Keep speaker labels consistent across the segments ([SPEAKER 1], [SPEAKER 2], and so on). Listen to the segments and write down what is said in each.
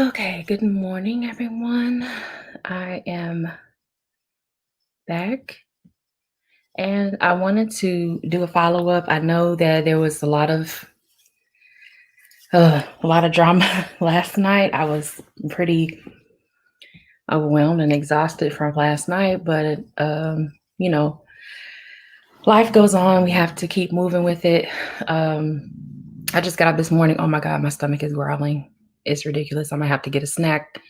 [SPEAKER 1] Okay, good morning, everyone. I am back and I wanted to do a follow-up. I know that there was a lot of drama last night. I was pretty overwhelmed and exhausted from last night, but you know, life goes on. We have to keep moving with it. Um, I just got up this morning. Oh my God, my stomach is growling. It's ridiculous. I'm gonna have to get a snack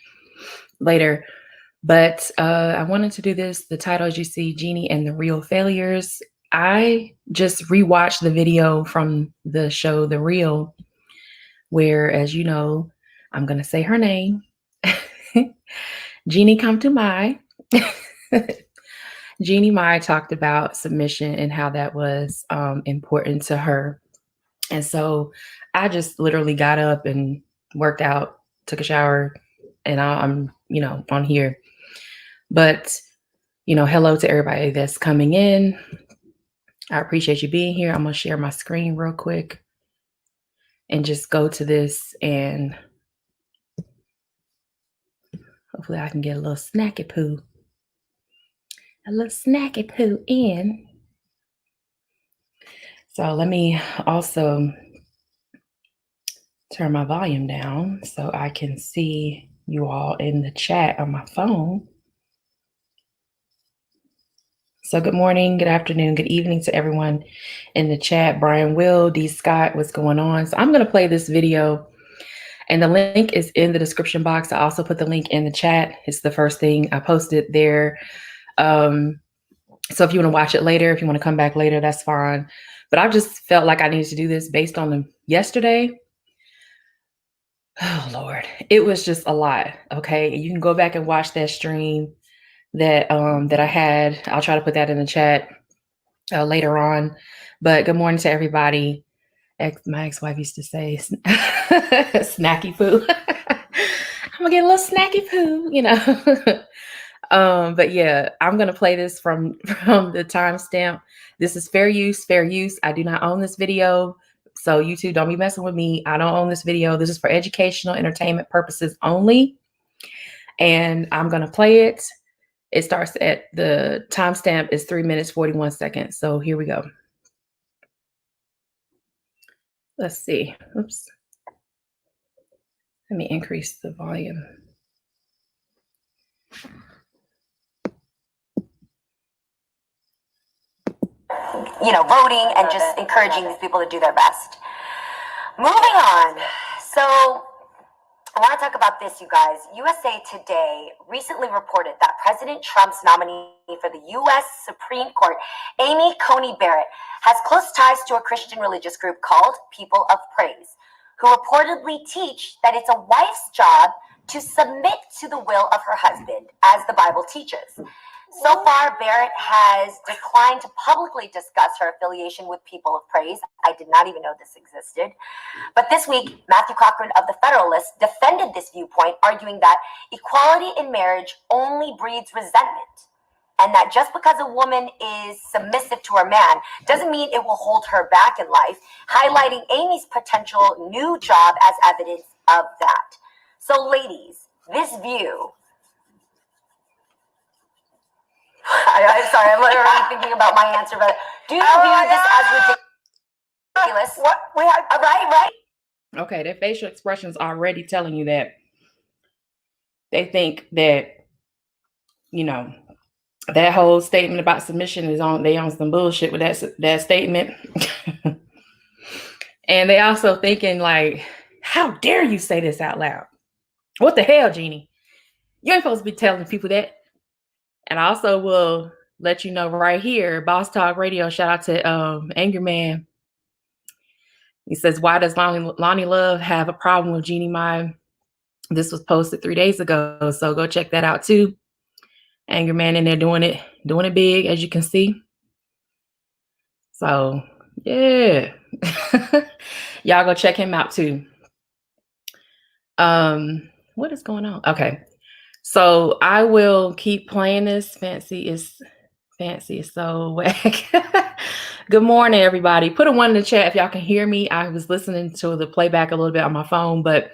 [SPEAKER 1] later. But I wanted to do this. The title, as you see, Jeannie and the Real Failures. I just rewatched the video from the show The Real, where, as you know, I'm going to say her name. Jeannie come to my. Jeannie Mai talked about submission and how that was important to her. And so I just literally got up and worked out, took a shower, and I'm on here. But hello to everybody that's coming in. I appreciate you being here. I'm going to share my screen real quick and just go to this, and hopefully I can get a little snacky poo. In. So let me also turn my volume down so I can see you all in the chat on my phone. So good morning, good afternoon, good evening to everyone in the chat. Brian Will, D. Scott, what's going on? So I'm going to play this video, and the link is in the description box. I also put the link in the chat. It's the first thing I posted there. So if you want to watch it later, if you want to come back later, that's fine. But I just felt like I needed to do this based on yesterday. Oh, Lord. It was just a lot. Okay. You can go back and watch that stream that I had. I'll try to put that in the chat later on. But good morning to everybody. My ex-wife used to say snacky poo. I'm gonna get a little snacky poo, but yeah, I'm gonna play this from the timestamp. This is fair use. I do not own this video, so YouTube, don't be messing with me. I don't own this video. This is for educational, entertainment purposes only, and I'm gonna play it. It starts at the timestamp is 3 minutes 41 seconds. So here we go. Let's see. Oops. Let me increase the volume.
[SPEAKER 2] Voting and just encouraging these people to do their best. Moving on. So I want to talk about this, you guys. USA Today recently reported that President Trump's nominee for the U.S. Supreme Court, Amy Coney Barrett, has close ties to a Christian religious group called People of Praise, who reportedly teach that it's a wife's job to submit to the will of her husband, as the Bible teaches. So far, Barrett has declined to publicly discuss her affiliation with People of Praise. I did not even know this existed. But this week, Matthew Cochran of The Federalist defended this viewpoint, arguing that equality in marriage only breeds resentment, and that just because a woman is submissive to her man doesn't mean it will hold her back in life, highlighting Amy's potential new job as evidence of that. So, ladies, this view... I'm sorry, I'm literally thinking about my answer, but do you view this as ridiculous? What? Right?
[SPEAKER 1] Okay, their facial expressions are already telling you that they think that, that whole statement about submission is they on some bullshit with that statement. And they also thinking like, how dare you say this out loud? What the hell, Jeannie? You ain't supposed to be telling people that. And I also will let you know right here, Boss Talk Radio, shout out to Angry Man. He says, why does Lonnie Love have a problem with Jeannie Mai? This was posted 3 days ago, so go check that out too. Angry Man in there doing it big, as you can see. So yeah. Y'all go check him out too. What is going on? Okay. So I will keep playing this. Fancy is so whack. Good morning, everybody. Put a 1 in the chat if y'all can hear me. I was listening to the playback a little bit on my phone, but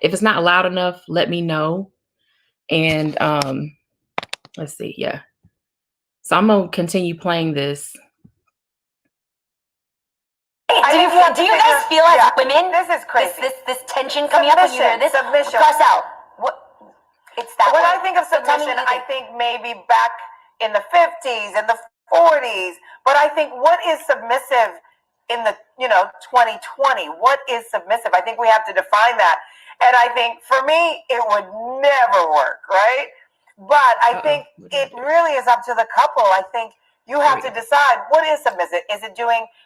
[SPEAKER 1] If it's not loud enough, let me know. And let's see. Yeah. So I'm going to continue playing this.
[SPEAKER 2] Do you guys feel as women? This is crazy. This tension coming up when you hear this? Submission. Garcelle, what? It's that. When I think of submission, I think maybe back in the 50s and the 40s. But I think, what is submissive in the 2020? What is submissive? I think we have to define that. And I think for me, it would never work, right? But I think it really is up to the couple. I think you have to decide, what is submissive. Is it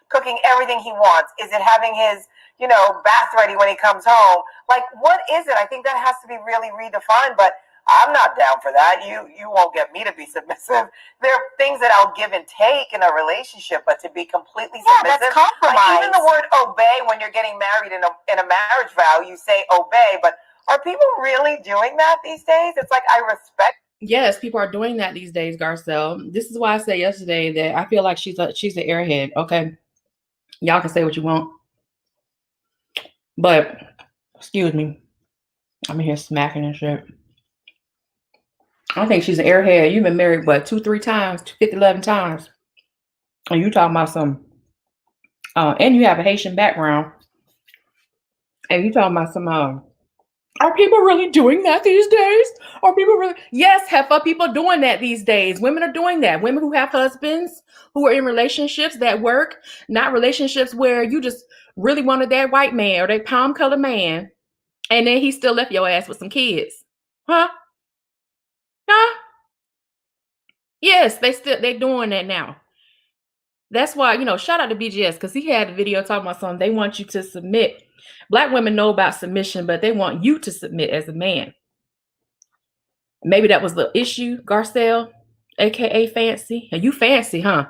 [SPEAKER 2] cooking everything he wants? Is it having his, bath ready when he comes home? Like, what is it? I think that has to be really redefined, but I'm not down for that. You won't get me to be submissive. There are things that I'll give and take in a relationship, but to be completely submissive, that's compromise. Like even the word obey, when you're getting married in a marriage vow, you say obey, but are people really doing that these days? It's like, I respect.
[SPEAKER 1] Yes, people are doing that these days, Garcelle. This is why I said yesterday that I feel like she's an airhead. Okay, y'all can say what you want, but excuse me, I'm in here smacking and shit. I think she's an airhead. You've been married, what, 2-3 times, 11 times, and you talking about some, and you have a Haitian background, and you talking about some. Are people really doing that these days? Are people really? Yes, Heffa, people doing that these days. Women are doing that. Women who have husbands, who are in relationships that work, not relationships where you just really wanted that white man or that palm colored man, and then he still left your ass with some kids. Huh? Huh? Yes, they're doing that now. That's why, shout out to BGS, because he had a video talking about something. They want you to submit. Black women know about submission, but they want you to submit as a man. Maybe that was the issue, Garcelle, aka Fancy. And you fancy, huh?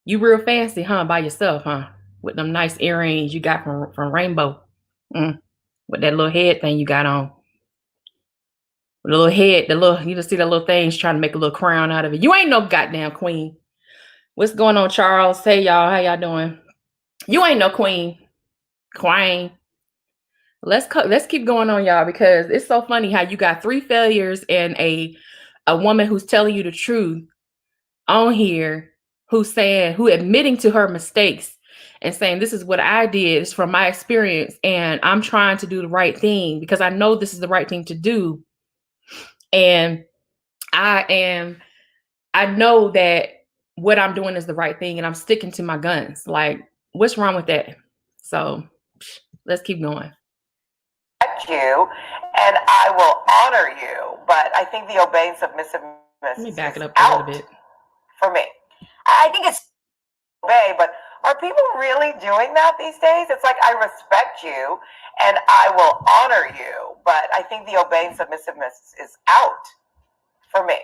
[SPEAKER 1] You real fancy, huh? By yourself, huh? With them nice earrings you got from Rainbow. With that little head thing you got on. With the little head, you just see the little things trying to make a little crown out of it. You ain't no goddamn queen. What's going on, Charles? Hey, y'all. How y'all doing? You ain't no queen. Queen. Let's keep going on, y'all, because it's so funny how you got 3 failures and a woman who's telling you the truth on here, who admitting to her mistakes and saying, this is what I did, it's from my experience, and I'm trying to do the right thing because I know this is the right thing to do. And I know that what I'm doing is the right thing, and I'm sticking to my guns. Like, what's wrong with that? So let's keep going.
[SPEAKER 2] You, and I will honor you, but I think the obeying submissiveness.
[SPEAKER 1] Let me back it up a little bit.
[SPEAKER 2] For me, I think it's obey, but are people really doing that these days? It's like, I respect you and I will honor you, but I think the obeying submissiveness is out for me.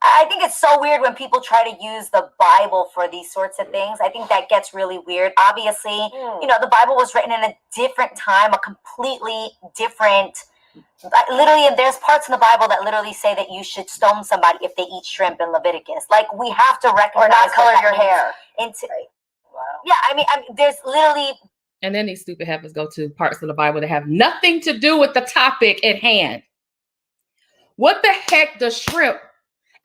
[SPEAKER 2] I think it's so weird when people try to use the Bible for these sorts of things. I think that gets really weird. Obviously, the Bible was written in a different time, a completely different, literally, and there's parts in the Bible that literally say that you should stone somebody if they eat shrimp in Leviticus. Like, we have to recognize. Or not color your hair. Wow. Yeah, I mean, there's literally.
[SPEAKER 1] And then these stupid heifers go to parts of the Bible that have nothing to do with the topic at hand. What the heck does shrimp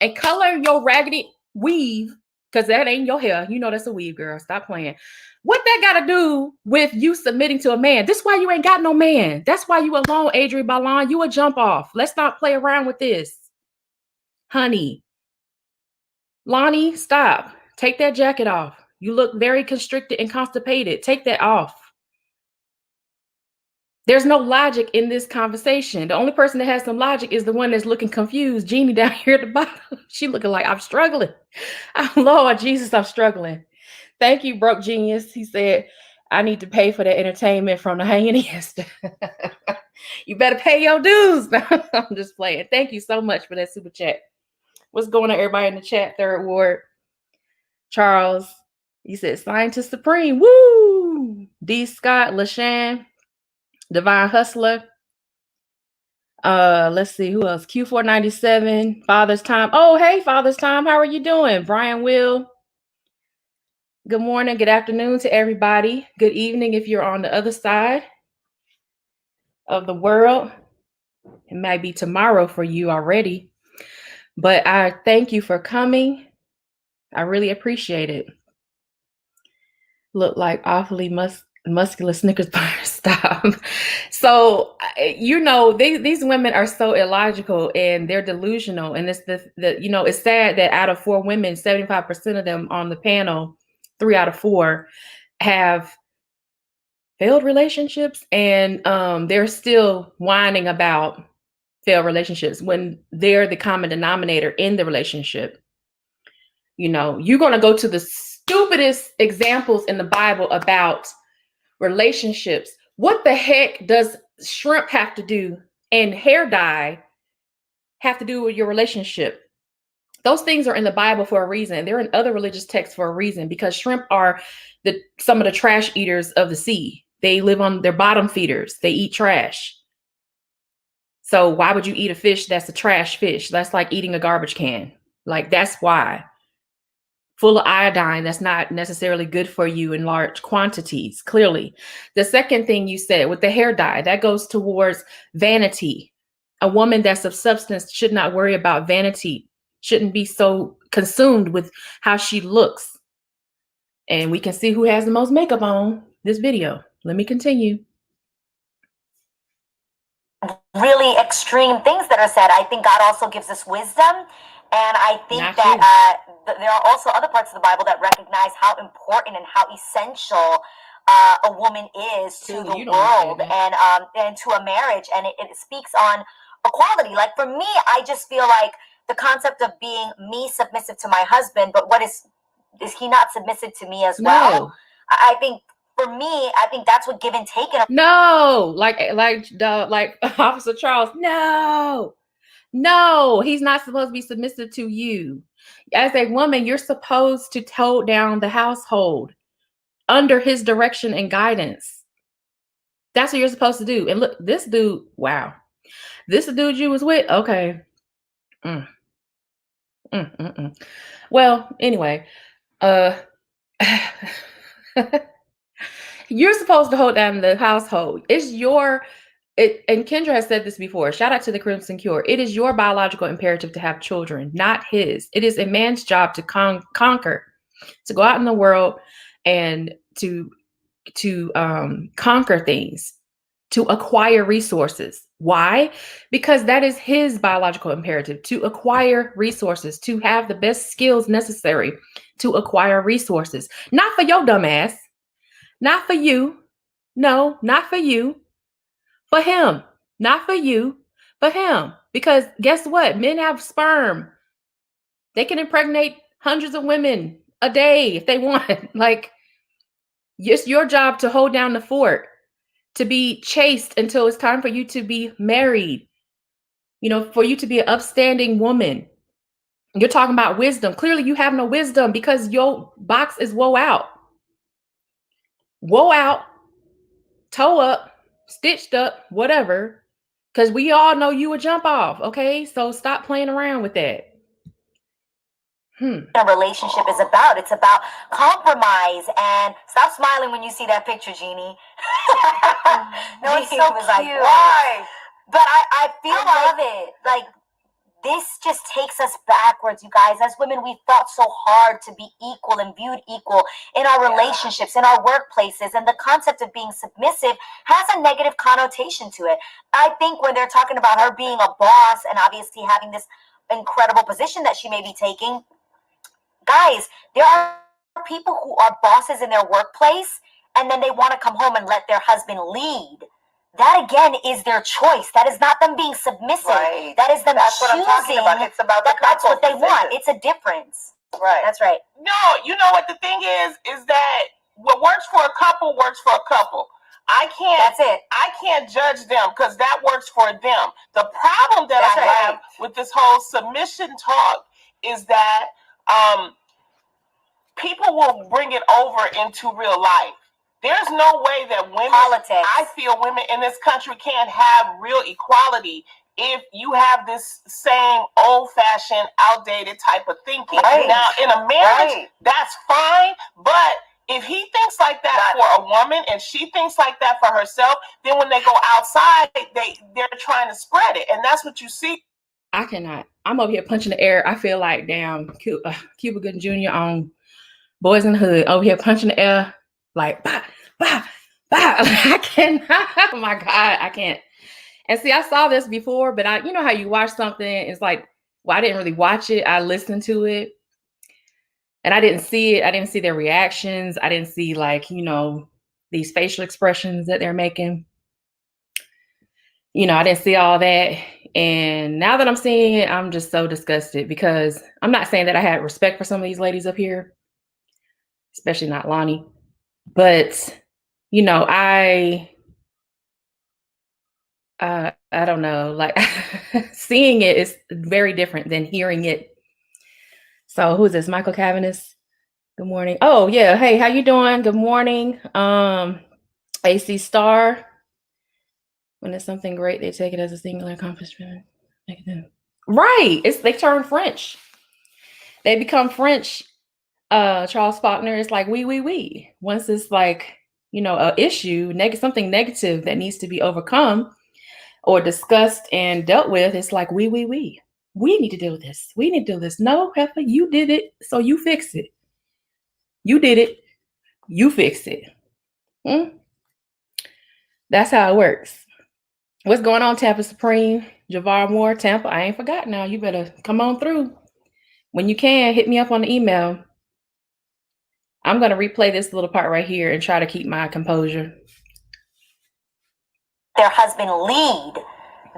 [SPEAKER 1] and color your raggedy weave, because that ain't your hair. You know that's a weave, girl. Stop playing. What that got to do with you submitting to a man? This why you ain't got no man. That's why you alone, Adrienne Ballon. You a jump off. Let's not play around with this. Honey. Lonnie, stop. Take that jacket off. You look very constricted and constipated. Take that off. There's no logic in this conversation. The only person that has some logic is the one that's looking confused. Jeannie down here at the bottom. She looking like, I'm struggling. Oh, Lord Jesus, I'm struggling. Thank you, Broke Genius. He said, I need to pay for the entertainment from the hyenas. You better pay your dues. I'm just playing. Thank you so much for that super chat. What's going on, everybody in the chat? Third Ward. Charles. You said Scientist Supreme. Woo! D. Scott, LaShawn. Divine Hustler. Let's see who else. Q497. Father's Time. Oh, hey, Father's Time. How are you doing? Brian Will. Good morning. Good afternoon to everybody. Good evening if you're on the other side. of the world. It might be tomorrow for you already, but I thank you for coming. I really appreciate it. Look like awfully muscular Snickers bar. Stop. So, these women are so illogical and they're delusional. And it's it's sad that out of 4 women, 75% of them on the panel, 3 out of 4 have failed relationships, and they're still whining about failed relationships when they're the common denominator in the relationship. You're going to go to the stupidest examples in the Bible about relationships. What the heck does shrimp have to do and hair dye have to do with your relationship? Those things are in the Bible for a reason. They're in other religious texts for a reason, because shrimp are some of the trash eaters of the sea. They live on their bottom feeders. They eat trash. So why would you eat a fish that's a trash fish? That's like eating a garbage can. Like, that's why. Full of iodine, that's not necessarily good for you in large quantities, clearly. The second thing you said with the hair dye, that goes towards vanity. A woman that's of substance should not worry about vanity, shouldn't be so consumed with how she looks. And we can see who has the most makeup on this video. Let me continue.
[SPEAKER 2] Really extreme things that are said. I think God also gives us wisdom. And I think there are also other parts of the Bible that recognize how important and how essential a woman is to the world and to a marriage. And it speaks on equality. Like, for me, I just feel like the concept of being me submissive to my husband, but is he not submissive to me as well? I think for me, I think that's what give and take.
[SPEAKER 1] No, like Officer Charles. No, he's not supposed to be submissive to you. As a woman, you're supposed to hold down the household under his direction and guidance. That's what you're supposed to do. And look, this dude, wow. This the dude you was with? Okay. Well, anyway, you're supposed to hold down the household. And Kendra has said this before. Shout out to the Crimson Cure. It is your biological imperative to have children, not his. It is a man's job to conquer, to go out in the world and to conquer things, to acquire resources. Why? Because that is his biological imperative, to acquire resources, to have the best skills necessary to acquire resources. Not for your dumb ass. Not for you. No, not for you. For him. Not for you. For him. Because guess what? Men have sperm. They can impregnate hundreds of women a day if they want. Like, it's your job to hold down the fort, to be chaste until it's time for you to be married. For you to be an upstanding woman. You're talking about wisdom. Clearly, you have no wisdom because your box is woe out. Woe out, toe up, stitched up, whatever. Because we all know you would jump off, okay? So stop playing around with that.
[SPEAKER 2] A relationship is about. It's about compromise. And stop smiling when you see that picture, Jeannie.
[SPEAKER 3] No, it's so cute.
[SPEAKER 2] Like, why? But I love it. Like, this just takes us backwards, you guys. As women, we fought so hard to be equal and viewed equal in our relationships, in our workplaces, and the concept of being submissive has a negative connotation to it. I think when they're talking about her being a boss and obviously having this incredible position that she may be taking, guys, there are people who are bosses in their workplace and then they want to come home and let their husband lead. That again is their choice. That is not them being submissive.
[SPEAKER 3] Right.
[SPEAKER 2] That is them
[SPEAKER 3] That's
[SPEAKER 2] choosing.
[SPEAKER 3] What I'm talking about. It's about the
[SPEAKER 2] that's what they
[SPEAKER 3] decision.
[SPEAKER 2] want. It's a difference.
[SPEAKER 3] Right.
[SPEAKER 2] That's right.
[SPEAKER 4] No, you know what the thing is that what works for a couple works for a couple.
[SPEAKER 2] That's it.
[SPEAKER 4] I can't judge them because that works for them. The problem that I have with this whole submission talk is that people will bring it over into real life. There's no way that women,
[SPEAKER 2] politics.
[SPEAKER 4] I feel women in this country can't have real equality if you have this same old-fashioned, outdated type of thinking.
[SPEAKER 3] Right.
[SPEAKER 4] Now, in a marriage, that's fine, but if he thinks like that for a woman and she thinks like that for herself, then when they go outside, they're trying to spread it. And that's what you see.
[SPEAKER 1] I cannot. I'm over here punching the air. I feel like damn Cuba Gooding Jr. on Boys in the Hood, over here punching the air like bah, bah, bah. I cannot. Oh my God, I can't. And see, I saw this before, but you know how you watch something, it's like, well, I didn't really watch it. I listened to it and I didn't see it. I didn't see their reactions. I didn't see like, you know, these facial expressions that they're making. You know, I didn't see all that. And now that I'm seeing it, I'm just so disgusted, because I'm not saying that I had respect for some of these ladies up here, especially not Lonnie. But, you know, I don't know, like seeing it is very different than hearing it. So who is this? Michael Cavanis. Good morning. Oh yeah. Hey, how you doing? Good morning. AC Star. When it's something great, they take it as a singular accomplishment. Right. They turn French. They become French. Charles Faulkner is like we. Once it's like, you know, a issue, something negative that needs to be overcome or discussed and dealt with, it's like we need to deal with this. We need to deal with this. No, Heifer, you did it, so you fix it. You did it, you fix it. That's how it works. What's going on, Tampa Supreme? Javar Moore, Tampa. I ain't forgot now. You better come on through. When you can, hit me up on the email. I'm going to replay this little part right here and try to keep my composure.
[SPEAKER 2] Their husband lead.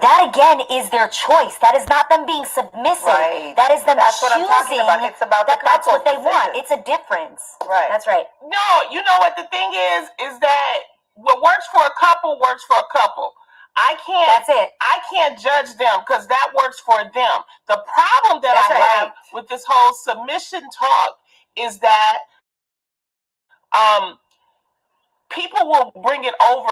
[SPEAKER 2] That again is their choice. That is not them being submissive. Right. That is them choosing.
[SPEAKER 3] What I'm talking about. It's about
[SPEAKER 2] that's what they want. It's a difference.
[SPEAKER 3] Right.
[SPEAKER 2] That's right.
[SPEAKER 4] No, you know what the thing is that what works for a couple works for a couple. That's it. I can't judge them because that works for them. The problem that I have with this whole submission talk is that people will bring it over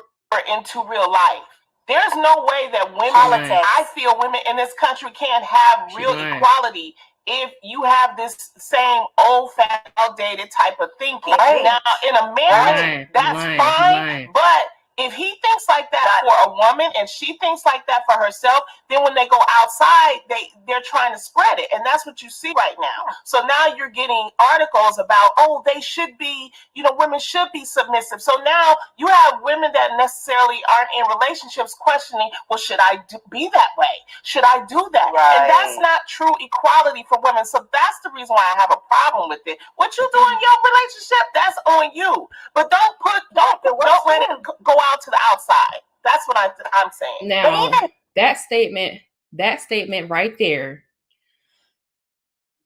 [SPEAKER 4] into real life. There's no way that women, I feel women in this country can't have real equality if you have this same old-fashioned, outdated type of thinking. Right. Now, in a marriage, that's fine, but if he thinks like that for a woman and she thinks like that for herself, then when they go outside, they're trying to spread it. And that's what you see right now. So now you're getting articles about, oh, they should be, you know, women should be submissive. So now you have women that necessarily aren't in relationships questioning, well, should I be that way? Should I do that? Right. And that's not true equality for women. So that's the reason why I have a problem with it. What you do in your relationship, that's on you. But don't let it go out to the outside. That's what I'm saying.
[SPEAKER 1] Now, that statement right there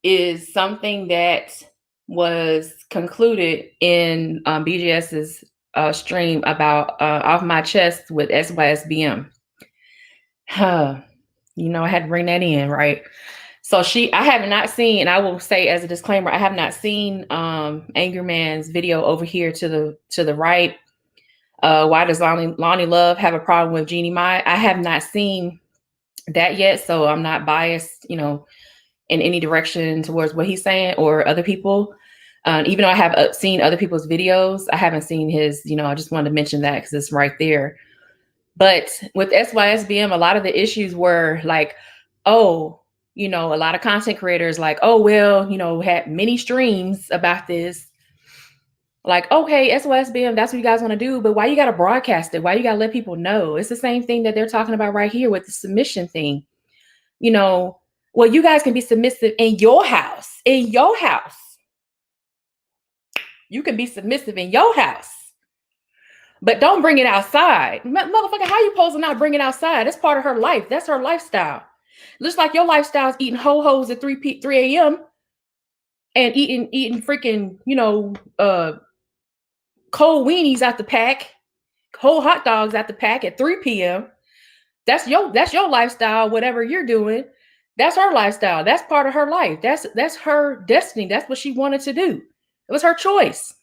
[SPEAKER 1] is something that was concluded in BGS's stream about Off My Chest with SYSBM. You know, I had to bring that in, right? So I have not seen, and I will say as a disclaimer, I have not seen Angry Man's video over here to the right. Why does Lonnie Love have a problem with Jeannie Mai? I have not seen that yet, so I'm not biased, you know, in any direction towards what he's saying or other people. Even though I have seen other people's videos, I haven't seen his, you know, I just wanted to mention that because it's right there. But with SYSBM, a lot of the issues were like, oh, you know, a lot of content creators like, oh, well, you know, had many streams about this. Like, okay, SYSBM, that's what you guys want to do, but why you got to broadcast it? Why you got to let people know? It's the same thing that they're talking about right here with the submission thing. You know, well, you guys can be submissive in your house. In your house. You can be submissive in your house. But don't bring it outside. Motherfucker, how you supposed to not bring it outside? That's part of her life. That's her lifestyle. Looks like your lifestyle is eating ho-hos at 3 a.m. and eating freaking, you know, cold weenies out the pack, cold hot dogs out the pack at 3 p.m. That's your lifestyle, whatever you're doing. That's her lifestyle. That's part of her life. That's her destiny. That's what she wanted to do. It was her choice.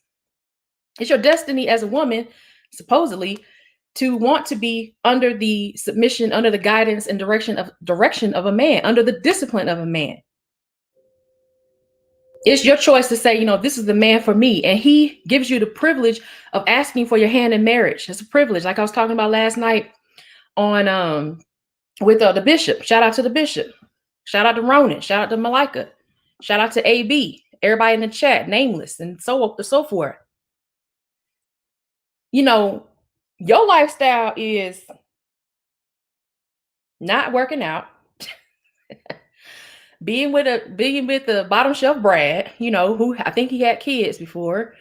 [SPEAKER 1] It's your destiny as a woman, supposedly, to want to be under the submission, under the guidance and direction of a man, under the discipline of a man. It's your choice to say, this is the man for me. And he gives you the privilege of asking for your hand in marriage. It's a privilege. Like I was talking about last night on with the bishop. Shout out to the bishop. Shout out to Ronan. Shout out to Malika. Shout out to AB. Everybody in the chat, nameless, and so forth. Your lifestyle is not working out, being with the bottom shelf Brad, who I think he had kids before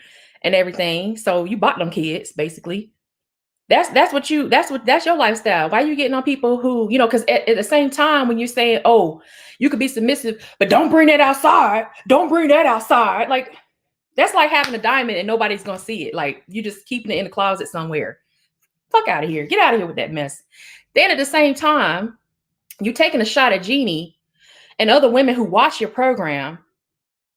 [SPEAKER 1] and everything. So you bought them kids, basically. That's your lifestyle. Why are you getting on people who, because at the same time when you're saying, oh, you could be submissive, but don't bring that outside. Don't bring that outside. Like, that's like having a diamond and nobody's going to see it. Like, you just keeping it in the closet somewhere. Fuck out of here. Get out of here with that mess. Then at the same time, you taking a shot at Jeannie and other women who watch your program.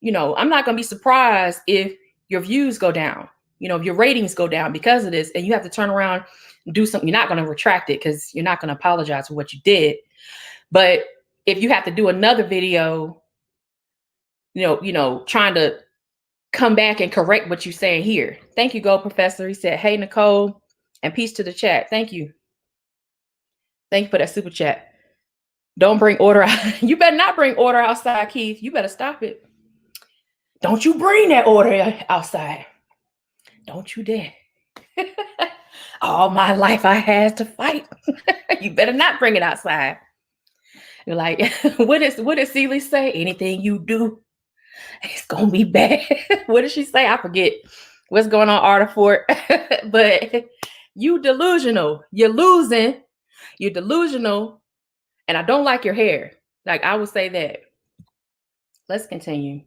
[SPEAKER 1] I'm not going to be surprised if your views go down, if your ratings go down because of this, and you have to turn around and do something. You're not going to retract it because you're not going to apologize for what you did. But if you have to do another video, trying to come back and correct what you're saying here. Thank you, Go Professor. He said, hey, Nicole, and peace to the chat. Thank you. Thank you for that super chat. Don't bring order out. You better not bring order outside, Keith. You better stop it. Don't you bring that order outside. Don't you dare. All my life I had to fight. You better not bring it outside. You're like, what did Celie say? Anything you do, it's gonna be bad. What did she say? I forget what's going on, Artifort. But you delusional. You're losing. You're delusional. And I don't like your hair. Like, I would say that. Let's continue.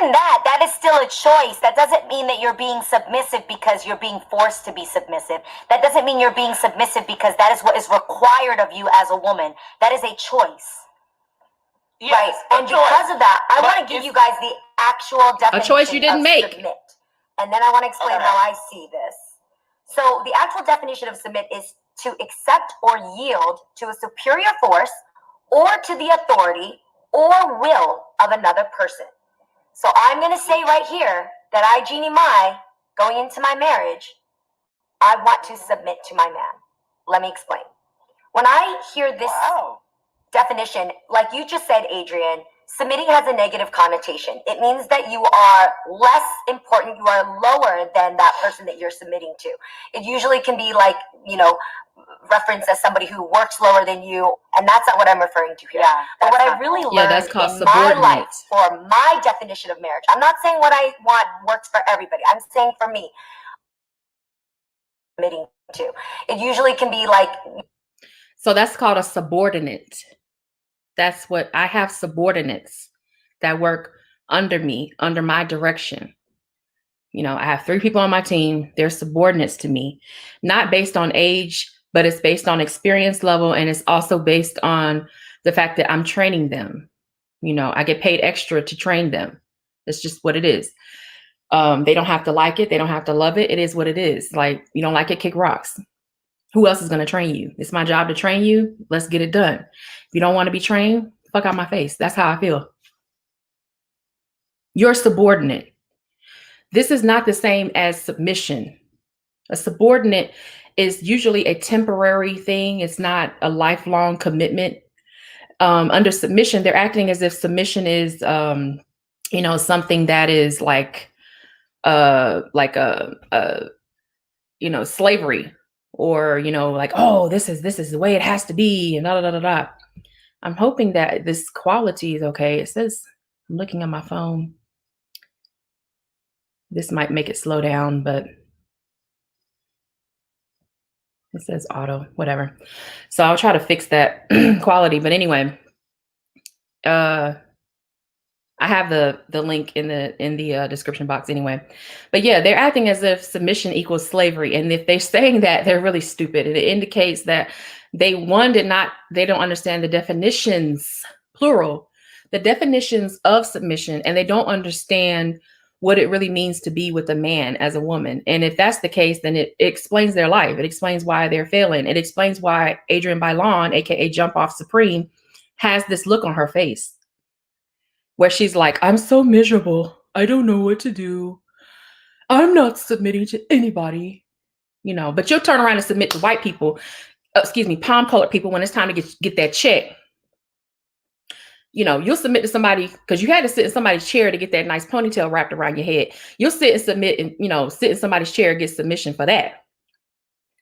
[SPEAKER 2] And that is still a choice. That doesn't mean that you're being submissive because you're being forced to be submissive. That doesn't mean you're being submissive because that is what is required of you as a woman. That is a choice.
[SPEAKER 4] Yes,
[SPEAKER 2] right. And because of that, I want to give you guys the actual definition.
[SPEAKER 1] A choice you didn't make.
[SPEAKER 2] Submit. And then I want to explain how I see this. So the actual definition of submit is to accept or yield to a superior force or to the authority or will of another person. So I'm going to say right here that I, Jeannie Mai, going into my marriage, I want to submit to my man. Let me explain. When I hear this definition, like you just said, Adrian, submitting has a negative connotation. It means that you are less important, you are lower than that person that you're submitting to. It usually can be like, referenced as somebody who works lower than you, and that's not what I'm referring to here. Yeah, but what I really learned that's called in my life for my definition of marriage, I'm not saying what I want works for everybody. I'm saying for me, submitting to. It usually can be like.
[SPEAKER 1] So that's called a subordinate. That's what I have, subordinates that work under me, under my direction. I have 3 people on my team. They're subordinates to me, not based on age, but it's based on experience level. And it's also based on the fact that I'm training them. I get paid extra to train them. It's just what it is. They don't have to like it. They don't have to love it. It is what it is. Like, you don't like it, kick rocks. Who else is going to train you? It's my job to train you. Let's get it done. If you don't want to be trained, fuck out my face. That's how I feel. You're subordinate. This is not the same as submission. A subordinate is usually a temporary thing. It's not a lifelong commitment. Under submission, they're acting as if submission is, something that is like slavery, or like, oh, this is the way it has to be, and da da da da. I'm hoping that this quality is okay. It says, I'm looking at my phone. This might make it slow down, but it says auto, whatever. So I'll try to fix that quality. But anyway, I have the link in the description box anyway. But yeah, they're acting as if submission equals slavery. And if they're saying that, they're really stupid. And it indicates that they don't understand the definitions, plural, the definitions of submission, and they don't understand what it really means to be with a man as a woman. And if that's the case, then it explains their life. It explains why they're failing. It explains why Adrian Bailon, aka Jump Off Supreme, has this look on her face where she's like, I'm so miserable. I don't know what to do. I'm not submitting to anybody, but you'll turn around and submit to white people, palm colored people when it's time to get that check. You'll submit to somebody because you had to sit in somebody's chair to get that nice ponytail wrapped around your head. You'll sit and submit and, sit in somebody's chair and get submission for that.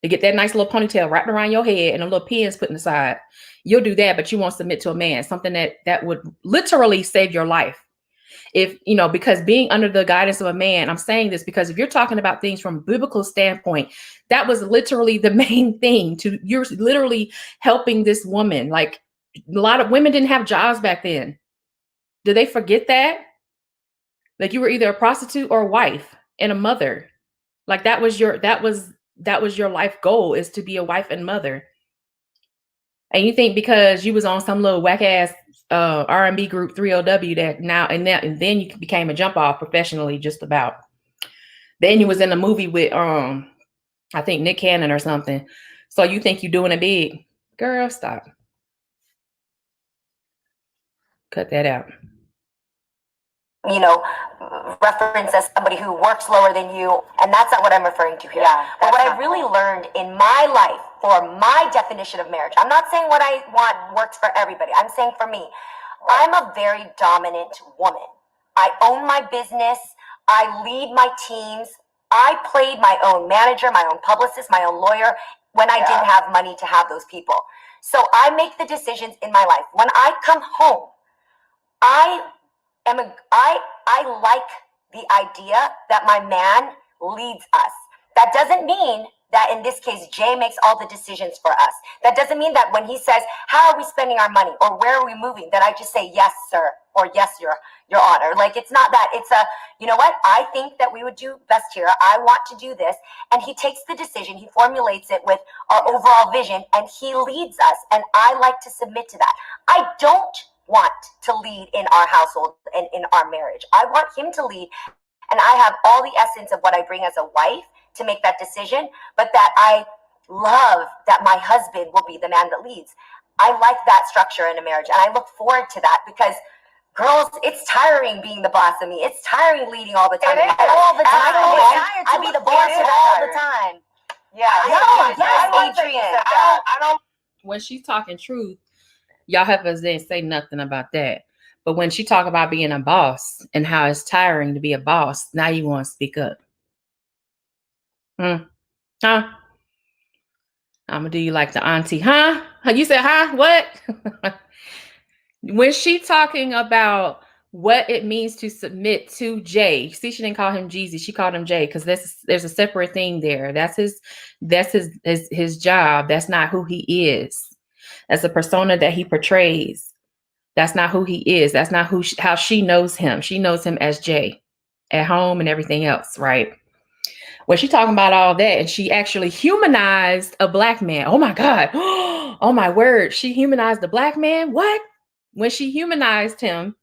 [SPEAKER 1] To get that nice little ponytail wrapped around your head and a little pins put aside. You'll do that, but you won't submit to a man, something that would literally save your life. Because being under the guidance of a man, I'm saying this because if you're talking about things from a biblical standpoint, that was literally the main thing. You're literally helping this woman. Like, a lot of women didn't have jobs back then. Did they forget that? Like, you were either a prostitute or a wife and a mother. Like, that was your life goal, is to be a wife and mother. And you think because you was on some little whack ass R&B group 3LW and then you became a jump off professionally, just about. Then you was in a movie with I think Nick Cannon or something. So you think you're doing it big. Girl, stop. Cut that out.
[SPEAKER 2] Reference as somebody who works lower than you, and that's not what I'm referring to here. Yeah, but what I've really learned in my life for my definition of marriage, I'm not saying what I want works for everybody. I'm saying for me, I'm a very dominant woman. I own my business. I lead my teams. I played my own manager, my own publicist, my own lawyer when I didn't have money to have those people. So I make the decisions in my life. When I come home, I like the idea that my man leads us. That doesn't mean that in this case, Jay makes all the decisions for us. That doesn't mean that when he says, how are we spending our money or where are we moving, that I just say, yes, sir, or yes, your honor. Like, it's not that. It's you know what? I think that we would do best here. I want to do this. And he takes the decision. He formulates it with our overall vision and he leads us. And I like to submit to that. I don't want to lead in our household and in our marriage. I want him to lead, and I have all the essence of what I bring as a wife to make that decision, but that I love that my husband will be the man that leads. I like that structure in a marriage, and I look forward to that because, girls, it's tiring being the boss of me. It's tiring leading all the time. All the time. I be the boss all the time. Yeah. Yes, Adrian.
[SPEAKER 4] I don't.
[SPEAKER 1] When she's talking truth, y'all have us didn't say nothing about that. But when she talk about being a boss and how it's tiring to be a boss, now you want to speak up. Huh? I'm gonna do you like the auntie, huh? You said, huh? What? When she talking about what it means to submit to Jay, see, she didn't call him Jeezy, she called him Jay, because there's a separate thing there. That's his job. That's not who he is. That's a persona that he portrays. That's not who he is. That's not how she knows him. She knows him as Jay at home and everything else, right? When she talking about all that, and she actually humanized a black man. Oh my God. Oh my word. She humanized the black man. What? When she humanized him,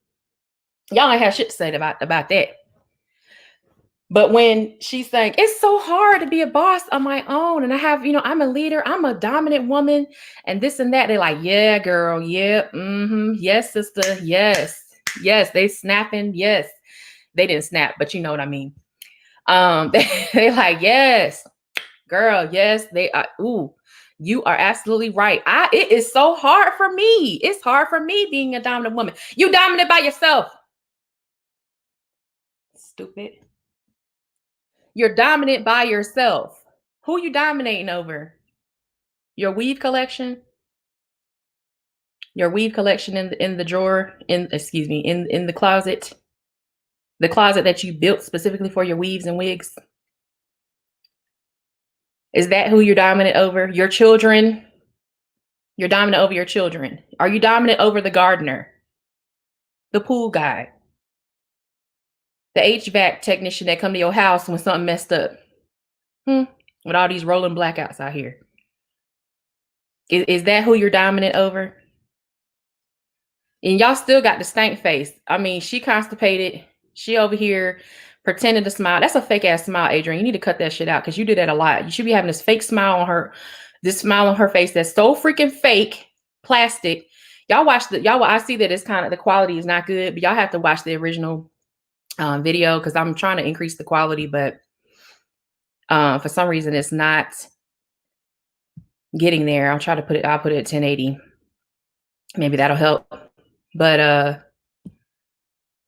[SPEAKER 1] y'all ain't have shit to say about that. But when she's saying, it's so hard to be a boss on my own, and I have, I'm a leader, I'm a dominant woman, and this and that, they're like, yeah, girl, yeah, yes, sister, yes, they snapping, yes. They didn't snap, but you know what I mean. They like, yes, girl, yes, they are. Ooh, you are absolutely right. It is so hard for me. It's hard for me being a dominant woman. You dominant by yourself. Stupid. You're dominant by yourself. Who you dominating over? Your weave collection? Your weave collection in the drawer, in the closet. The closet that you built specifically for your weaves and wigs. Is that who you're dominant over? Your children? You're dominant over your children. Are you dominant over the gardener? The pool guy? The HVAC technician that come to your house when something messed up? With all these rolling blackouts out here. Is that who you're dominant over? And y'all still got the stank face. I mean, she constipated. She over here pretending to smile. That's a fake ass smile, Adrian. You need to cut that shit out because you do that a lot. You should be having this fake smile on her, this smile on her face that's so freaking fake, plastic. I see that it's kind of, the quality is not good, but y'all have to watch the original video, because I'm trying to increase the quality, but for some reason it's not getting there. I'll put it at 1080. Maybe that'll help. But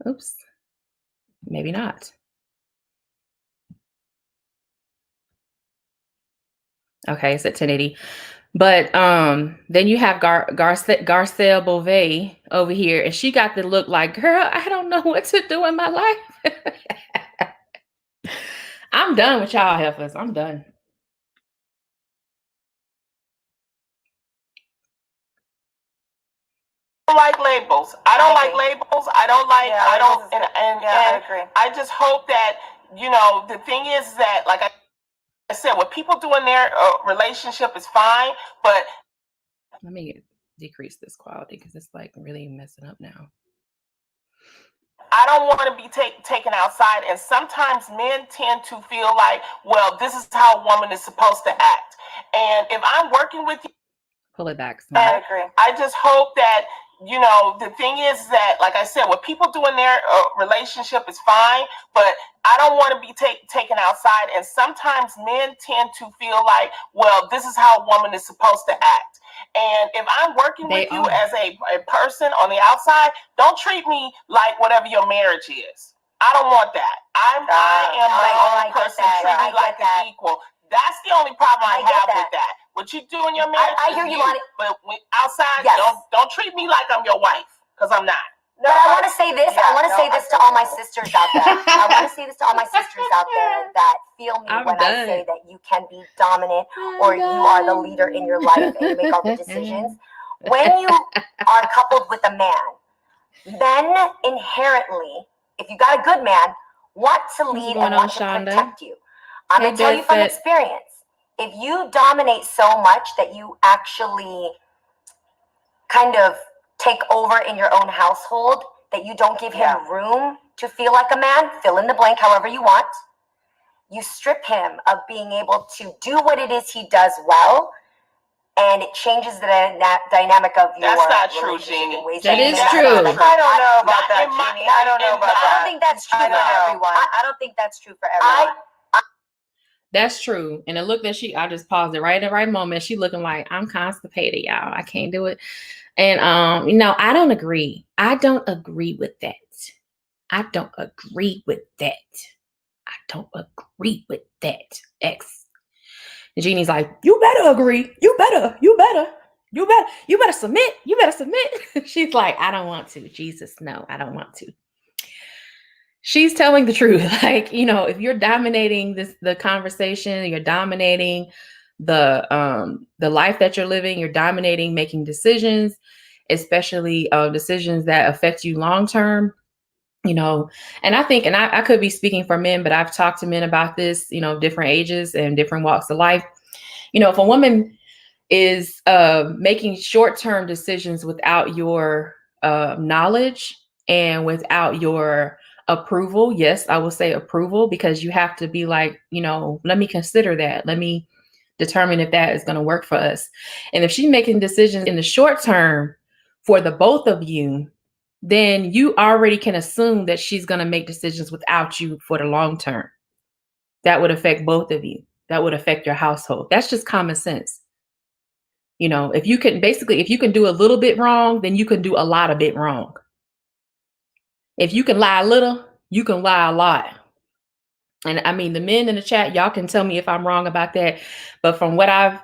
[SPEAKER 1] oops, maybe not. Okay, it's at 1080. But then you have Garcelle Beauvais over here, and she got the look like, girl, I don't know what to do in my life. I'm done with y'all heifers. I'm done.
[SPEAKER 4] I don't like labels. I don't like labels. I don't like.
[SPEAKER 3] Yeah,
[SPEAKER 4] I don't. And
[SPEAKER 3] I agree.
[SPEAKER 4] I just hope that, you know, the thing is that, like I said, what people do in their relationship is fine, but
[SPEAKER 1] let me decrease this quality because it's like really messing up now.
[SPEAKER 4] I don't want to be taken outside. And sometimes men tend to feel like, well, this is how a woman is supposed to act. And if I'm working with you,
[SPEAKER 1] pull it back.
[SPEAKER 3] I agree.
[SPEAKER 4] I just hope that, you know, the thing is that, like I said, what people do in their relationship is fine, but I don't want to be taken outside. And sometimes men tend to feel like, well, this is how a woman is supposed to act. And if I'm working with you as a person on the outside, don't treat me like whatever your marriage is. I don't want that. I am my own person. Treat me like an equal. That's the only problem I have with that. What you do in your marriage,
[SPEAKER 2] I hear you on it.
[SPEAKER 4] But outside,
[SPEAKER 2] Yes.
[SPEAKER 4] don't treat me like I'm your wife, because I'm not.
[SPEAKER 2] No, I want to say this. I want to say this to all my sisters out there. I want to say this to all my sisters out there that feel me when I say that you can be dominant or you are the leader in your life and you make all the decisions. When you are coupled with a man, men inherently, if you got a good man, want to lead and want to protect you. I'm going to tell you from experience. If you dominate so much that you actually kind of take over in your own household, that you don't give him room to feel like a man, fill in the blank however you want, you strip him of being able to do what it is he does well, and it changes the dynamic of your
[SPEAKER 4] That's not true, Jeannie.
[SPEAKER 1] That is true.
[SPEAKER 3] I don't know about that, Jeannie. I don't know about that.
[SPEAKER 2] I don't think that's true for everyone. I don't think that's true for everyone.
[SPEAKER 1] That's true. And the look that I just paused it right at the right moment. She looking like, I'm constipated, y'all. I can't do it. And I don't agree. I don't agree with that. I don't agree with that. I don't agree with that. X. And Jeannie's like, you better agree. You better submit. You better submit. She's like, I don't want to. Jesus, no, I don't want to. She's telling the truth. Like, you know, if you're dominating the conversation, you're dominating the life that you're living, you're dominating making decisions, especially decisions that affect you long term, you know. And I think, and I could be speaking for men, but I've talked to men about this, you know, different ages and different walks of life. You know, if a woman is making short-term decisions without your knowledge and without your approval, yes, I will say approval, because you have to be like, you know, let me consider that. Let me determine if that is going to work for us. And if she's making decisions in the short term for the both of you, then you already can assume that she's going to make decisions without you for the long term. That would affect both of you. That would affect your household. That's just common sense. You know, if you can do a little bit wrong, then you can do a lot of bit wrong. If you can lie a little, you can lie a lot. And I mean, the men in the chat, y'all can tell me if I'm wrong about that. But from what I've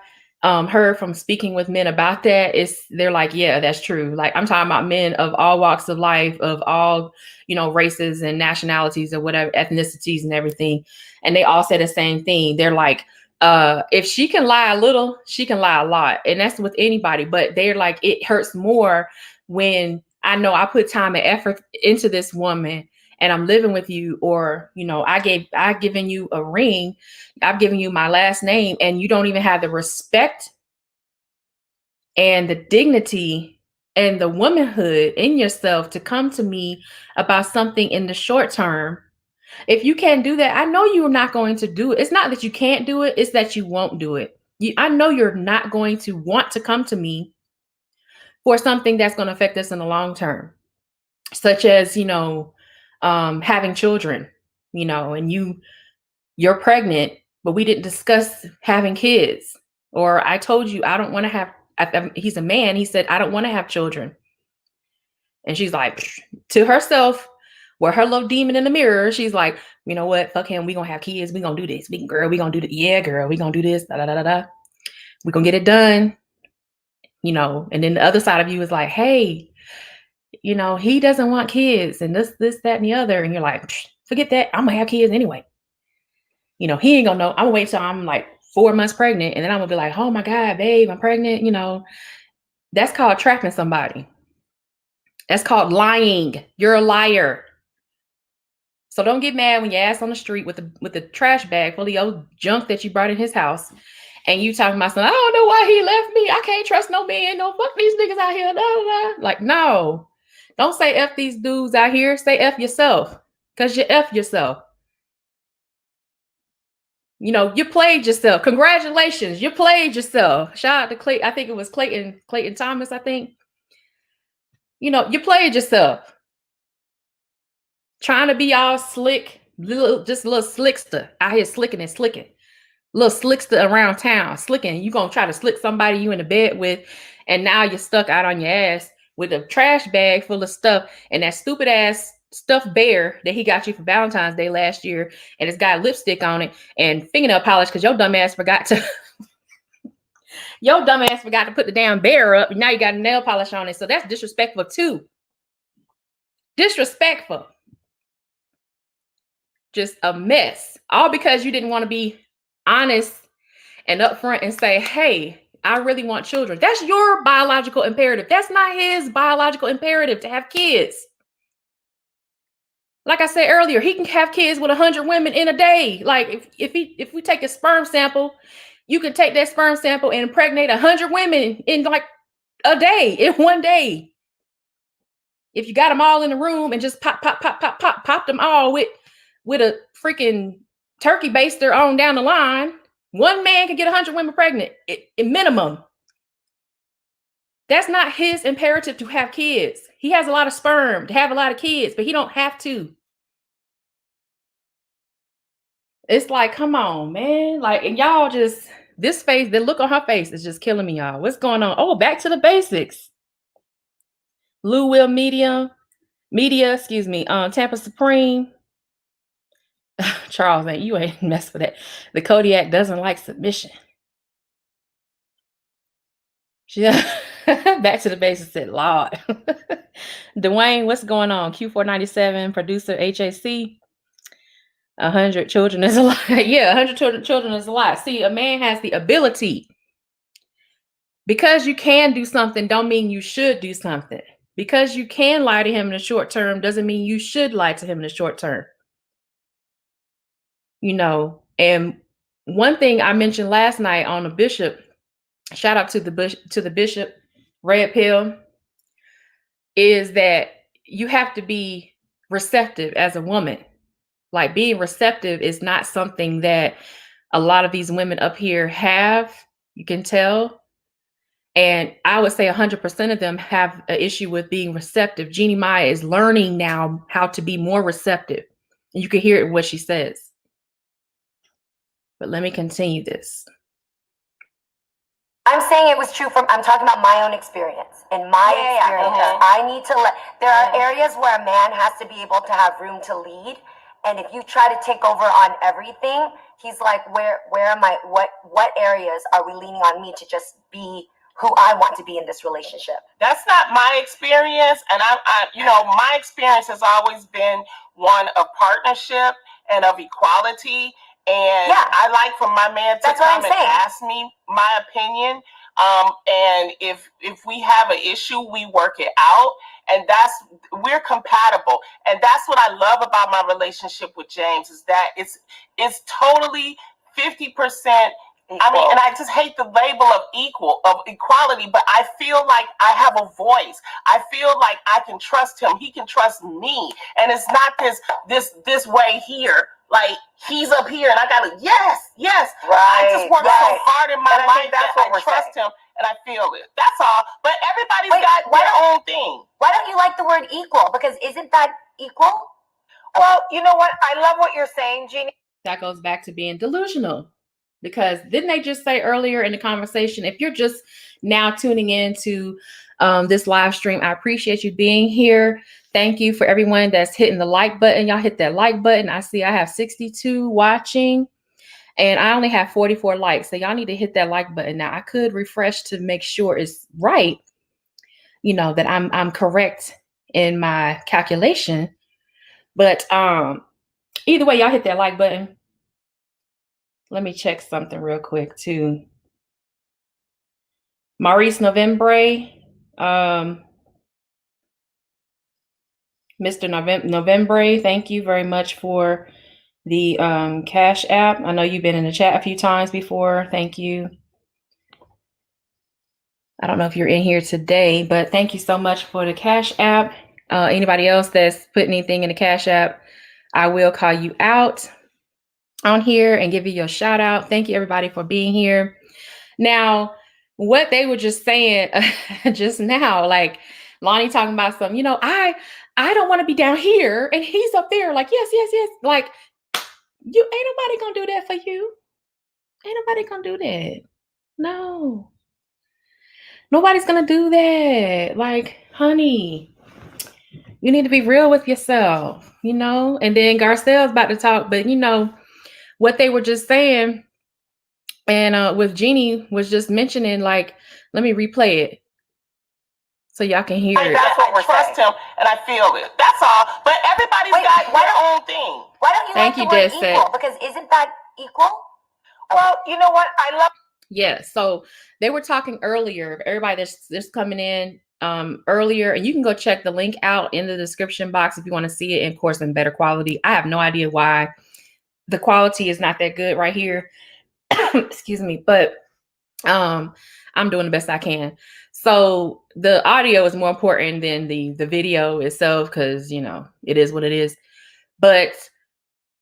[SPEAKER 1] heard from speaking with men about that, they're like, yeah, that's true. Like, I'm talking about men of all walks of life, of all, you know, races and nationalities or whatever, ethnicities and everything. And they all say the same thing. They're like, if she can lie a little, she can lie a lot. And that's with anybody. But they're like, it hurts more when I know I put time and effort into this woman and I'm living with you, or, you know, I've given you a ring, I've given you my last name, and you don't even have the respect and the dignity and the womanhood in yourself to come to me about something in the short term. If you can't do that, I know you're not going to do it. It's not that you can't do it, it's that you won't do it. I know you're not going to want to come to me for something that's going to affect us in the long term, such as, having children, and you're pregnant, but we didn't discuss having kids. Or I told you, I don't want to have, he's a man. He said, I don't want to have children. And she's like, to herself, where her little demon in the mirror, she's like, you know what? Fuck him. We gonna have kids. We gonna do this. We gonna do that. Yeah, girl. We gonna do this. Da, da, da, da, da. We gonna get it done. And then the other side of you is like, hey, he doesn't want kids and this, that, and the other. And you're like, forget that. I'm gonna have kids anyway. He ain't gonna know. I'm gonna wait till I'm like 4 months pregnant. And then I'm gonna be like, oh my God, babe, I'm pregnant. That's called trapping somebody. That's called lying. You're a liar. So don't get mad when your ass on the street with the trash bag full of your junk that you brought in his house. And you talking about something, I don't know why he left me. I can't trust no man. No, fuck these niggas out here. Da, da, da. Like, no. Don't say F these dudes out here. Say F yourself. Because you F yourself. You played yourself. Congratulations. You played yourself. Shout out to Clayton. I think it was Clayton Thomas, I think. You played yourself. Trying to be all slick. Just a little slickster. Out here slicking and slicking. Little slickster around town. Slicking. You going to try to slick somebody you in the bed with. And now you're stuck out on your ass with a trash bag full of stuff. And that stupid ass stuffed bear that he got you for Valentine's Day last year, and it's got lipstick on it and fingernail polish because your dumb ass forgot to put the damn bear up, and now you got nail polish on it. So that's disrespectful too. Disrespectful. Just a mess. All because you didn't want to be honest and upfront and say, hey, I really want children. That's your biological imperative. That's not his biological imperative to have kids. Like I said earlier, he can have kids with 100 women in a day. Like if we take a sperm sample, you can take that sperm sample and impregnate 100 women in like a day, in one day. If you got them all in the room and just pop them all with a freaking turkey baster on down the line, one man can get 100 women pregnant, in minimum. That's not his imperative to have kids. He has a lot of sperm to have a lot of kids, but he don't have to. It's like, come on, man. Like, and y'all just, this face, the look on her face is just killing me, y'all. What's going on? Oh, back to the basics. Blue Will Media, Tampa Supreme. Charles, man, you ain't mess with that. The Kodiak doesn't like submission. Back to the basics, said, Lord. Dwayne, what's going on? Q497, producer, HAC. 100 children is a lot. Yeah, 100 children is a lot. See, a man has the ability. Because you can do something don't mean you should do something. Because you can lie to him in the short term doesn't mean you should lie to him in the short term. And one thing I mentioned last night on the bishop, shout out to the bishop, Red Pill, is that you have to be receptive as a woman. Like, being receptive is not something that a lot of these women up here have. You can tell. And I would say 100% of them have an issue with being receptive. Jeannie Maya is learning now how to be more receptive. And you can hear it in what she says. But let me continue this.
[SPEAKER 2] I'm saying it was true I'm talking about my own experience. In my experience, I need to there are areas where a man has to be able to have room to lead. And if you try to take over on everything, he's like, where am I? What areas are we leaning on me to just be who I want to be in this relationship?
[SPEAKER 4] That's not my experience. And my experience has always been one of partnership and of equality. And I like for my man to come and ask me my opinion. And if we have an issue, we work it out. And we're compatible. And that's what I love about my relationship with James, is that it's totally 50%. Equal. I mean, and I just hate the label of equality, but I feel like I have a voice. I feel like I can trust him. He can trust me. And it's not this way here. Like, he's up here and I gotta, yes. Right, I just work so hard in my life that I trust him. and I feel it. That's all. But everybody's got their own thing.
[SPEAKER 2] Why don't you like the word equal? Because isn't that equal?
[SPEAKER 3] Well, you know what? I love what you're saying, Jeannie.
[SPEAKER 1] That goes back to being delusional. Because didn't they just say earlier in the conversation, if you're just now tuning in to this live stream, I appreciate you being here. Thank you for everyone that's hitting the like button. Y'all hit that like button. I see I have 62 watching and I only have 44 likes. So y'all need to hit that like button. Now I could refresh to make sure it's right. You know, that I'm correct in my calculation. But either way, y'all hit that like button. Let me check something real quick too. Maurice Novembre, Mr. Novembre, thank you very much for the Cash App. I know you've been in the chat a few times before. Thank you. I don't know if you're in here today, but thank you so much for the Cash App. Anybody else that's putting anything in the Cash App, I will call you out on here and give you your shout out. Thank you everybody for being here. Now, what they were just saying just now, like Lonnie talking about something, you know, I don't want to be down here and he's up there like, yes. Like you ain't nobody gonna do that for you. Ain't nobody gonna do that. No, nobody's gonna do that. Like, honey, you need to be real with yourself, you know? And then Garcelle's about to talk, but you know, what they were just saying, and with Jeannie was just mentioning, like, let me replay it so y'all can hear it.
[SPEAKER 4] That's what we're trust him, and I feel it. That's all. But everybody's got their own thing.
[SPEAKER 2] Why don't you like the word equal? Because isn't that equal?
[SPEAKER 3] Well, you know what? I love.
[SPEAKER 1] Yeah. So they were talking earlier. Everybody that's coming in earlier, and you can go check the link out in the description box if you want to see it, of course, in better quality. I have no idea why the quality is not that good right here. Excuse me, but I'm doing the best I can. So the audio is more important than the video itself, because you know it is what it is. But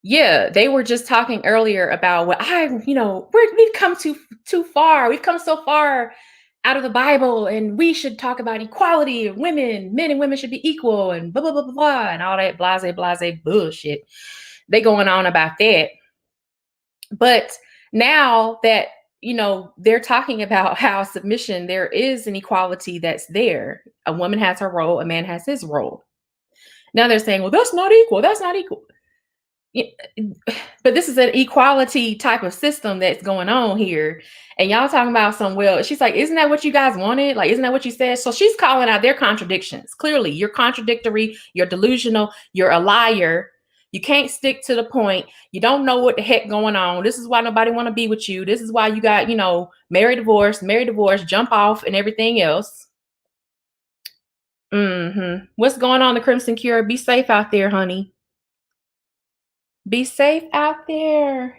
[SPEAKER 1] yeah, they were just talking earlier about what we've come too far. We've come so far out of the Bible, and we should talk about equality of women. Men and women should be equal, and blah blah blah blah blah, and all that blase bullshit. They going on about that. But now that, you know, they're talking about how submission, there is an equality that's there. A woman has her role, a man has his role. Now they're saying, well, that's not equal. That's not equal. But this is an equality type of system that's going on here. And y'all talking about she's like, isn't that what you guys wanted? Like, isn't that what you said? So she's calling out their contradictions. Clearly, you're contradictory. You're delusional. You're a liar. You can't stick to the point. You don't know what the heck going on. This is why nobody want to be with you. This is why you got, you know, marry, divorce, jump off and everything else. What's going on, the Crimson Cure? Be safe out there, honey. Be safe out there.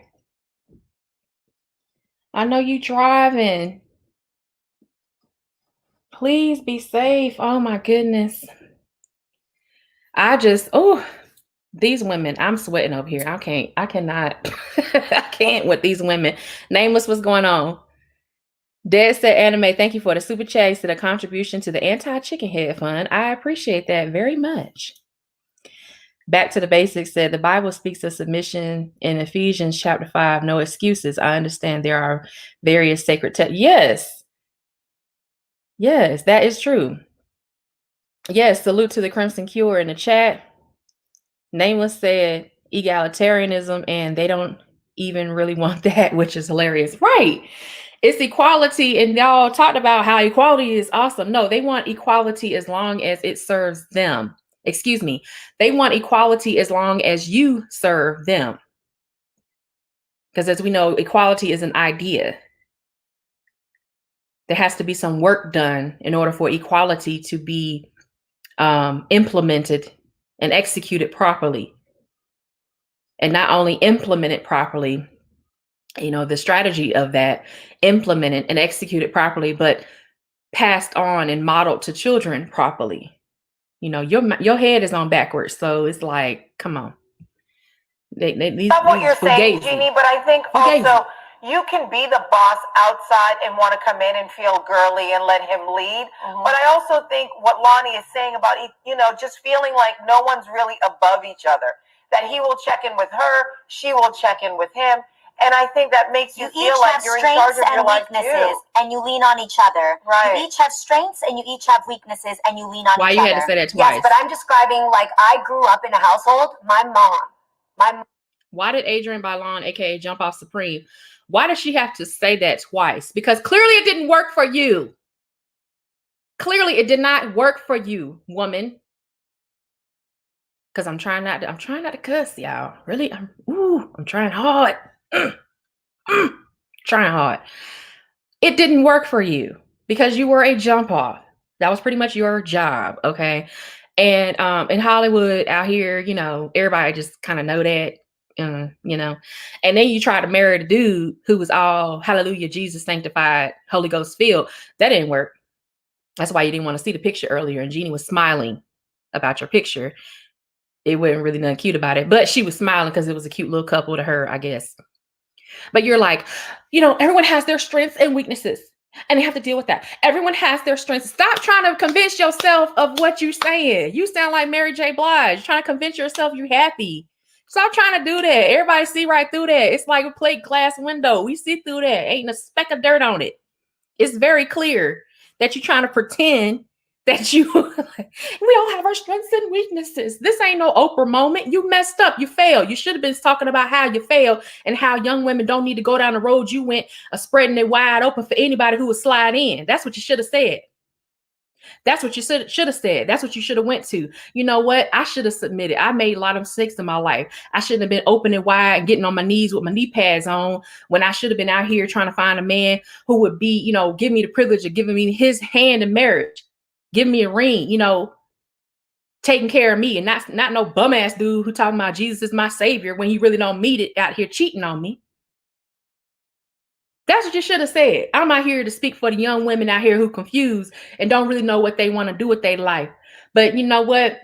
[SPEAKER 1] I know you driving. Please be safe. Oh my goodness. These women, I'm sweating over here. I cannot, I can't with these women. Nameless, what's going on? Dead Set Anime, thank you for the super chase to the contribution to the anti-chicken head fund. I appreciate that very much. Back to the basics said the Bible speaks of submission in Ephesians chapter 5. No excuses. I understand there are various sacred texts. Yes, that is true. Yes, salute to the Crimson Cure in the chat. Nameless said egalitarianism, and they don't even really want that, which is hilarious. Right. It's equality, and y'all talked about how equality is awesome. No, they want equality as long as it serves them. Excuse me. They want equality as long as you serve them. Because as we know, equality is an idea. There has to be some work done in order for equality to be implemented and executed properly. And not only implemented properly, you know, the strategy of that, implemented and executed properly, but passed on and modeled to children properly. You know, your head is on backwards. So it's like, come on.
[SPEAKER 3] That's what you're saying, Jeannie, but I think also you can be the boss outside and want to come in and feel girly and let him lead. But I also think what Lonnie is saying about, just feeling like no one's really above each other, that he will check in with her, she will check in with him. And I think that makes you feel like you're in charge of your life too.
[SPEAKER 2] And you lean on each other.
[SPEAKER 3] Right.
[SPEAKER 2] You each have strengths and you each have weaknesses and you lean on
[SPEAKER 1] Why
[SPEAKER 2] each
[SPEAKER 1] you
[SPEAKER 2] other.
[SPEAKER 1] had to say that twice?
[SPEAKER 2] Yes, but I'm describing like I grew up in a household.
[SPEAKER 1] Why did Adrienne Bailon, aka Jump Off Supreme, why does she have to say that twice? Because clearly it didn't work for you. Clearly it did not work for you, woman. Because I'm trying not to cuss, y'all. Really, I'm trying hard. Trying hard. It didn't work for you because you were a jump off. That was pretty much your job, okay? And in Hollywood out here, everybody just kind of know that, and then you try to marry the dude who was all hallelujah, Jesus sanctified, Holy Ghost filled. That didn't work. That's why you didn't want to see the picture earlier. And Jeannie was smiling about your picture. It wasn't really nothing cute about it, but she was smiling because it was a cute little couple to her, I guess. But you're like, everyone has their strengths and weaknesses, and they have to deal with that. Everyone has their strengths. Stop trying to convince yourself of what you're saying. You sound like Mary J. Blige, trying to convince yourself you're happy. Stop trying to do that. Everybody see right through that. It's like a plate glass window. We see through that. Ain't a speck of dirt on it. It's very clear that you're trying to pretend that we all have our strengths and weaknesses. This ain't no Oprah moment. You messed up. You failed. You should have been talking about how you failed and how young women don't need to go down the road you went, spreading it wide open for anybody who would slide in. That's what you should have said. That's what you should have said. That's what you should have went to. You know what? I should have submitted. I made a lot of mistakes in my life. I shouldn't have been open and wide and getting on my knees with my knee pads on when I should have been out here trying to find a man who would be, give me the privilege of giving me his hand in marriage, give me a ring, taking care of me, and not no bum ass dude who talking about Jesus is my savior when he really don't mean it out here cheating on me. That's what you should have said. I'm out here to speak for the young women out here who confused and don't really know what they want to do with their life. But you know what?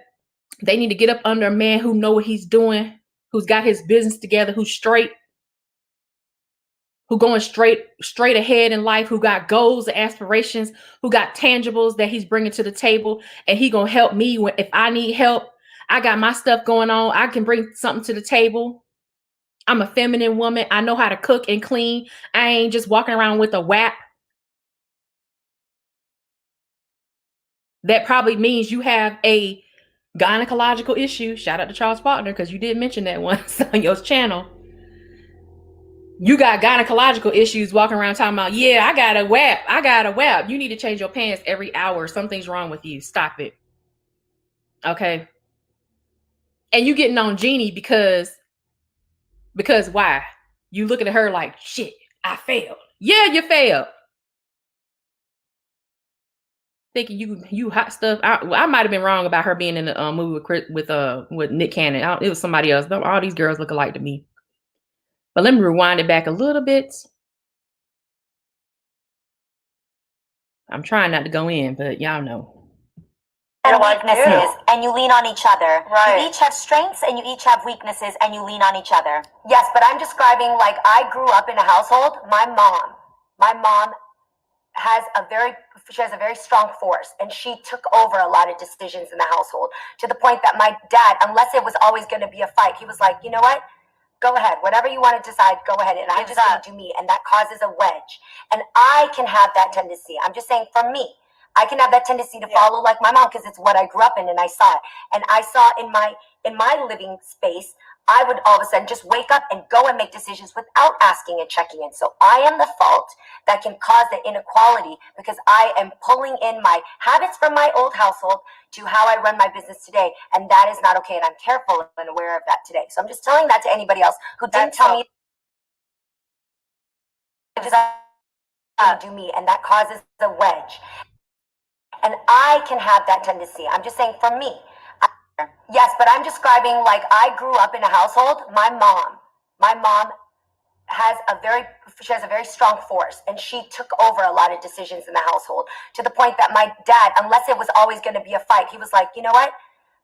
[SPEAKER 1] They need to get up under a man who know what he's doing, who's got his business together, who's straight, who going straight ahead in life, who got goals and aspirations, who got tangibles that he's bringing to the table, and he gonna help me if I need help. I got my stuff going on. I can bring something to the table. I'm a feminine woman. I know how to cook and clean. I ain't just walking around with a WAP. That probably means you have a gynecological issue. Shout out to Charles Faulkner, because you did mention that once on your channel. You got gynecological issues walking around talking about, yeah, I got a WAP. I got a WAP. You need to change your pants every hour. Something's wrong with you. Stop it. Okay. And you getting on Jeannie because why? You looking at her like, shit, I failed. Yeah, you failed. Thinking you hot stuff. I might have been wrong about her being in the movie with Nick Cannon. It was somebody else. All these girls look alike to me. But let me rewind it back a little bit. I'm trying not to go in, but y'all know.
[SPEAKER 2] And weaknesses, and you lean on each other.
[SPEAKER 3] Right.
[SPEAKER 2] You each have strengths and you each have weaknesses and you lean on each other. Yes, but I'm describing like I grew up in a household. My mom she has a very strong force, and she took over a lot of decisions in the household to the point that my dad, unless it was always going to be a fight, he was like, you know what? Go ahead. Whatever you want to decide, go ahead. And I'm just going to do me. And that causes a wedge. And I can have that tendency. I'm just saying for me, I can have that tendency to follow like my mom because it's what I grew up in and I saw it. And I saw in my living space, I would all of a sudden just wake up and go and make decisions without asking and checking in. So I am the fault that can cause the inequality because I am pulling in my habits from my old household to how I run my business today. And that is not okay. And I'm careful and aware of that today. So I'm just telling that to anybody else who didn't tell me to do me. And that causes a wedge. And I can have that tendency. I'm just saying for me. Yes, but I'm describing like I grew up in a household. My mom she has a very strong force, and she took over a lot of decisions in the household to the point that my dad, unless it was always going to be a fight, he was like, you know what?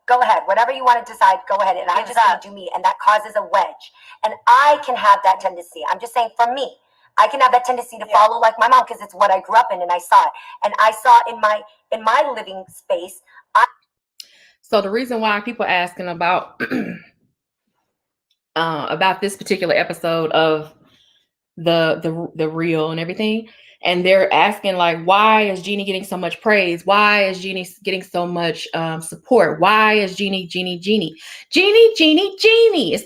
[SPEAKER 2] Go ahead. Whatever you want to decide, go ahead. And I'm just going to do me. And that causes a wedge. And I can have that tendency. I'm just saying for me. I can have that tendency to follow like my mom because it's what I grew up in and I saw it. And I saw in my living space.
[SPEAKER 1] So the reason why people are asking about this particular episode of the real and everything, and they're asking like, why is Jeannie getting so much praise? Why is Jeannie getting so much support? Why is Jeannie? It's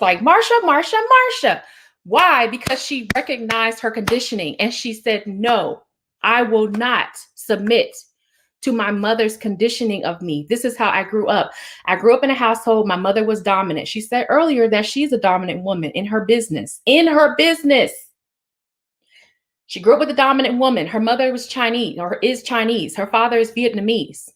[SPEAKER 1] like Marsha. Why? Because she recognized her conditioning and she said, no, I will not submit to my mother's conditioning of me. This is how I grew up. I grew up in a household. My mother was dominant. She said earlier that she's a dominant woman in her business. She grew up with a dominant woman. Her mother was Chinese or is Chinese. Her father is Vietnamese.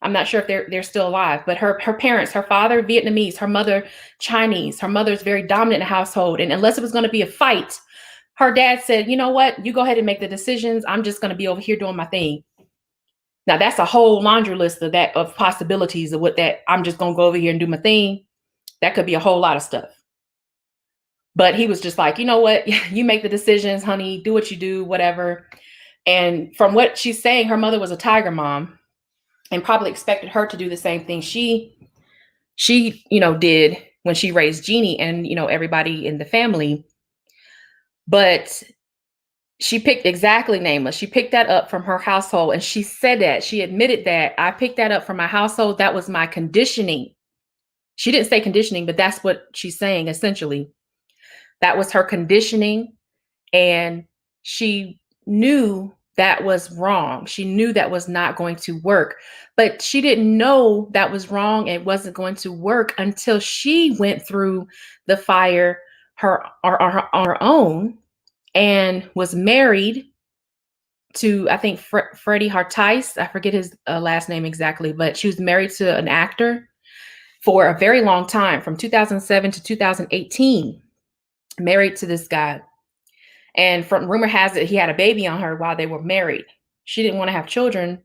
[SPEAKER 1] I'm not sure if they're still alive, but her parents, her father Vietnamese, her mother Chinese. Her mother's very dominant in the household. And unless it was going to be a fight, her dad said, you know what? You go ahead and make the decisions. I'm just going to be over here doing my thing. Now that's a whole laundry list of possibilities of what that I'm just going to go over here and do my thing. That could be a whole lot of stuff. But he was just like, you know what? You make the decisions, honey, do what you do, whatever. And from what she's saying, her mother was a tiger mom and probably expected her to do the same thing she did when she raised Jeannie and, everybody in the family. But she picked exactly nameless. She picked that up from her household. And she said that she admitted that I picked that up from my household. That was my conditioning. She didn't say conditioning, but that's what she's saying. Essentially, that was her conditioning. And she knew that was wrong. She knew that was not going to work, but she didn't know that was wrong. It wasn't going to work until she went through the fire on her own. And was married to, I think, Freddie Hartice. I forget his last name exactly, but she was married to an actor for a very long time, from 2007 to 2018, married to this guy. And from rumor has it, he had a baby on her while they were married. She didn't want to have children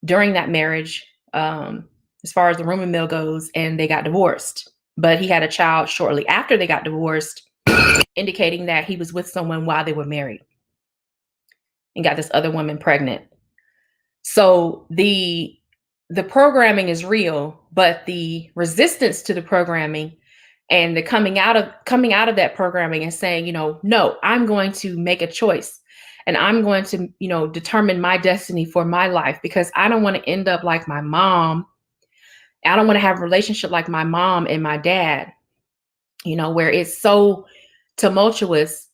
[SPEAKER 1] during that marriage, as far as the rumor mill goes, and they got divorced. But he had a child shortly after they got divorced, indicating that he was with someone while they were married and got this other woman pregnant. So the programming is real, but the resistance to the programming and the coming out of that programming and saying, no, I'm going to make a choice and I'm going to, determine my destiny for my life, because I don't want to end up like my mom. I don't want to have a relationship like my mom and my dad, where it's so tumultuous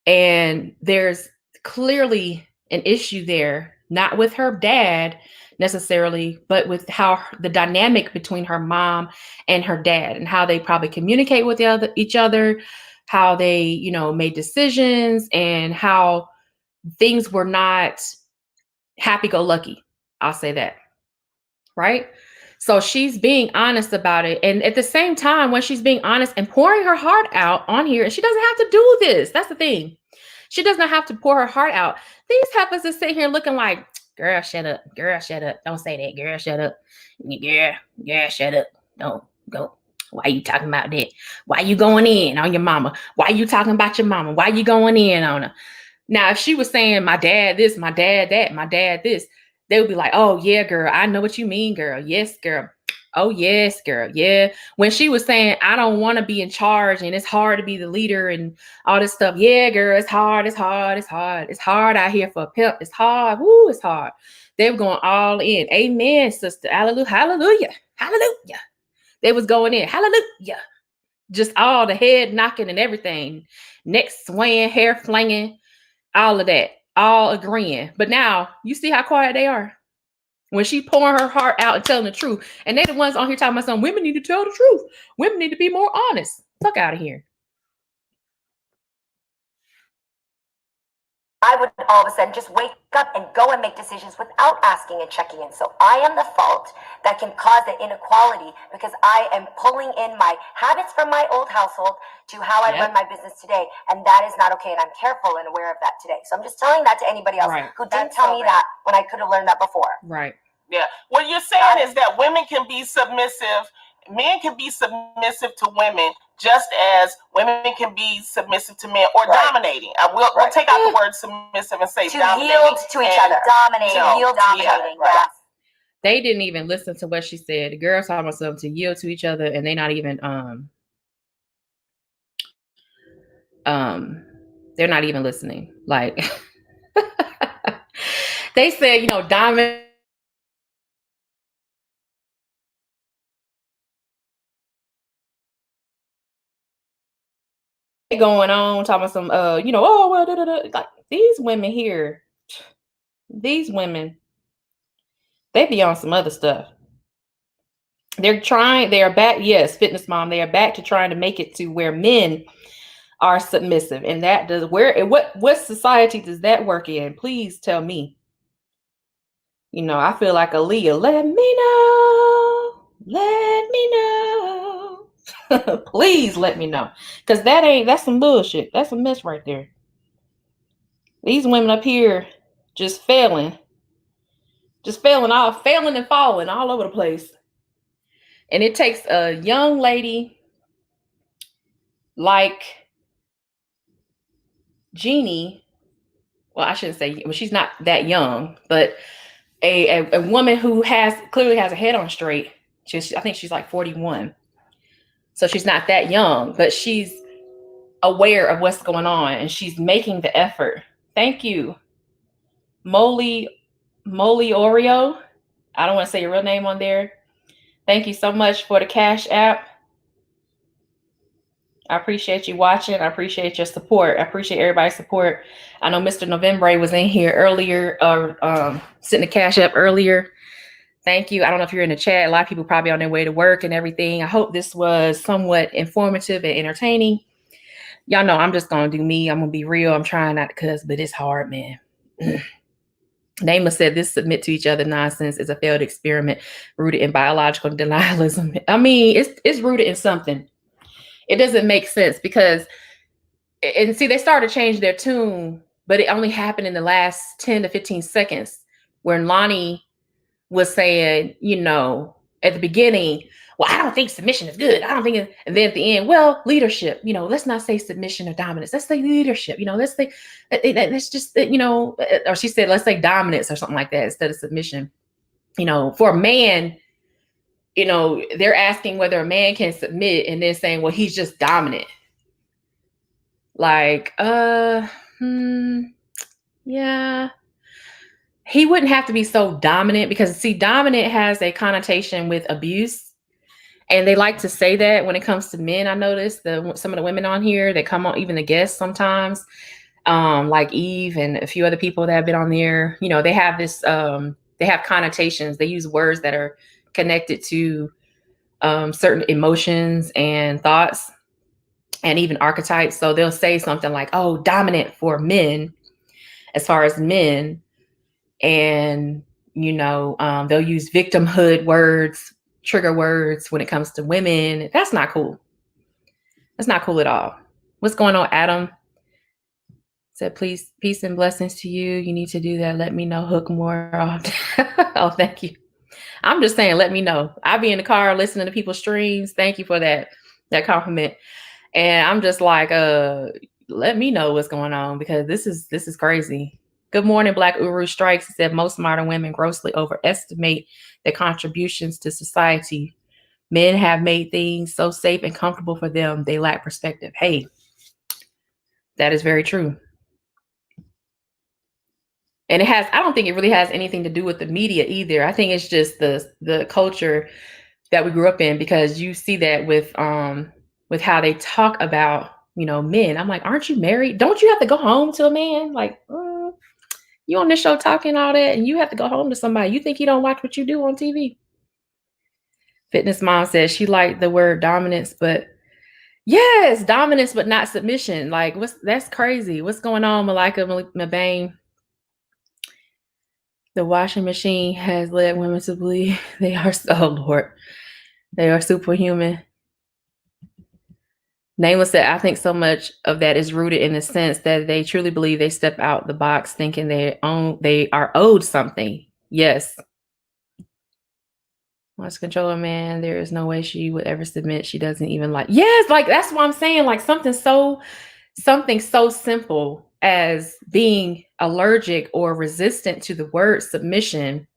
[SPEAKER 1] and there's clearly an issue there, not with her dad necessarily, but with how the dynamic between her mom and her dad and how they probably communicate with each other, how they, made decisions and how things were not happy-go-lucky. I'll say that. Right? So she's being honest about it. And at the same time, when she's being honest and pouring her heart out on here, and she doesn't have to do this. That's the thing. She does not have to pour her heart out. These heifers are sitting here looking like, girl, shut up. Girl, shut up. Don't say that. Girl, shut up. Girl, shut up. Don't go. Why you talking about that? Why you going in on your mama? Why you talking about your mama? Why you going in on her? Now, if she was saying my dad this, my dad that, my dad this, they would be like, oh, yeah, girl, I know what you mean, girl. Yes, girl. Oh, yes, girl. Yeah. When she was saying, I don't want to be in charge and it's hard to be the leader and all this stuff. Yeah, girl, it's hard. It's hard. It's hard. It's hard out here for a pimp. It's hard. Woo, it's hard. They were going all in. Amen, sister. Hallelujah. Hallelujah. Hallelujah. They was going in. Hallelujah. Just all the head knocking and everything. Neck swaying, hair flinging, all of that. All agreeing. But now you see how quiet they are when she pouring her heart out and telling the truth. And they the ones on here talking about some women need to tell the truth. Women need to be more honest. Fuck out of here.
[SPEAKER 2] I would all of a sudden just wake up and go and make decisions without asking and checking in. So I am the fault that can cause the inequality because I am pulling in my habits from my old household to how I run my business today. And that is not okay. And I'm careful and aware of that today. So I'm just telling that to anybody else who didn't tell me that when I could have learned that before.
[SPEAKER 1] Right.
[SPEAKER 4] Yeah. What you're saying is that women can be submissive, men can be submissive to women just as women can be submissive to men or dominating. We'll take out the word submissive and say
[SPEAKER 2] to
[SPEAKER 4] dominating.
[SPEAKER 2] yield to each other. Dominating, yield to each other. Yes.
[SPEAKER 1] They didn't even listen to what she said. The girls talking about something to yield to each other, and they not even they're not even listening. Like they said, dominate. Going on talking about some like these women here, these women, they be on some other stuff. They are back, yes, fitness mom, they are back to trying to make it to where men are submissive. And that does what society does that work in? Please tell me. I feel like Aaliyah, let me know. Please let me know. Because that's some bullshit. That's a mess right there. These women up here just failing and falling all over the place. And it takes a young lady like Jeannie. Well, I shouldn't say, well, she's not that young, but a woman who clearly has a head on straight. I think she's like 41. So she's not that young, but she's aware of what's going on and she's making the effort. Thank you. Molly Oreo. I don't want to say your real name on there. Thank you so much for the Cash App. I appreciate you watching. I appreciate your support. I appreciate everybody's support. I know Mr. November was in here earlier, sitting the Cash App earlier. Thank you. I don't know if you're in the chat. A lot of people probably on their way to work and everything. I hope this was somewhat informative and entertaining. Y'all know I'm just going to do me. I'm going to be real. I'm trying not to cuss, but it's hard, man. Naima said this submit to each other nonsense is a failed experiment rooted in biological denialism. I mean, it's rooted in something. It doesn't make sense because, and see, they started to change their tune, but it only happened in the last 10 to 15 seconds when Lonnie was saying, at the beginning, well, I don't think submission is good. I don't think it, and then at the end, well, leadership, let's not say submission or dominance. Let's say leadership, let's say, let's just, or she said, let's say dominance or something like that instead of submission. For a man, they're asking whether a man can submit and then saying, well, he's just dominant. Like, yeah. He wouldn't have to be so dominant because, see, dominant has a connotation with abuse. And they like to say that when it comes to men. I noticed some of the women on here that come on, even the guests sometimes, like Eve and a few other people that have been on there, they have this, they have connotations. They use words that are connected to certain emotions and thoughts and even archetypes. So they'll say something like, oh, dominant for men, as far as men. And, they'll use victimhood words, trigger words when it comes to women. That's not cool. That's not cool at all. What's going on, Adam? Said, please, peace and blessings to you. You need to do that. Let me know. Hook more often. Oh, thank you. I'm just saying, let me know. I'll be in the car listening to people's streams. Thank you for that compliment. And I'm just like, let me know what's going on because this is crazy. Good morning, Black Uru Strikes. He said most modern women grossly overestimate their contributions to society. Men have made things so safe and comfortable for them, they lack perspective. Hey, that is very true. And I don't think it really has anything to do with the media either. I think it's just the culture that we grew up in, because you see that with how they talk about, men. I'm like, aren't you married? Don't you have to go home to a man? Like, you on this show talking all that and you have to go home to somebody. You think he don't watch what you do on TV? Fitness Mom says she liked the word dominance, but yes, dominance, but not submission. Like, that's crazy. What's going on, Malika Mabane? The washing machine has led women to believe they are, oh Lord, they are superhuman. Naima said, I think so much of that is rooted in the sense that they truly believe they step out the box thinking they are owed something. Yes. Wants to control a man. There is no way she would ever submit. She doesn't even like. Yes, like that's what I'm saying. Like something so simple as being allergic or resistant to the word submission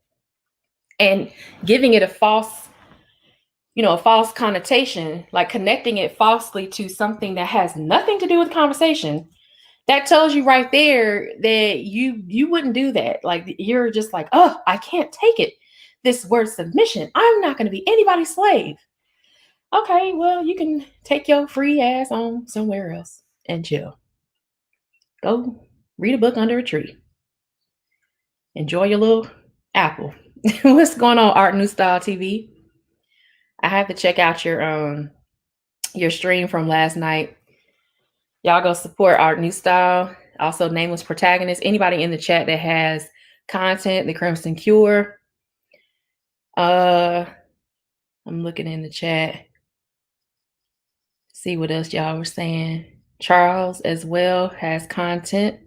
[SPEAKER 1] and giving it a false connotation, like connecting it falsely to something that has nothing to do with conversation. That tells you right there that you wouldn't do that. Like you're just like, oh, I can't take it. This word submission. I'm not going to be anybody's slave. Okay, well, you can take your free ass on somewhere else and chill. Go read a book under a tree. Enjoy your little apple. What's going on, Art New Style TV? I have to check out your stream from last night. Y'all go support Art New Style. Also, Nameless Protagonist. Anybody in the chat that has content, The Crimson Cure. I'm looking in the chat. See what else y'all were saying. Charles as well has content.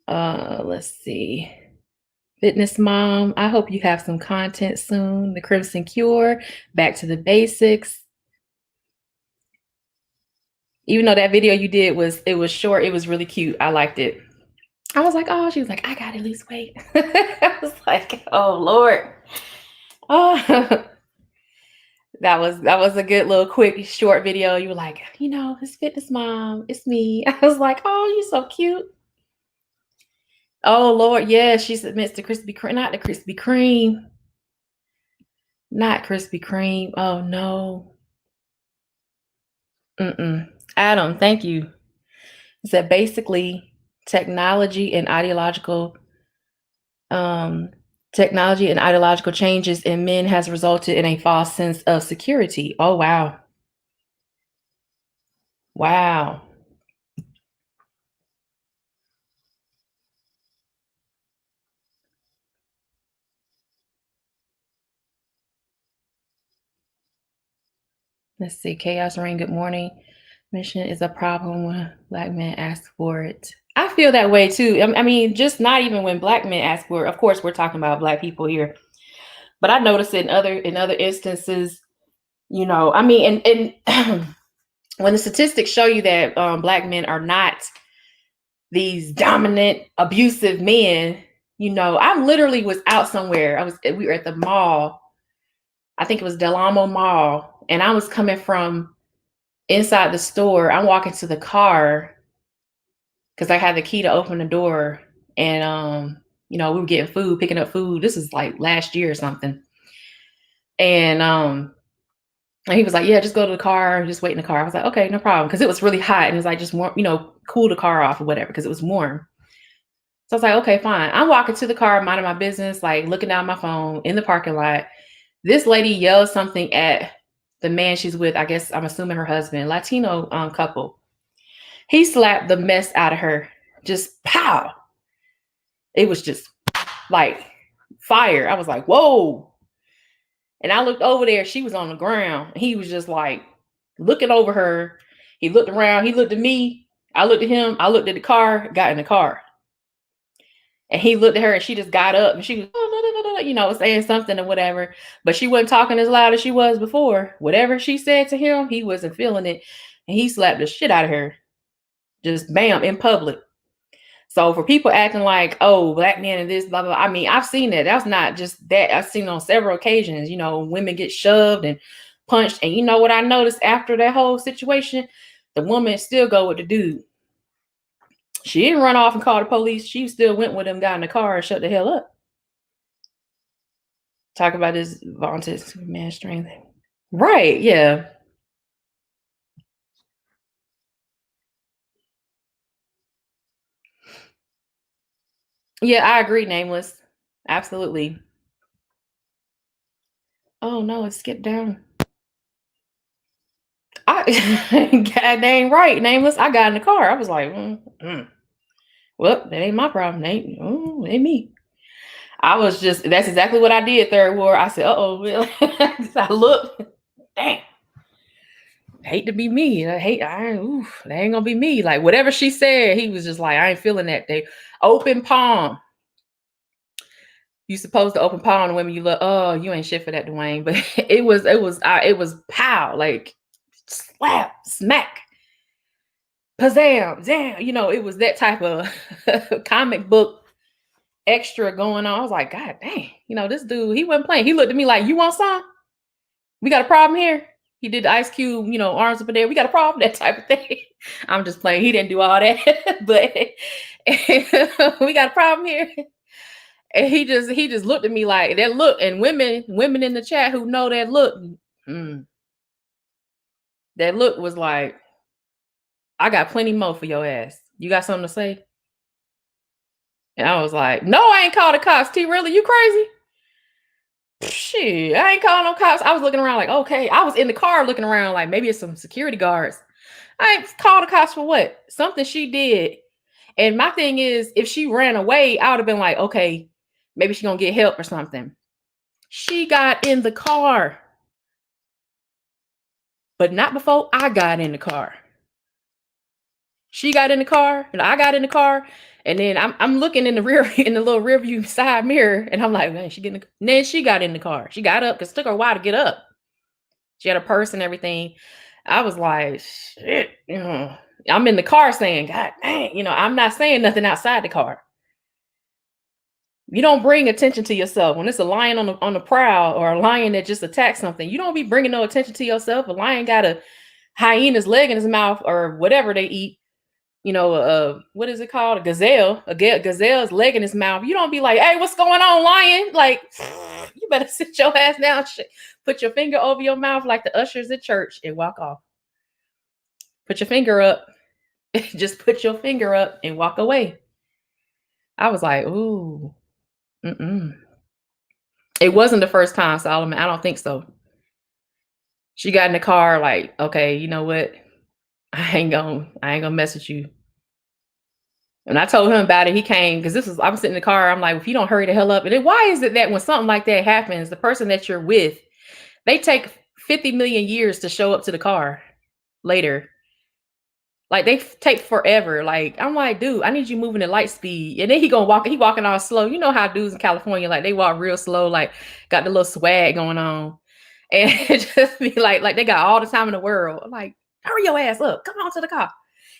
[SPEAKER 1] Let's see. Fitness Mom. I hope you have some content soon. The Crimson Cure. Back to the Basics. Even though that video you did was short, it was really cute. I liked it. I was like, oh, she was like, I gotta lose weight. I was like, oh Lord. Oh, that was a good little quick short video. You were like, it's Fitness Mom, it's me. I was like, oh, you're so cute. Oh Lord, yeah, she submits to Krispy Kreme, not the Krispy Kreme. Not Krispy Kreme. Oh no. Adam, thank you. It said basically technology and ideological changes in men has resulted in a false sense of security. Oh wow. Wow. Let's see. Chaos Rain, good morning. Mission is a problem when Black men ask for it. I feel that way too. I mean, just not even when Black men ask for it. Of course, we're talking about Black people here. But I noticed it in other instances, I mean, and when the statistics show you that Black men are not these dominant, abusive men, I literally was out somewhere. We were at the mall. I think it was Del Amo Mall. And I was coming from inside the store. I'm walking to the car because I had the key to open the door. And, we were getting food, picking up food. This is like last year or something. And he was like, yeah, just go to the car, just wait in the car. I was like, okay, no problem. Because it was really hot. And it was like, just warm, cool the car off or whatever, because it was warm. So I was like, okay, fine. I'm walking to the car, minding my business, like looking down my phone in the parking lot. This lady yells something at the man she's with. I guess I'm assuming her husband, Latino couple. He slapped the mess out of her. Just pow. It was just like fire. I was like, whoa. And I looked over there. She was on the ground. He was just like looking over her. He looked around. He looked at me. I looked at him. I looked at the car, got in the car. And he looked at her and she just got up and she was, saying something or whatever. But she wasn't talking as loud as she was before. Whatever she said to him, he wasn't feeling it. And he slapped the shit out of her. Just bam, in public. So for people acting like, oh, Black men and this, blah, blah, blah. I mean, I've seen that. That's not just that. I've seen it on several occasions, women get shoved and punched. And you know what I noticed after that whole situation? The woman still go with the dude. She didn't run off and call the police. She still went with him, got in the car and shut the hell up. Talk about this vaunted man strength. Right, yeah. Yeah, I agree, Nameless. Absolutely. Oh no, it skipped down. God dang right, Nameless. I got in the car. I was like, well, that ain't my problem. Ain't me. I was just, that's exactly what I did, Third War. I said, uh-oh, really? I looked, dang. Hate to be me. That ain't gonna be me. Like whatever she said, he was just like, I ain't feeling that day. Open palm. you supposed to open palm on women you love. Oh, you ain't shit for that, Dwayne. But it was pow, like slap, smack, pizzam, damn. You know, it was that type of comic book extra going on. I was like, God dang, you know, this dude, he wasn't playing. He looked at me like, you want some? We got a problem here. He did the Ice Cube, you know, arms up in there. We got a problem, that type of thing. I'm just playing. He didn't do all that, but we got a problem here. And he just looked at me like that look. And women in the chat who know that look, that look was like, I got plenty more for your ass. You got something to say? And I was like, no, I ain't called the cops. T, really? You crazy? Shit, I ain't calling no cops. I was looking around like, okay. I was in the car looking around like maybe it's some security guards. I ain't called the cops for what? Something she did. And my thing is, if she ran away, I would have been like, okay, maybe she gonna get help or something. She got in the car. But not before I got in the car. She got in the car and I got in the car. And then I'm looking in the little rear view side mirror, and I'm like, man, then she got in the car. She got up because it took her a while to get up. She had a purse and everything. I was like, shit, you know, I'm in the car saying, God dang, you know, I'm not saying nothing outside the car. You don't bring attention to yourself when it's a lion on the prowl or a lion that just attacked something. You don't be bringing no attention to yourself. A lion got a hyena's leg in his mouth or whatever they eat. You know, what is it called? A gazelle. A gazelle's leg in his mouth. You don't be like, hey, what's going on, lion? Like, you better sit your ass down, put your finger over your mouth like the ushers at church and walk off. Put your finger up. Just put your finger up and walk away. I was like, ooh, It wasn't the first time, Solomon. I don't think so. She got in the car like, okay, you know what? I ain't gonna mess with you. And I told him about it. He came because I'm sitting in the car. I'm like, if you don't hurry the hell up. And then why is it that when something like that happens, the person that you're with, they take 50 million years to show up to the car later? Like they take forever. Like, I'm like, dude, I need you moving at light speed. And then he walking all slow. You know how dudes in California, like they walk real slow, like got the little swag going on. And it just be like they got all the time in the world. I'm like, hurry your ass up. Come on to the car.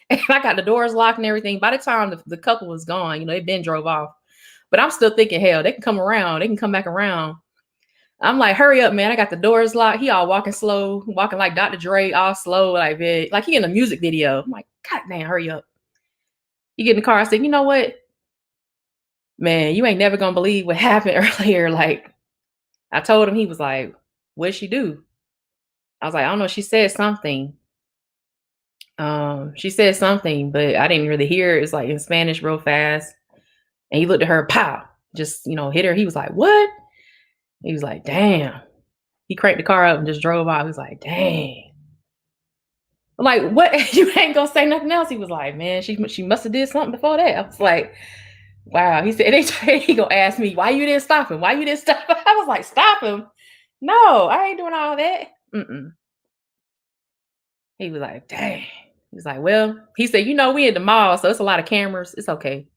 [SPEAKER 1] And I got the doors locked and everything. By the time the couple was gone, you know, they been drove off. But I'm still thinking, hell, they can come around. They can come back around. I'm like, hurry up, man. I got the doors locked. He all walking slow, walking like Dr. Dre, all slow, like he in a music video. I'm like, God damn, hurry up. You get in the car. I said, you know what? Man, you ain't never going to believe what happened earlier. Like, I told him, he was like, what'd she do? I was like, I don't know. She said something. She said something, but I didn't really hear it. It's like in Spanish real fast. And he looked at her, pow, just, you know, hit her. He was like, what? He was like, damn. He cranked the car up and just drove off. He was like, dang. I'm like, what? You ain't gonna say nothing else? He was like, man, she must have did something before that. I was like, wow. He said, he gonna ask me, why you didn't stop him? Why you didn't stop him? I was like, stop him? No, I ain't doing all that. He was like, dang. He was like, well, he said, you know, we at the mall, so it's a lot of cameras. It's okay.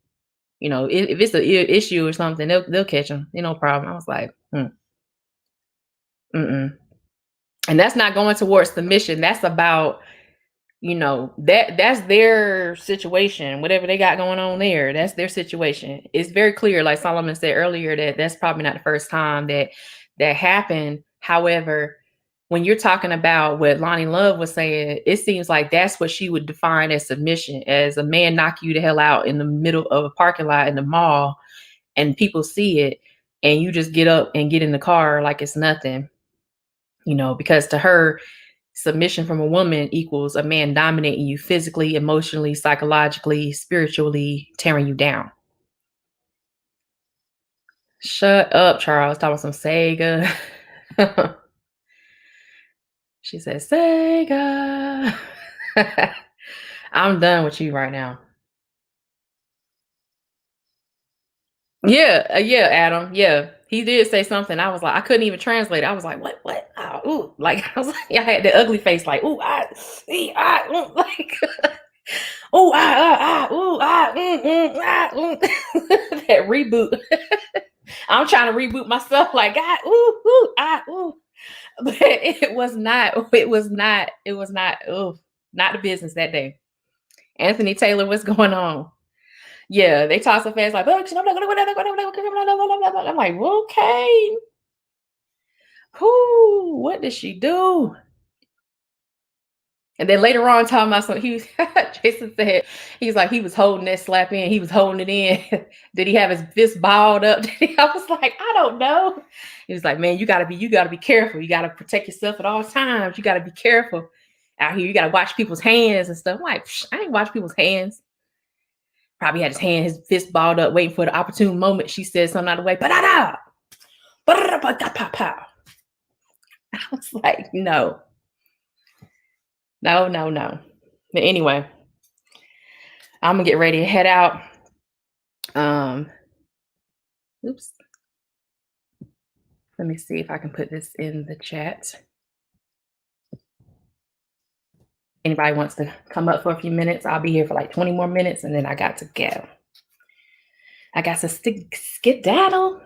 [SPEAKER 1] You know, if it's an issue or something, they'll catch them. No problem. I was like, And that's not going towards the mission. That's about, you know, that's their situation. Whatever they got going on there, that's their situation. It's very clear, like Solomon said earlier, that that's probably not the first time that happened. However, when you're talking about what Lonnie Love was saying, it seems like that's what she would define as submission, as a man knock you the hell out in the middle of a parking lot in the mall and people see it and you just get up and get in the car like it's nothing, you know, because to her, submission from a woman equals a man dominating you physically, emotionally, psychologically, spiritually, tearing you down. Shut up, Charles. Talking about some Sega. She said, Sega. I'm done with you right now. Yeah, Adam. Yeah, he did say something. I was like, I couldn't even translate. I was like, what? Oh, ooh. Like, I was like, I had the ugly face, like, ooh, like, ooh, ooh, that reboot. I'm trying to reboot myself like, God, ooh, ooh, ah, ooh. But it was not, not the business that day. Anthony Taylor, what's going on? Yeah, they talk so fast, like, I'm like, okay. Whoo, what did she do? And then later on, talking about something, Jason said, he's like, he was holding that slap in, he was holding it in. Did he have his fist balled up? I was like, I don't know. He was like, man, you gotta be careful. You gotta protect yourself at all times. You gotta be careful out here. You gotta watch people's hands and stuff. I'm like, I ain't watch people's hands. Probably had his fist balled up, waiting for the opportune moment. She said something out of the way. I was like, no. But anyway, I'm gonna get ready to head out. Oops. Let me see if I can put this in the chat. Anybody wants to come up for a few minutes? I'll be here for like 20 more minutes, and then I got to go. I got to skedaddle.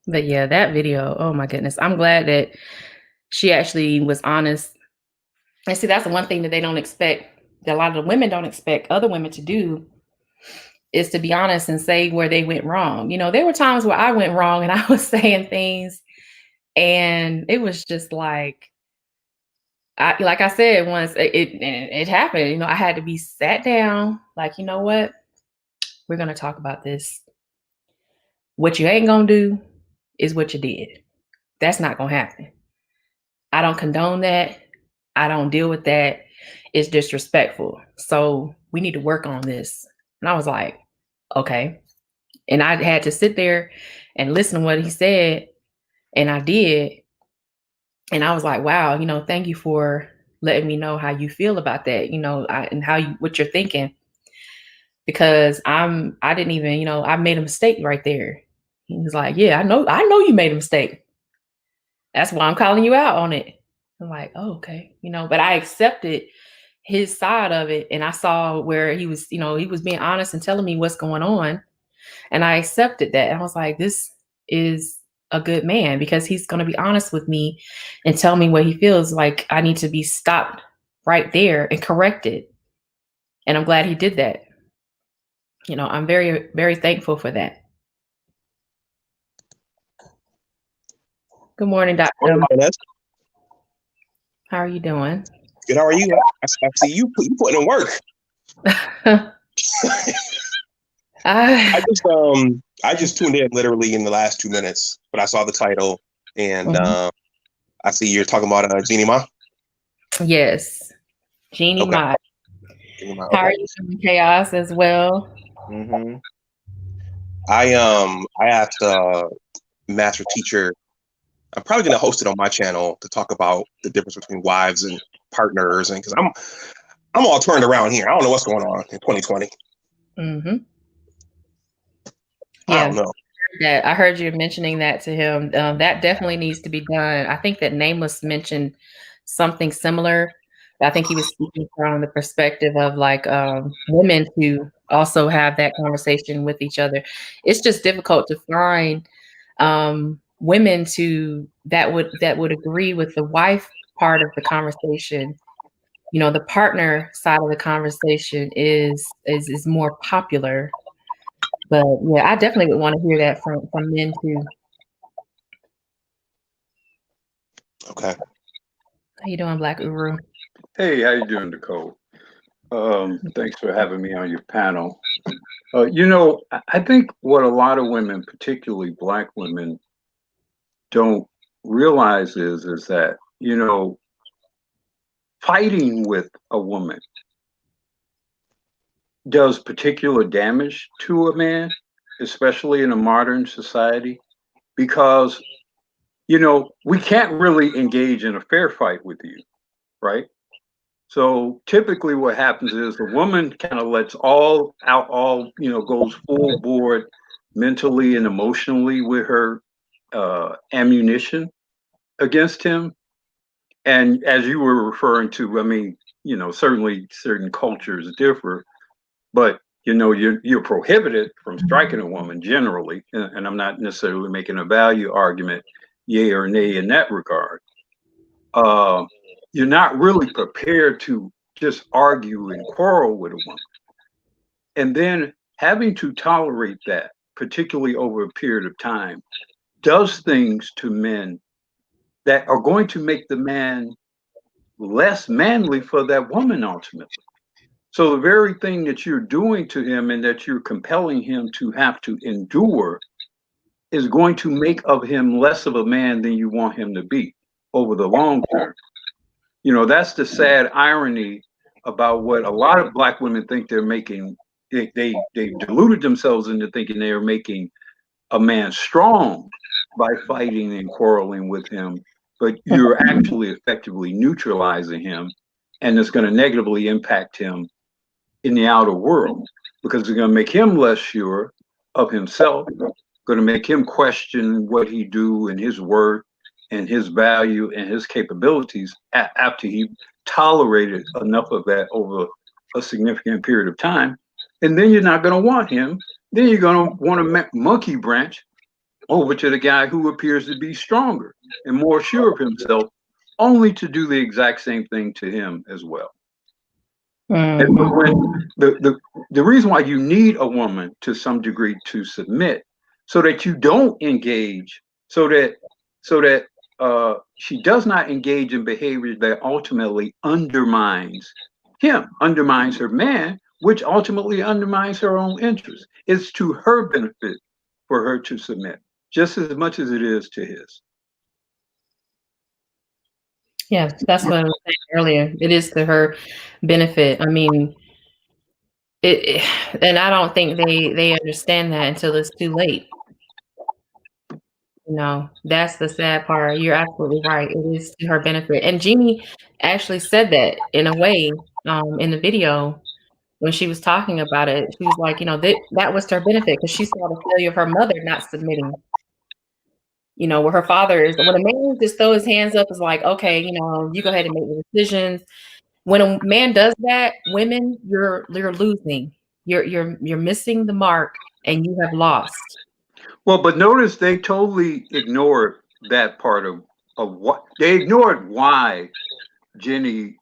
[SPEAKER 1] But yeah, that video, oh my goodness. I'm glad that she actually was honest. And see, that's the one thing that they don't expect, that a lot of the women don't expect other women to do, is to be honest and say where they went wrong. You know, there were times where I went wrong and I was saying things, and it was just like I said once, it happened. You know, I had to be sat down, like, you know what? We're gonna talk about this. What you ain't gonna do is what you did. That's not gonna happen. I don't condone that. I don't deal with that. It's disrespectful. So we need to work on this. And I was like, okay. And I had to sit there and listen to what he said. And I did. And I was like, wow, you know, thank you for letting me know how you feel about that, you know, and what you're thinking. Because I didn't even, you know, I made a mistake right there. He was like, yeah, I know you made a mistake. That's why I'm calling you out on it. I'm like, oh, okay. You know, but I accepted his side of it. And I saw where he was, you know, he was being honest and telling me what's going on. And I accepted that. And I was like, this is a good man, because he's going to be honest with me and tell me what he feels like. I need to be stopped right there and corrected. And I'm glad he did that. You know, I'm very, very thankful for that. Good morning, Dr. How are you doing?
[SPEAKER 5] Good. How are you? I see you putting in work. I just tuned in literally in the last 2 minutes, but I saw the title, and I see you're talking about Jeannie Ma.
[SPEAKER 1] Yes, Jeannie Ma. How are you doing, Chaos, as well?
[SPEAKER 5] Mm-hmm. I asked master teacher. I'm probably going to host it on my channel to talk about the difference between wives and partners, and because I'm all turned around here. I don't know what's going on in 2020.
[SPEAKER 1] Mm-hmm.
[SPEAKER 5] Yeah, I don't know.
[SPEAKER 1] I heard you mentioning that to him. That definitely needs to be done. I think that Nameless mentioned something similar. I think he was speaking from the perspective of like women to also have that conversation with each other. It's just difficult to find women that would agree with the wife part of the conversation. You know, the partner side of the conversation is more popular. But yeah, I definitely would want to hear that from men too.
[SPEAKER 5] Okay.
[SPEAKER 1] How you doing, Black Uru?
[SPEAKER 6] Hey, how you doing, Nicole? Thanks for having me on your panel. You know, I think what a lot of women, particularly Black women, don't realize is that, you know, fighting with a woman does particular damage to a man, especially in a modern society, because, you know, we can't really engage in a fair fight with you, right? So typically what happens is the woman kind of lets all, you know, goes full board mentally and emotionally with her ammunition against him. And as you were referring to, I mean, certainly certain cultures differ, but you're prohibited from striking a woman generally, and I'm not necessarily making a value argument, yay or nay in that regard. You're not really prepared to just argue and quarrel with a woman. And then having to tolerate that, particularly over a period of time, does things to men that are going to make the man less manly for that woman ultimately. So the very thing that you're doing to him and that you're compelling him to have to endure is going to make of him less of a man than you want him to be over the long term. That's the sad irony about what a lot of Black women think they're making. They deluded themselves into thinking they are making a man strong by fighting and quarreling with him, but you're actually effectively neutralizing him, and it's going to negatively impact him in the outer world, because it's going to make him less sure of himself, going to make him question what he do and his worth and his value and his capabilities after he tolerated enough of that over a significant period of time. And then you're not going to want him. Then you're going to want to monkey branch over to the guy who appears to be stronger and more sure of himself, only to do the exact same thing to him as well. And when the reason why you need a woman to some degree to submit, so that you don't engage, so that she does not engage in behavior that ultimately undermines him, undermines her man, which ultimately undermines her own interests. It's to her benefit for her to submit, just as much as it is to his.
[SPEAKER 1] Yeah, that's what I was saying earlier. It is to her benefit. I mean, and I don't think they understand that until it's too late. That's the sad part. You're absolutely right. It is to her benefit. And Jeannie actually said that in a way, in the video when she was talking about it. She was like, that was to her benefit because she saw the failure of her mother not submitting. Where her father is, when a man just throw his hands up, is like, okay, you go ahead and make the decisions. When a man does that, women, you're losing. You're missing the mark, and you have lost.
[SPEAKER 6] Well, but notice they totally ignored that part of what they ignored. Why Jeannie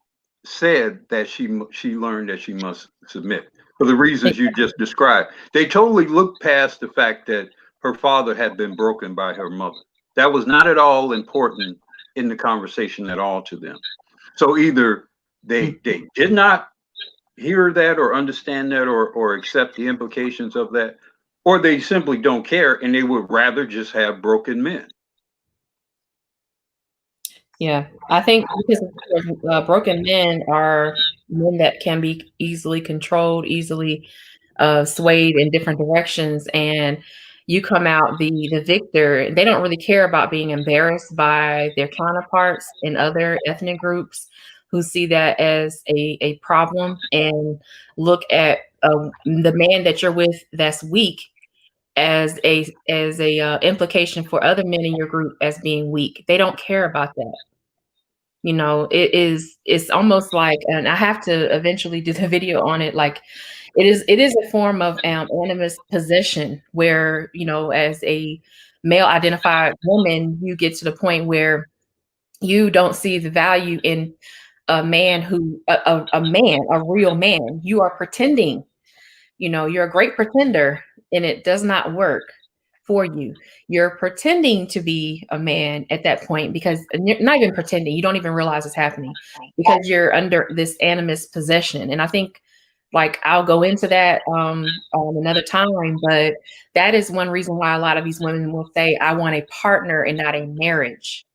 [SPEAKER 6] said that she learned that she must submit for the reasons you just described. They totally looked past the fact that her father had been broken by her mother. That was not at all important in the conversation at all to them. So either they did not hear that or understand that or accept the implications of that, or they simply don't care and they would rather just have broken men.
[SPEAKER 1] Yeah, I think because broken men are men that can be easily controlled, easily swayed in different directions, and you come out the victor. They don't really care about being embarrassed by their counterparts in other ethnic groups who see that as a problem and look at the man that you're with that's weak as a implication for other men in your group as being weak. They don't care about that. It's almost like, and I have to eventually do the video on it. Like it is a form of animus possession where, as a male identified woman, you get to the point where you don't see the value in a man a real man. You are pretending, you're a great pretender, and it does not work for you. You're pretending to be a man at that point, because you're not even pretending. You don't even realize it's happening because you're under this animus possession. And I think, like, I'll go into that another time, but that is one reason why a lot of these women will say, I want a partner and not a marriage.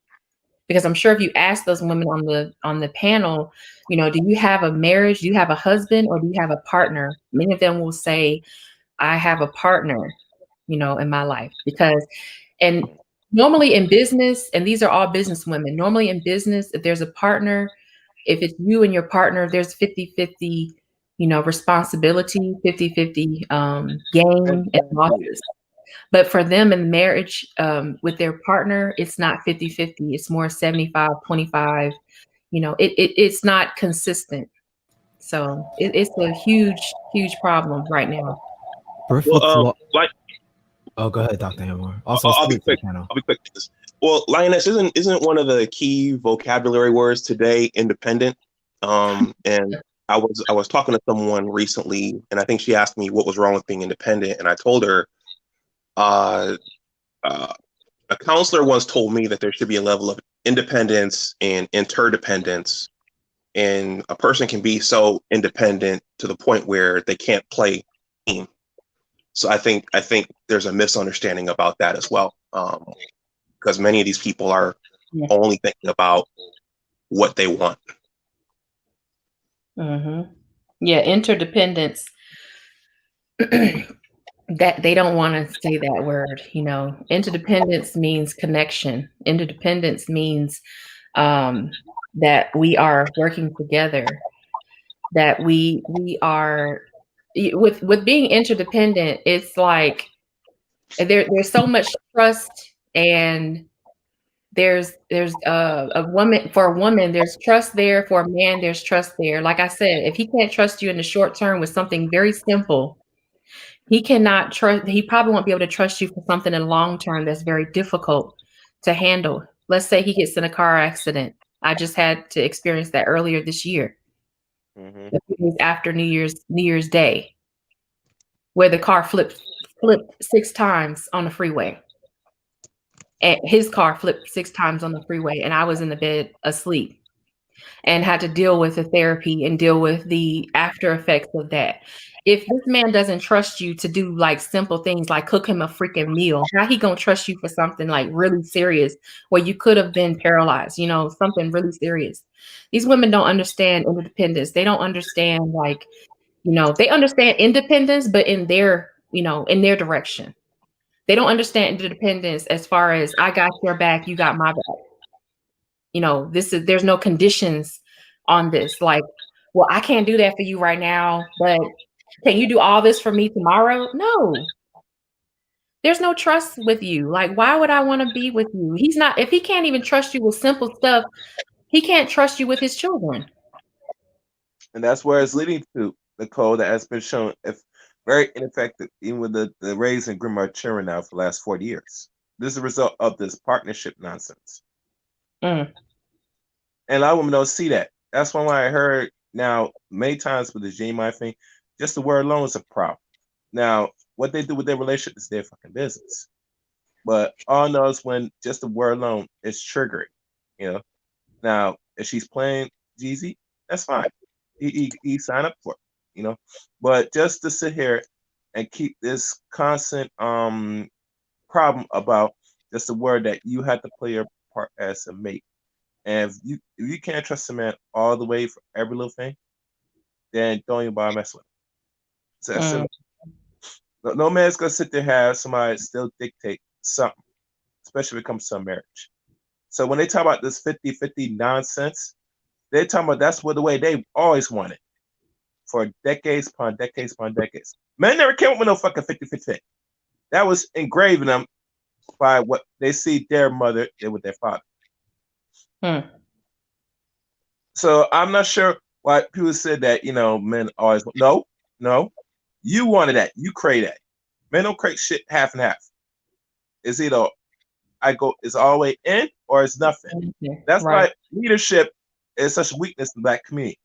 [SPEAKER 1] Because I'm sure if you ask those women on the panel, do you have a marriage? Do you have a husband, or do you have a partner? Many of them will say, I have a partner, in my life. And normally in business, and these are all business women, normally in business, if there's a partner, if it's you and your partner, there's 50-50, responsibility, 50-50 gain and losses. But for them in marriage, with their partner, it's not 50-50. It's more 75-25. It's not consistent. So it's a huge problem right now.
[SPEAKER 5] Well, like,
[SPEAKER 7] oh, go ahead, Dr. Hammer. Also,
[SPEAKER 5] I'll be
[SPEAKER 7] speak to the
[SPEAKER 5] quick.
[SPEAKER 7] panel.
[SPEAKER 5] I'll be quick. Well, lioness isn't one of the key vocabulary words today independent? And I was talking to someone recently, and I think she asked me what was wrong with being independent, and I told her, uh, a counselor once told me that there should be a level of independence and interdependence, and a person can be so independent to the point where they can't play team. So I think there's a misunderstanding about that as well, because many of these people are only thinking about what they want.
[SPEAKER 1] Mm-hmm. Yeah, interdependence. That they don't want to say that word. Interdependence means connection. Interdependence means that we are working together. That we are with being interdependent. It's like there's so much trust, and there's a woman, for a woman there's trust there, for a man there's trust there. Like I said, if he can't trust you in the short term with something very simple, he probably won't be able to trust you for something in the long term that's very difficult to handle. Let's say he gets in a car accident. I just had to experience that earlier this year.
[SPEAKER 5] Mm-hmm.
[SPEAKER 1] A few days after New Year's Day, where the car flipped 6 times on the freeway. And his car flipped 6 times on the freeway, and I was in the bed asleep and had to deal with the therapy and deal with the after effects of that. If this man doesn't trust you to do like simple things like cook him a freaking meal, how he gonna trust you for something like really serious where you could have been paralyzed, something really serious? These women don't understand interdependence. They don't understand they understand independence, but in their direction. They don't understand interdependence as far as I got your back, you got my back. There's no conditions on this. Like, well, I can't do that for you right now, but can you do all this for me tomorrow? No. There's no trust with you. Like, why would I want to be with you? If he can't even trust you with simple stuff, he can't trust you with his children.
[SPEAKER 8] And that's where it's leading to, Nicole, that has been shown if very ineffective, even with the raising Grandma children now for the last 40 years. This is a result of this partnership nonsense.
[SPEAKER 1] Mm.
[SPEAKER 8] And a lot of women don't see that. That's why I heard now many times with the Jeannie thing, just the word alone is a problem. Now, what they do with their relationship is their fucking business. But all knows when just the word alone is triggering, Now, if she's playing Jeezy, that's fine. He signed up for it, But just to sit here and keep this constant problem about just the word that you have to play your part as a mate. And if you can't trust a man all the way for every little thing, then don't even bother mess with him. So that's simple. No man's gonna sit there and have somebody still dictate something, especially when it comes to a marriage. So when they talk about this 50-50 nonsense, they're talking about that's the way they always wanted for decades upon decades upon decades. Men never came up with no fucking 50-50. That was engraved in them by what they see their mother did with their father. So I'm not sure why people said that, men always no. You wanted that. You created that. Men don't create shit half and half. It's either it's all the way in or it's nothing. That's
[SPEAKER 1] right.
[SPEAKER 8] Why leadership is such a weakness in the Black community,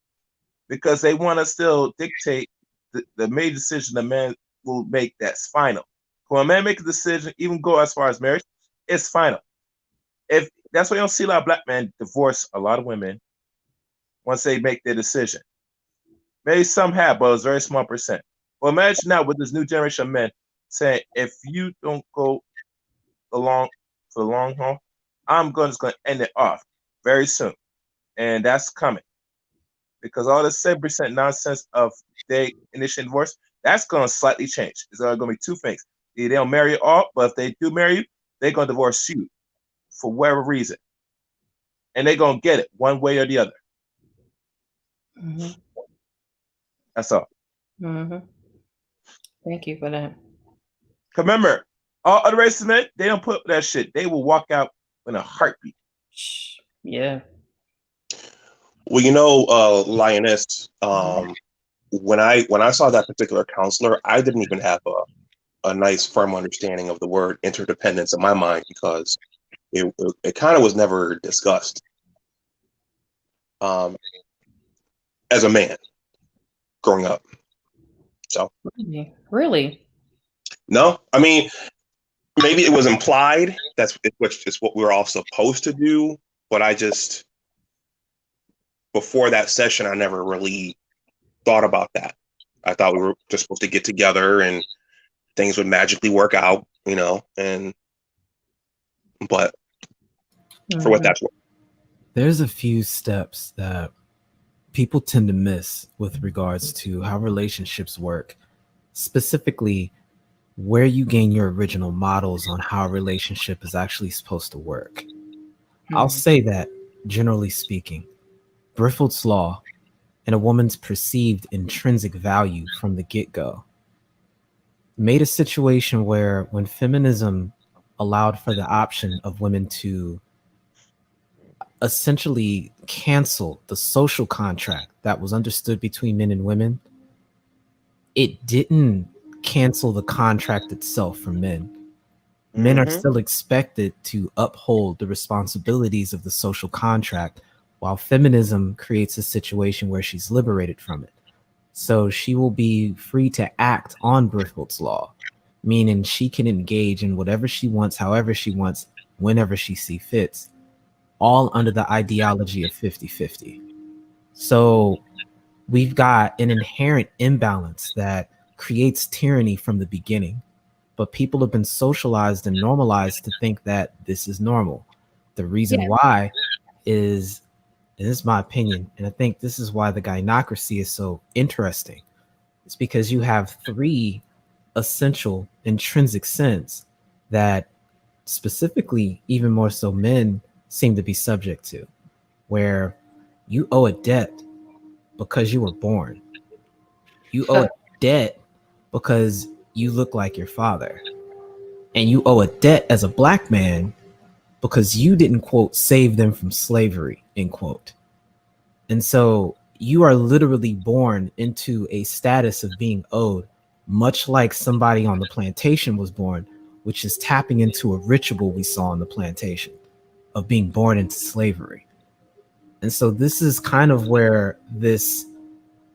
[SPEAKER 8] because they want to still dictate the major decision a man will make that's final. When a man makes a decision, even go as far as marriage, it's final. If that's why you don't see a lot of Black men divorce a lot of women once they make their decision. Maybe some have, but it's a very small percent. Well, imagine now with this new generation of men saying, if you don't go along for the long haul, I'm just going to end it off very soon. And that's coming. Because all the 7% nonsense of they initiating divorce, that's going to slightly change. It's going to be two things. Either they don't marry you all, but if they do marry you, they're going to divorce you for whatever reason. And they're going to get it one way or the other.
[SPEAKER 1] Mm-hmm.
[SPEAKER 8] That's all.
[SPEAKER 1] Mm-hmm. Thank you for that.
[SPEAKER 8] Remember, all other races of men, they don't put up with that shit. They will walk out in a heartbeat.
[SPEAKER 1] Yeah.
[SPEAKER 5] Well, Lioness, when I saw that particular counselor, I didn't even have a nice firm understanding of the word interdependence in my mind because it kind of was never discussed as a man growing up. So
[SPEAKER 1] Really?
[SPEAKER 5] no, I mean maybe it was implied which is what we're all supposed to do, but I just before that session I never really thought about that. I thought we were just supposed to get together and things would magically work out, but for what that's worth.
[SPEAKER 7] There's a few steps that people tend to miss with regards to how relationships work, specifically where you gain your original models on how a relationship is actually supposed to work. I'll say that, generally speaking, Brifeld's law and a woman's perceived intrinsic value from the get-go made a situation where when feminism allowed for the option of women to essentially cancel the social contract that was understood between men and women, it didn't cancel the contract itself for men. Men are still expected to uphold the responsibilities of the social contract, while feminism creates a situation where she's liberated from it. So she will be free to act on Brifeld's law, meaning she can engage in whatever she wants, however she wants, whenever she sees fits, all under the ideology of 50-50. So we've got an inherent imbalance that creates tyranny from the beginning, but people have been socialized and normalized to think that this is normal. The reason why is, and this is my opinion, and I think this is why the gynocracy is so interesting. It's because you have three essential intrinsic sins that specifically, even more so, men seem to be subject to, where you owe a debt because you were born. You owe a debt because you look like your father. And you owe a debt as a black man because you didn't, quote, save them from slavery, end quote. And so you are literally born into a status of being owed, much like somebody on the plantation was born, which is tapping into a ritual we saw on the plantation of being born into slavery. And so this is kind of where this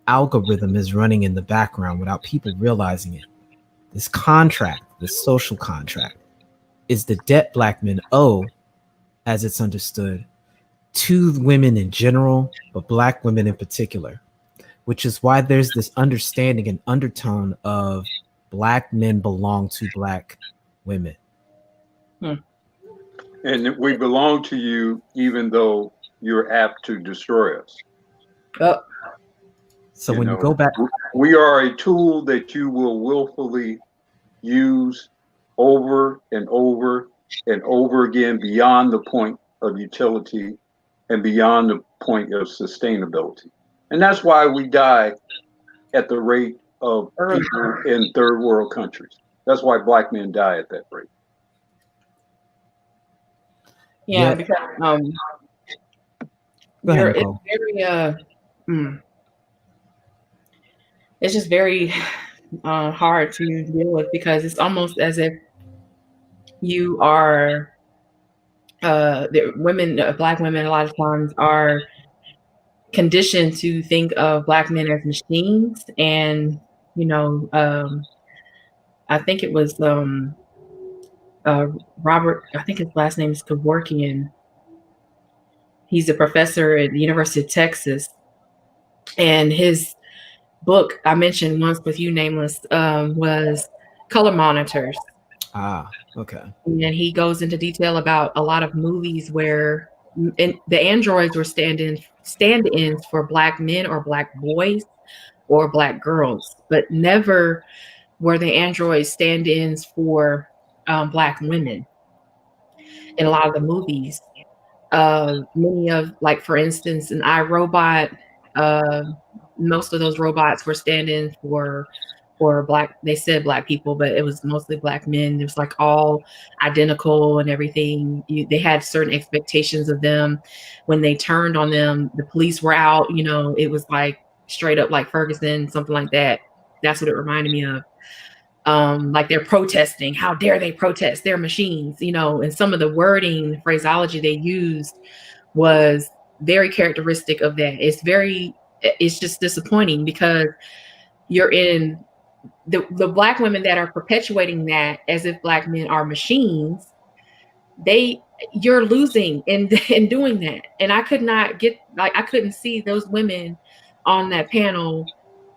[SPEAKER 7] algorithm is running in the background without people realizing it. This contract, this social contract, is the debt black men owe, as it's understood, to women in general, but black women in particular, which is why there's this understanding and undertone of black men belong to black women.
[SPEAKER 6] And we belong to you even though you're apt to destroy us.
[SPEAKER 7] So when you go back,
[SPEAKER 6] we are a tool that you will willfully use over and over and over again beyond the point of utility and beyond the point of sustainability. And that's why we die at the rate of people in third world countries. That's why black men die at that rate.
[SPEAKER 1] Yeah, because it's very it's just very hard to deal with, because it's almost as if you are the women, black women a lot of times are conditioned to think of black men as machines. And I think it was Robert, I think his last name is Kevorkian. He's a professor at the University of Texas, and his book I mentioned once with you, Nameless, was Color Monitors.
[SPEAKER 7] Okay.
[SPEAKER 1] And he goes into detail about a lot of movies where the androids were stand-ins for black men or black boys or black girls, but never were the androids stand-ins for black women in a lot of the movies. Many of, like, for instance, in iRobot, most of those robots were stand-ins for or black, they said black people, but it was mostly black men. It was like all identical and everything. They had certain expectations of them. When they turned on them, the police were out, it was like straight up like Ferguson, something like that. That's what it reminded me of. Like they're protesting. How dare they protest? They're machines, and some of the wording, the phraseology they used was very characteristic of that. It's just disappointing because you're in the black women that are perpetuating that as if black men are machines. You're losing in doing that. And I could not I couldn't see those women on that panel,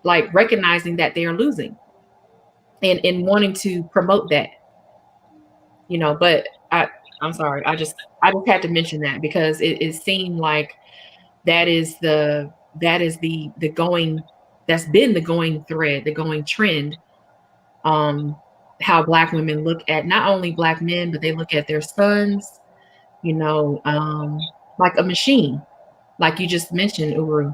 [SPEAKER 1] like recognizing that they are losing and wanting to promote that, but I'm sorry. I just had to mention that because it seemed like that is the going, that's been the going thread, the going trend. How black women look at not only black men, but they look at their sons, like a machine, like you just mentioned, Uru.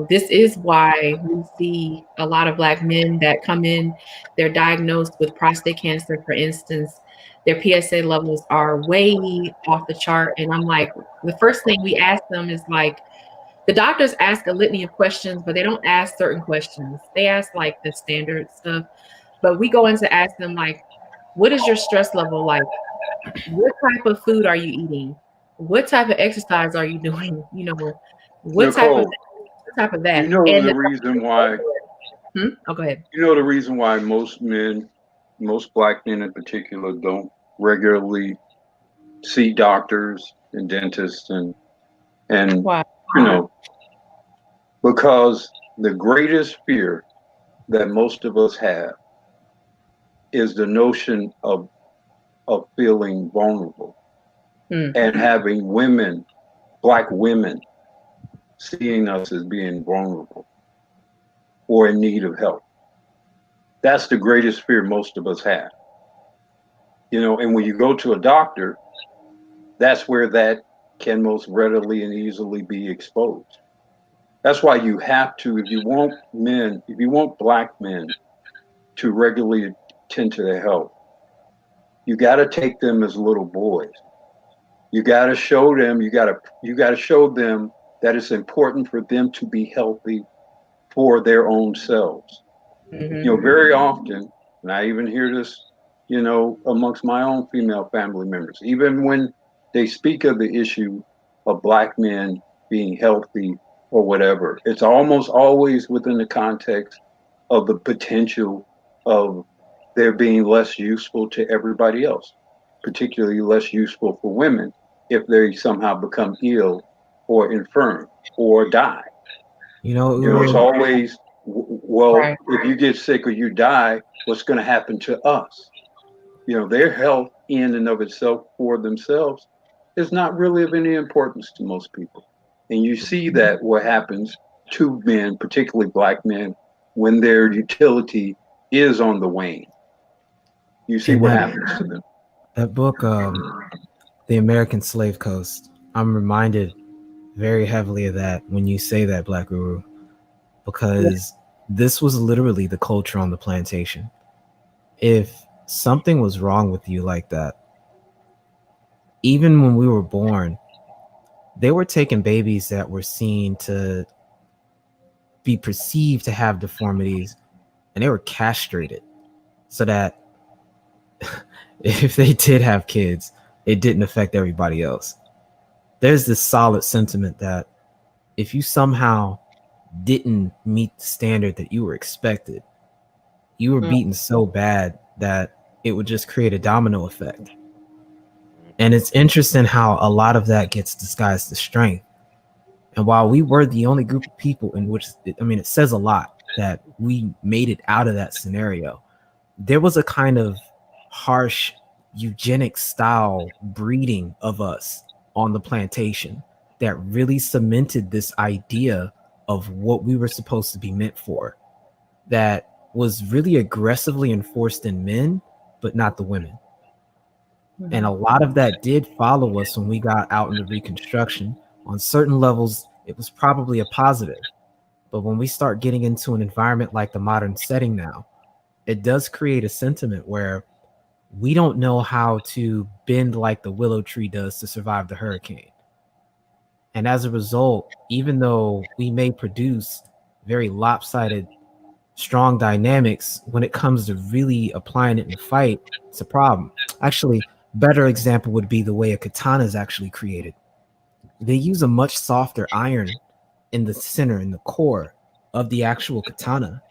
[SPEAKER 1] This is why we see a lot of black men that come in, they're diagnosed with prostate cancer, for instance. Their PSA levels are way off the chart. And I'm like, the first thing we ask them is like, the doctors ask a litany of questions, but they don't ask certain questions. They ask like the standard stuff. But we go in to ask them like, what is your stress level like? What type of food are you eating? What type of exercise are you doing? What
[SPEAKER 6] Nicole,
[SPEAKER 1] type of that?
[SPEAKER 6] you know
[SPEAKER 1] And
[SPEAKER 6] the reason why.
[SPEAKER 1] Oh, go ahead.
[SPEAKER 6] You know the reason why most black men in particular, don't regularly see doctors and dentists and
[SPEAKER 1] Wow.
[SPEAKER 6] because the greatest fear that most of us have is the notion of feeling vulnerable and having black women, seeing us as being vulnerable or in need of help. That's the greatest fear most of us have. And when you go to a doctor, that's where that can most readily and easily be exposed. That's why you have to, if you want black men to regularly tend to their health, you got to take them as little boys. You got to show them, you got to show them that it's important for them to be healthy for their own selves. Very often, and I even hear this, amongst my own female family members, even when they speak of the issue of black men being healthy or whatever, it's almost always within the context of the potential of there being less useful to everybody else, particularly less useful for women if they somehow become ill or infirm or die. It's always, well, right. If you get sick or you die, what's going to happen to us? Their health in and of itself for themselves is not really of any importance to most people. And you see that what happens to men, particularly black men, when their utility is on the wane. You see what happens to them.
[SPEAKER 7] That book, The American Slave Coast, I'm reminded very heavily of that when you say that, Black Guru, because this was literally the culture on the plantation. If something was wrong with you like that, even when we were born, they were taking babies that were seen to be perceived to have deformities, and they were castrated so that if they did have kids, it didn't affect everybody else. There's this solid sentiment that if you somehow didn't meet the standard that you were expected, you were beaten so bad that it would just create a domino effect. And it's interesting how a lot of that gets disguised as strength. And while we were the only group of people in which, it says a lot that we made it out of that scenario, there was a kind of harsh eugenic style breeding of us on the plantation that really cemented this idea of what we were supposed to be meant for, that was really aggressively enforced in men, but not the women. And a lot of that did follow us when we got out into Reconstruction. On certain levels, it was probably a positive, But when we start getting into an environment like the modern setting now, it does create a sentiment where we don't know how to bend like the willow tree does to survive the hurricane. And as a result, even though we may produce very lopsided, strong dynamics, when it comes to really applying it in a fight, it's a problem. Actually, better example would be the way a katana is actually created. They use a much softer iron in the center, in the core of the actual katana.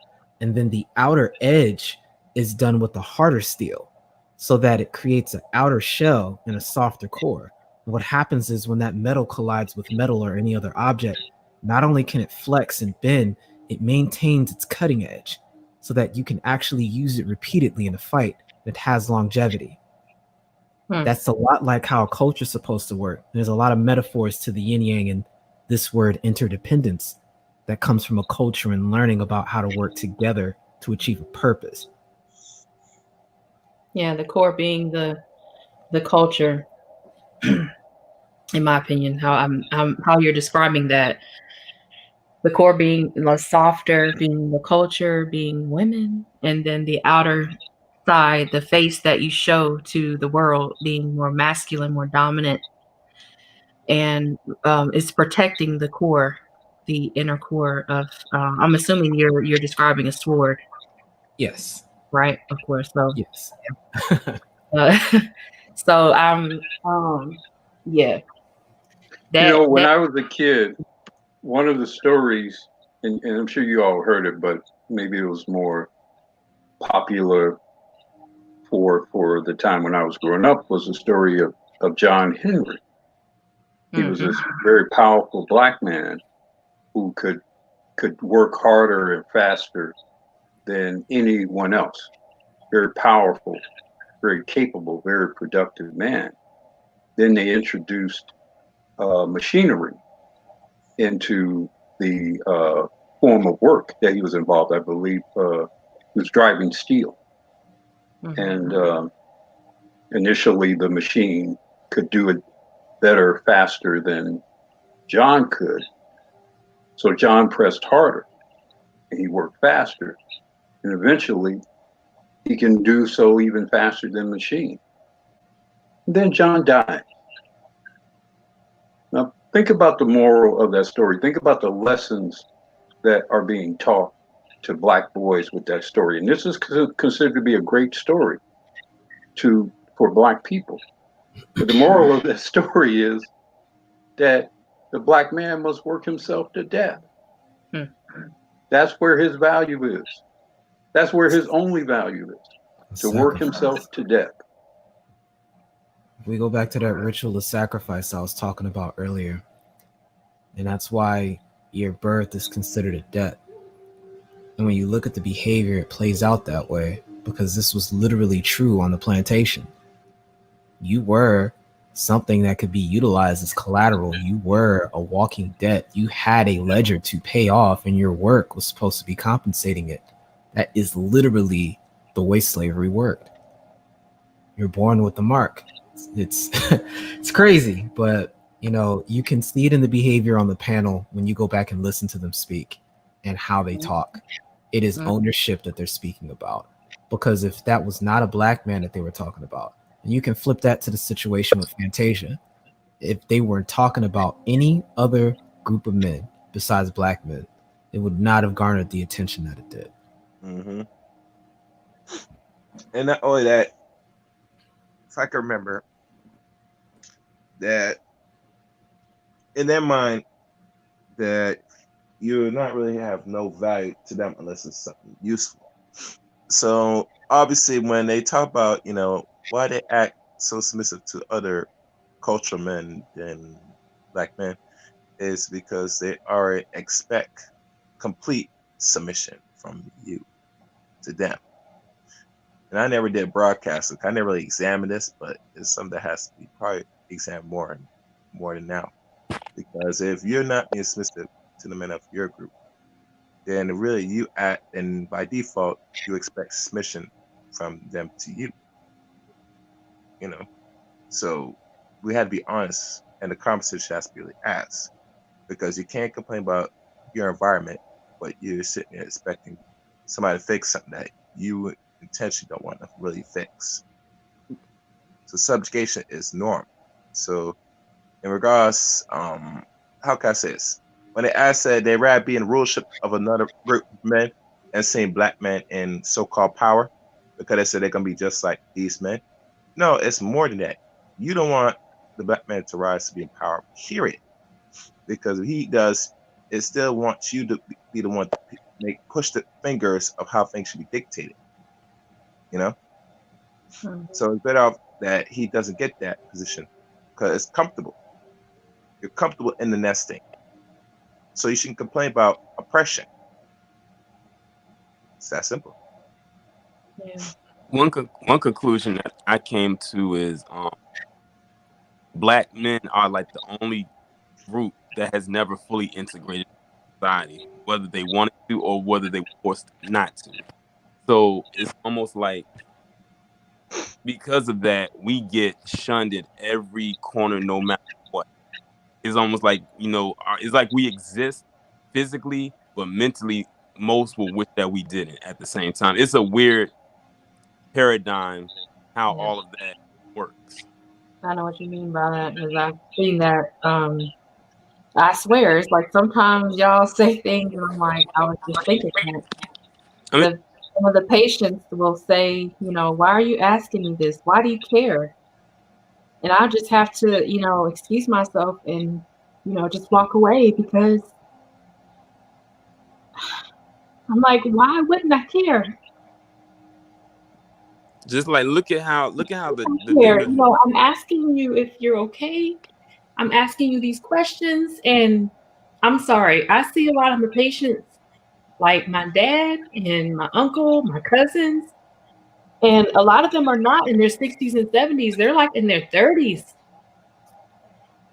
[SPEAKER 7] And then the outer edge is done with a harder steel so that it creates an outer shell and a softer core. And what happens is when that metal collides with metal or any other object, not only can it flex and bend, it maintains its cutting edge so that you can actually use it repeatedly in a fight that has longevity. That's a lot like how a culture is supposed to work. There's a lot of metaphors to the yin yang and this word interdependence that comes from a culture and learning about how to work together to achieve a purpose.
[SPEAKER 1] Yeah, the core being the culture, in my opinion, how you're describing that. The core being softer, being the culture, being women, and then the outer side, the face that you show to the world, being more masculine, more dominant, and it's protecting the core, the inner core of. I'm assuming you're describing a sword,
[SPEAKER 7] Yes.
[SPEAKER 1] right? Of course. So
[SPEAKER 7] Yes.
[SPEAKER 1] uh, so yeah.
[SPEAKER 6] When I was a kid, one of the stories, and I'm sure you all heard it, but maybe it was more popular for the time when I was growing up, was the story of John Henry. He was this very powerful black man who could work harder and faster than anyone else. Very powerful, very capable, very productive man. Then they introduced machinery into the form of work that he was involved. I believe he was driving steel. And initially the machine could do it better, faster than John could. So John pressed harder and he worked faster. And eventually he can do so even faster than machine. And then John died. Now think about the moral of that story. Think about the lessons that are being taught to black boys with that story. And this is considered to be a great story for black people. But the moral of that story is that the black man must work himself to death. That's where his value is. That's where his only value is, to work himself to death.
[SPEAKER 7] If we go back to that ritual of sacrifice I was talking about earlier, and that's why your birth is considered a debt. And when you look at the behavior, it plays out that way because this was literally true on the plantation. You were something that could be utilized as collateral. You were a walking debt. You had a ledger to pay off, and your work was supposed to be compensating it. That is literally the way slavery worked. You're born with the mark. It's it's crazy, but you can see it in the behavior on the panel when you go back and listen to them speak and how they talk. It is ownership that they're speaking about. Because if that was not a black man that they were talking about, and you can flip that to the situation with Fantasia, if they weren't talking about any other group of men besides black men, it would not have garnered the attention that it did.
[SPEAKER 8] And not only that, if I can remember that in their mind that you not really have no value to them unless it's something useful. So obviously when they talk about, why they act so submissive to other cultural men than black men is because they already expect complete submission from you to them. And I never did broadcasting. I never really examined this, but it's something that has to be probably examined more than now. Because if you're not being submissive to the men of your group, then really you act, and by default, you expect submission from them to you. So we had to be honest, and the conversation has to be really asked, because you can't complain about your environment but you're sitting there expecting somebody to fix something that you intentionally don't want to really fix. So subjugation is normal. So in regards, how can I say this? When I said they'd rather be in the rulership of another group of men and seeing black men in so-called power because they said they're gonna be just like these men. No, it's more than that. You don't want the black man to rise to be in power, period. Because if he does, it still wants you to be the one to push the fingers of how things should be dictated. You know? So it's better off that he doesn't get that position because it's comfortable. You're comfortable in the nesting. So you shouldn't complain about oppression. It's that simple.
[SPEAKER 1] Yeah.
[SPEAKER 9] One conclusion that I came to is black men are like the only group that has never fully integrated society, whether they wanted to or whether they were forced not to. So it's almost like because of that, we get shunned at every corner, no matter what. It's almost like, it's like we exist physically, but mentally, most will wish that we didn't at the same time. It's a weird paradigm how all of that works.
[SPEAKER 1] I know what you mean by that because I've seen that. I swear, it's like sometimes y'all say things and I'm like, I was just thinking that. Some of the patients will say, why are you asking me this? Why do you care? And I just have to, excuse myself and, just walk away because I'm like, why wouldn't I care?
[SPEAKER 9] Just like look at how the
[SPEAKER 1] I'm asking you if you're okay. I'm asking you these questions, and I'm sorry. I see a lot of the patients, like my dad and my uncle, my cousins, and a lot of them are not in their 60s and 70s. They're like in their 30s.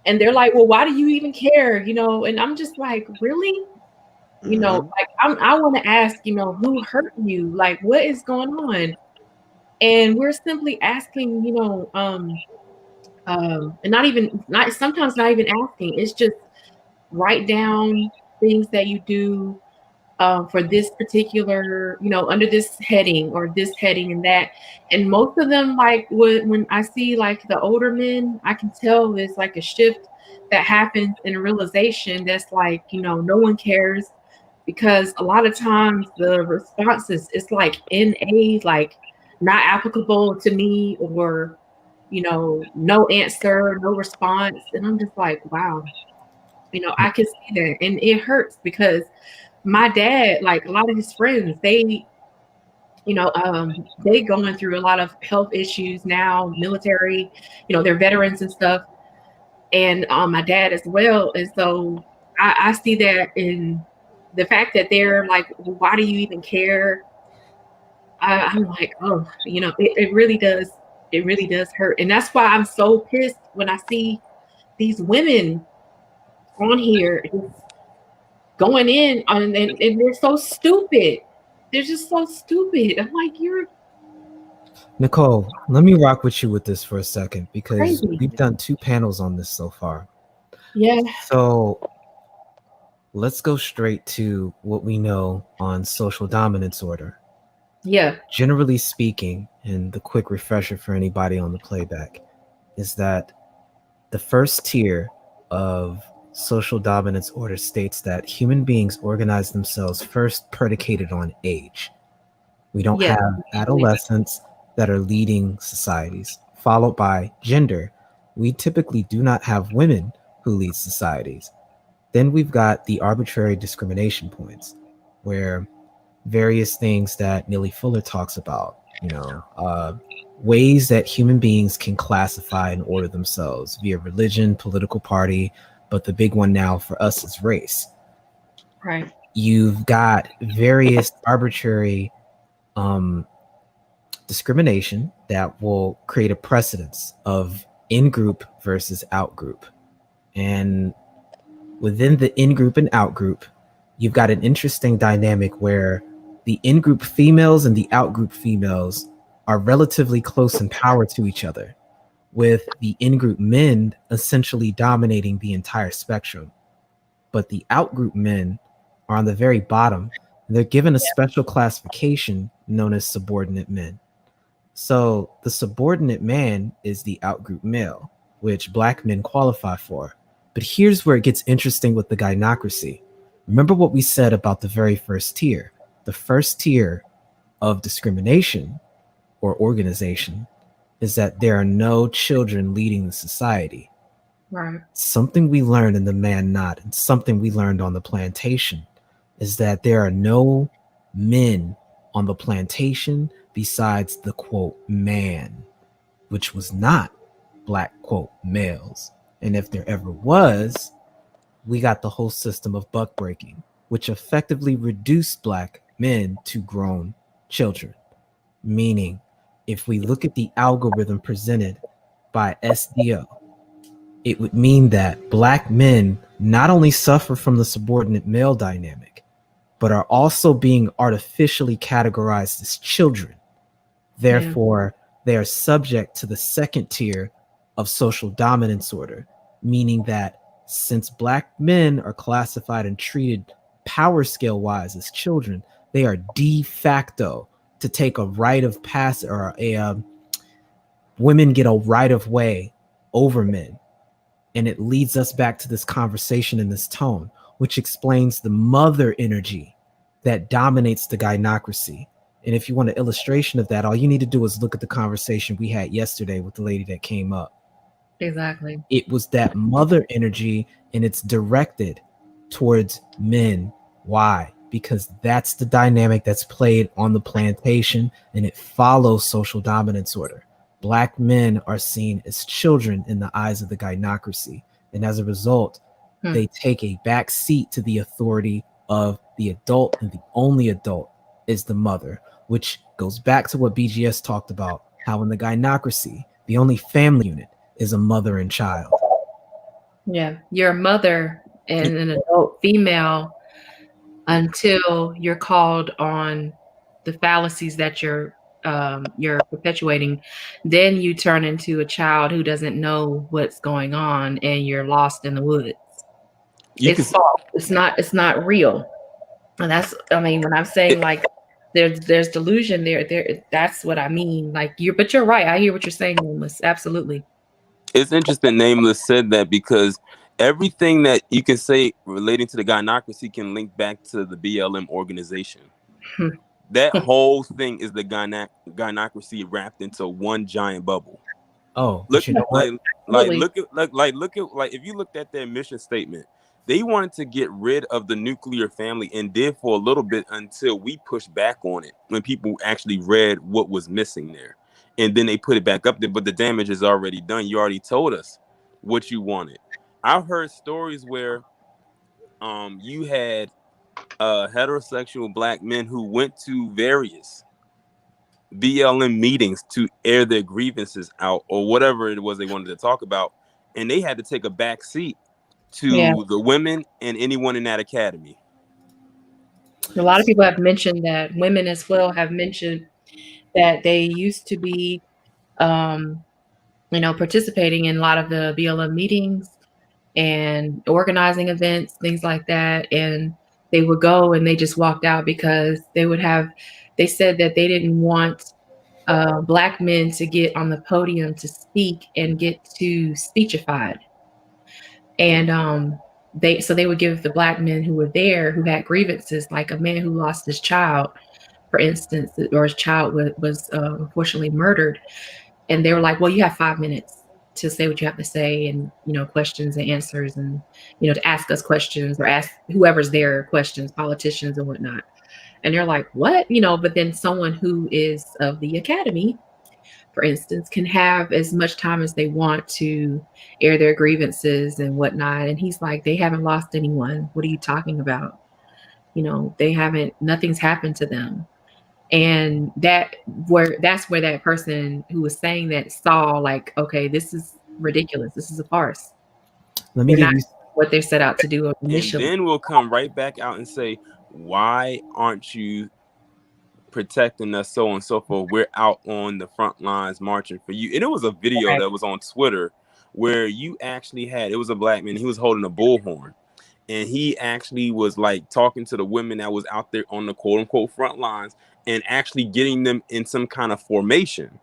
[SPEAKER 1] And they're like, well, why do you even care? And I'm just like, really? Like I want to ask, who hurt you? Like, what is going on? And we're simply asking, and sometimes not even asking. It's just write down things that you do for this particular, under this heading or this heading and that. And most of them, like when I see like the older men, I can tell there's like a shift that happens in a realization that's like, no one cares, because a lot of times the responses it's like NA, like not applicable to me, or no answer, no response. And I'm just like, wow, I can see that. And it hurts because my dad, like a lot of his friends, they going through a lot of health issues now, military, they're veterans and stuff. And my dad as well. And so I see that in the fact that they're like, well, why do you even care? I'm like, oh, it really does. It really does hurt. And that's why I'm so pissed when I see these women on here just going in on, and they're so stupid. They're just so stupid. I'm like, you're
[SPEAKER 7] Nicole, let me rock with you with this for a second because
[SPEAKER 1] crazy.
[SPEAKER 7] We've done 2 panels on this so far.
[SPEAKER 1] Yeah.
[SPEAKER 7] So let's go straight to what we know on social dominance order.
[SPEAKER 1] Yeah.
[SPEAKER 7] Generally speaking, and the quick refresher for anybody on the playback, is that the first tier of social dominance order states that human beings organize themselves first predicated on age. We don't have adolescents that are leading societies, followed by gender. We typically do not have women who lead societies. Then we've got the arbitrary discrimination points, where various things that Neely Fuller talks about, ways that human beings can classify and order themselves via religion, political party, but the big one now for us is race.
[SPEAKER 1] Right.
[SPEAKER 7] You've got various arbitrary discrimination that will create a precedence of in-group versus out-group. And within the in-group and out-group, you've got an interesting dynamic where the in-group females and the out-group females are relatively close in power to each other, with the in-group men essentially dominating the entire spectrum. But the out-group men are on the very bottom. And they're given a special classification known as subordinate men. So the subordinate man is the outgroup male, which Black men qualify for. But here's where it gets interesting with the gynocracy. Remember what we said about the very first tier. The first tier of discrimination or organization is that there are no children leading the society.
[SPEAKER 1] Right.
[SPEAKER 7] Something we learned in the Man Not and something we learned on the plantation is that there are no men on the plantation besides the quote man, which was not Black quote males. And if there ever was, we got the whole system of buck breaking, which effectively reduced Black men to grown children. Meaning, if we look at the algorithm presented by SDO, it would mean that Black men not only suffer from the subordinate male dynamic, but are also being artificially categorized as children. Therefore, they are subject to the second tier of social dominance order, meaning that since Black men are classified and treated power scale wise as children, they are de facto to take a rite of passage, or women get a right of way over men. And it leads us back to this conversation in this tone, which explains the mother energy that dominates the gynocracy. And if you want an illustration of that, all you need to do is look at the conversation we had yesterday with the lady that came up.
[SPEAKER 1] Exactly.
[SPEAKER 7] It was that mother energy, and it's directed towards men. Why? Because that's the dynamic that's played on the plantation, and it follows social dominance order. Black men are seen as children in the eyes of the gynocracy. And as a result, they take a back seat to the authority of the adult, and the only adult is the mother, which goes back to what BGS talked about, how in the gynocracy, the only family unit is a mother and child.
[SPEAKER 1] Yeah, you're a mother and an adult female until you're called on the fallacies that you're perpetuating. Then you turn into a child who doesn't know what's going on, and you're lost in the woods. It's false. It's not real. And that's, I mean, when I'm saying like there's delusion there, that's what I mean. Like but you're right. I hear what you're saying, Nameless. Absolutely.
[SPEAKER 9] It's interesting Nameless said that, because everything that you can say relating to the gynocracy can link back to the BLM organization. That whole thing is the gynocracy wrapped into one giant bubble.
[SPEAKER 7] Oh,
[SPEAKER 9] look,
[SPEAKER 7] you know what?
[SPEAKER 9] look at if you looked at their mission statement, they wanted to get rid of the nuclear family, and did for a little bit until we pushed back on it when people actually read what was missing there. And then they put it back up there, but the damage is already done. You already told us what you wanted. I've heard stories where you had heterosexual Black men who went to various BLM meetings to air their grievances out, or whatever it was they wanted to talk about, and they had to take a back seat to the women and anyone in that academy.
[SPEAKER 1] A lot of people have mentioned that, women as well have mentioned that they used to be participating in a lot of the BLM meetings and organizing events, things like that, and they would go and they just walked out because they said that they didn't want Black men to get on the podium to speak and get too speechified. And they would give the Black men who were there, who had grievances, like a man who lost his child, for instance, or his child was unfortunately murdered, and they were like, well, you have 5 minutes to say what you have to say, and questions and answers, and to ask us questions or ask whoever's there questions, politicians and whatnot. And they're like, what? But then someone who is of the academy, for instance, can have as much time as they want to air their grievances and whatnot. And he's like, they haven't lost anyone. What are you talking about? Nothing's happened to them. And that's where that person who was saying that saw, like, okay, this is ridiculous. This is a farce.
[SPEAKER 7] Let me give you
[SPEAKER 1] what they set out to do initially.
[SPEAKER 9] And then we'll come right back out and say, why aren't you protecting us, so on and so forth? We're out on the front lines marching for you. And it was a video that was on Twitter where you actually had, it was a Black man, he was holding a bullhorn, and he actually was like talking to the women that was out there on the quote unquote front lines and actually getting them in some kind of formation.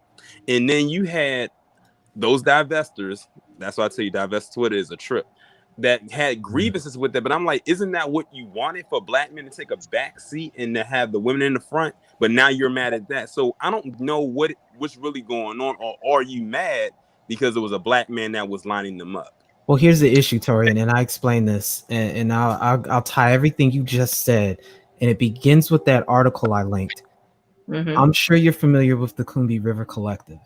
[SPEAKER 9] And then you had those divestors. That's why I tell you, divest Twitter is a trip. That had grievances with that, but I'm like, isn't that what you wanted for black men to take a back seat and to have the women in the front? But now you're mad at that. So I don't know what's really going on, or are you mad because it was a black man that was lining them up?
[SPEAKER 7] Well, here's the issue, Torian, and I explain this, and I'll tie everything you just said, and it begins with that article I linked. I'm sure you're familiar with the Coney River Collective.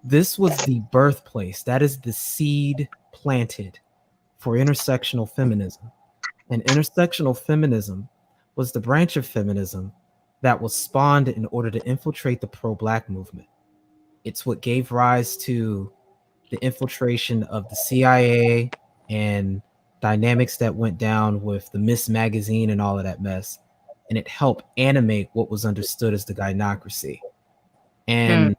[SPEAKER 7] This was the birthplace. That is the seed planted for intersectional feminism. And intersectional feminism was the branch of feminism that was spawned in order to infiltrate the pro-black movement. It's what gave rise to the infiltration of the CIA and dynamics that went down with the Miss magazine and all of that mess. And it helped animate what was understood as the gynocracy. And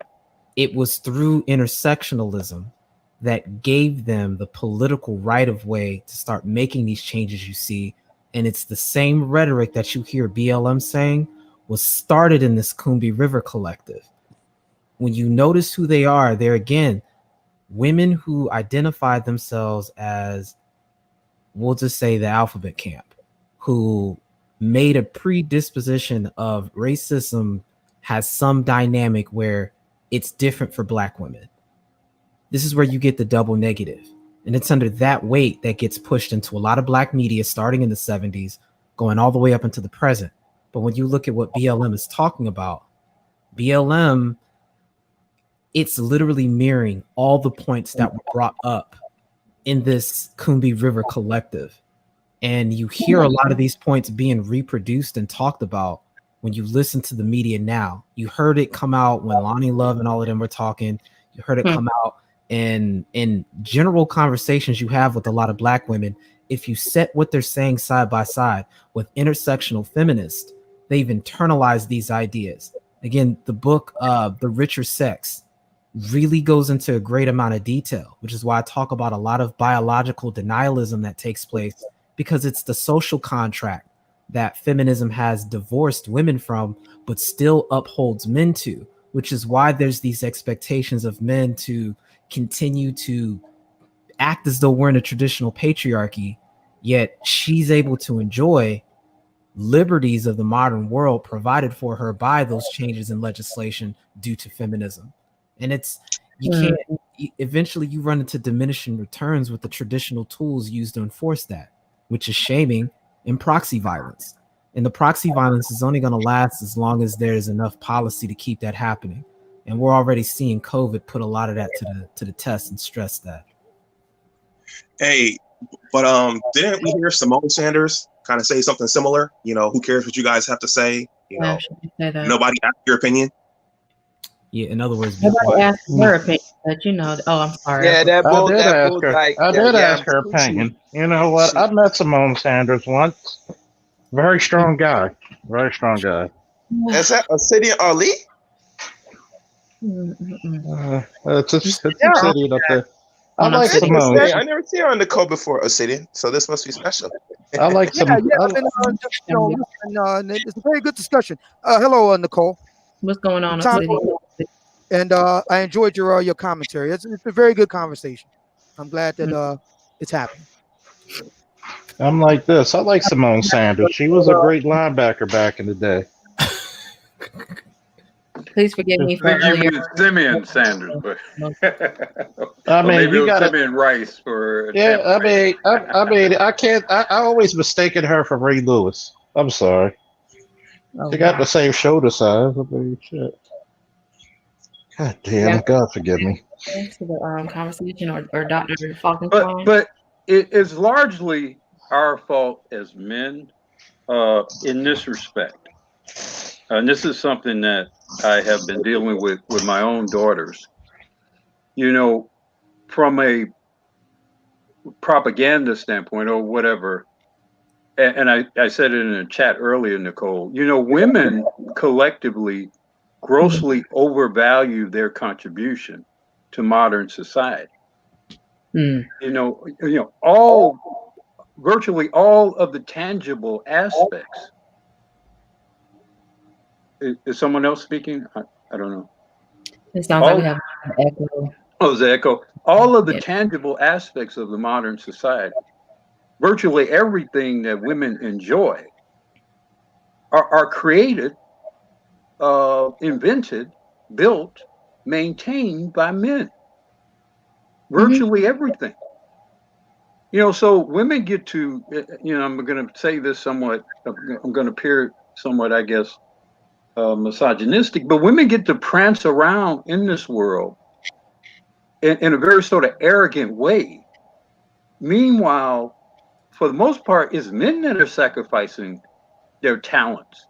[SPEAKER 7] it was through intersectionalism that gave them the political right of way to start making these changes you see. And it's the same rhetoric that you hear BLM saying was started in this Coney River Collective. When you notice who they are, they're again women who identify themselves as, we'll just say, the alphabet camp, who made a predisposition of racism has some dynamic where it's different for black women. This is where you get the double negative. And it's under that weight that gets pushed into a lot of black media starting in the 70s, going all the way up into the present. But when you look at what BLM is talking about, BLM, it's literally mirroring all the points that were brought up in this Coney River Collective. And you hear a lot of these points being reproduced and talked about when you listen to the media now. You heard it come out when Lonnie Love and all of them were talking. You heard it come out in general conversations you have with a lot of black women. If you set what they're saying side by side with intersectional feminists, they've internalized these ideas. Again, the book, The Richer Sex, really goes into a great amount of detail, which is why I talk about a lot of biological denialism that takes place, because it's the social contract that feminism has divorced women from, but still upholds men to, which is why there's these expectations of men to continue to act as though we're in a traditional patriarchy, yet she's able to enjoy liberties of the modern world provided for her by those changes in legislation due to feminism. And it's, you can't, eventually you run into diminishing returns with the traditional tools used to enforce that, which is shaming and proxy violence. And the proxy violence is only going to last as long as there's enough policy to keep that happening. And we're already seeing COVID put a lot of that to the test and stress that.
[SPEAKER 5] Hey, but didn't we hear Simone Sanders kind of say something similar? You know, who cares what you guys have to say? You know, nobody asked your opinion.
[SPEAKER 7] Yeah, in other words,
[SPEAKER 1] nobody asked her opinion, but you know, oh, I'm sorry.
[SPEAKER 10] Yeah,
[SPEAKER 11] I did ask her opinion. You know what? I met Simone Sanders once. Very strong guy. Very strong guy.
[SPEAKER 10] Is that Obsidian Ali?
[SPEAKER 11] It's Obsidian up there. I like Simone.
[SPEAKER 10] I never seen her on the code before Obsidian, so this must be special.
[SPEAKER 11] I like Simone.
[SPEAKER 12] It's a very good discussion. Hello, Nicole.
[SPEAKER 1] What's going on?
[SPEAKER 12] And I enjoyed your commentary. It's a very good conversation. I'm glad that it's happening.
[SPEAKER 11] I'm like this. I like Simone Sanders. She was a great linebacker back in the day.
[SPEAKER 1] Please forgive me for
[SPEAKER 6] Simeon Sanders, but
[SPEAKER 11] I mean, you got
[SPEAKER 6] Simeon Rice for.
[SPEAKER 11] Yeah, I mean, I can't. I always mistaken her for Ray Lewis. I'm sorry. They got the same shoulder size. I mean, shit. God damn! God forgive me.
[SPEAKER 1] To the conversation or Dr. Falcon.
[SPEAKER 6] But it is largely our fault as men in this respect. And this is something that I have been dealing with my own daughters. You know, from a propaganda standpoint or whatever, and I said it in a chat earlier, Nicole, you know, women collectively grossly overvalue their contribution to modern society. You know, all virtually all of the tangible aspects. Is someone else speaking? I don't know.
[SPEAKER 1] It sounds like we have an echo.
[SPEAKER 6] Oh, the echo. All of the
[SPEAKER 1] Yeah.
[SPEAKER 6] tangible aspects of the modern society, virtually everything that women enjoy, are created, invented, built, maintained by men. Virtually everything. You know, so women get to, you know, I'm going to say this somewhat, I'm going to appear somewhat, I guess, misogynistic, but women get to prance around in this world in a very sort of arrogant way. Meanwhile, for the most part, it's men that are sacrificing their talents,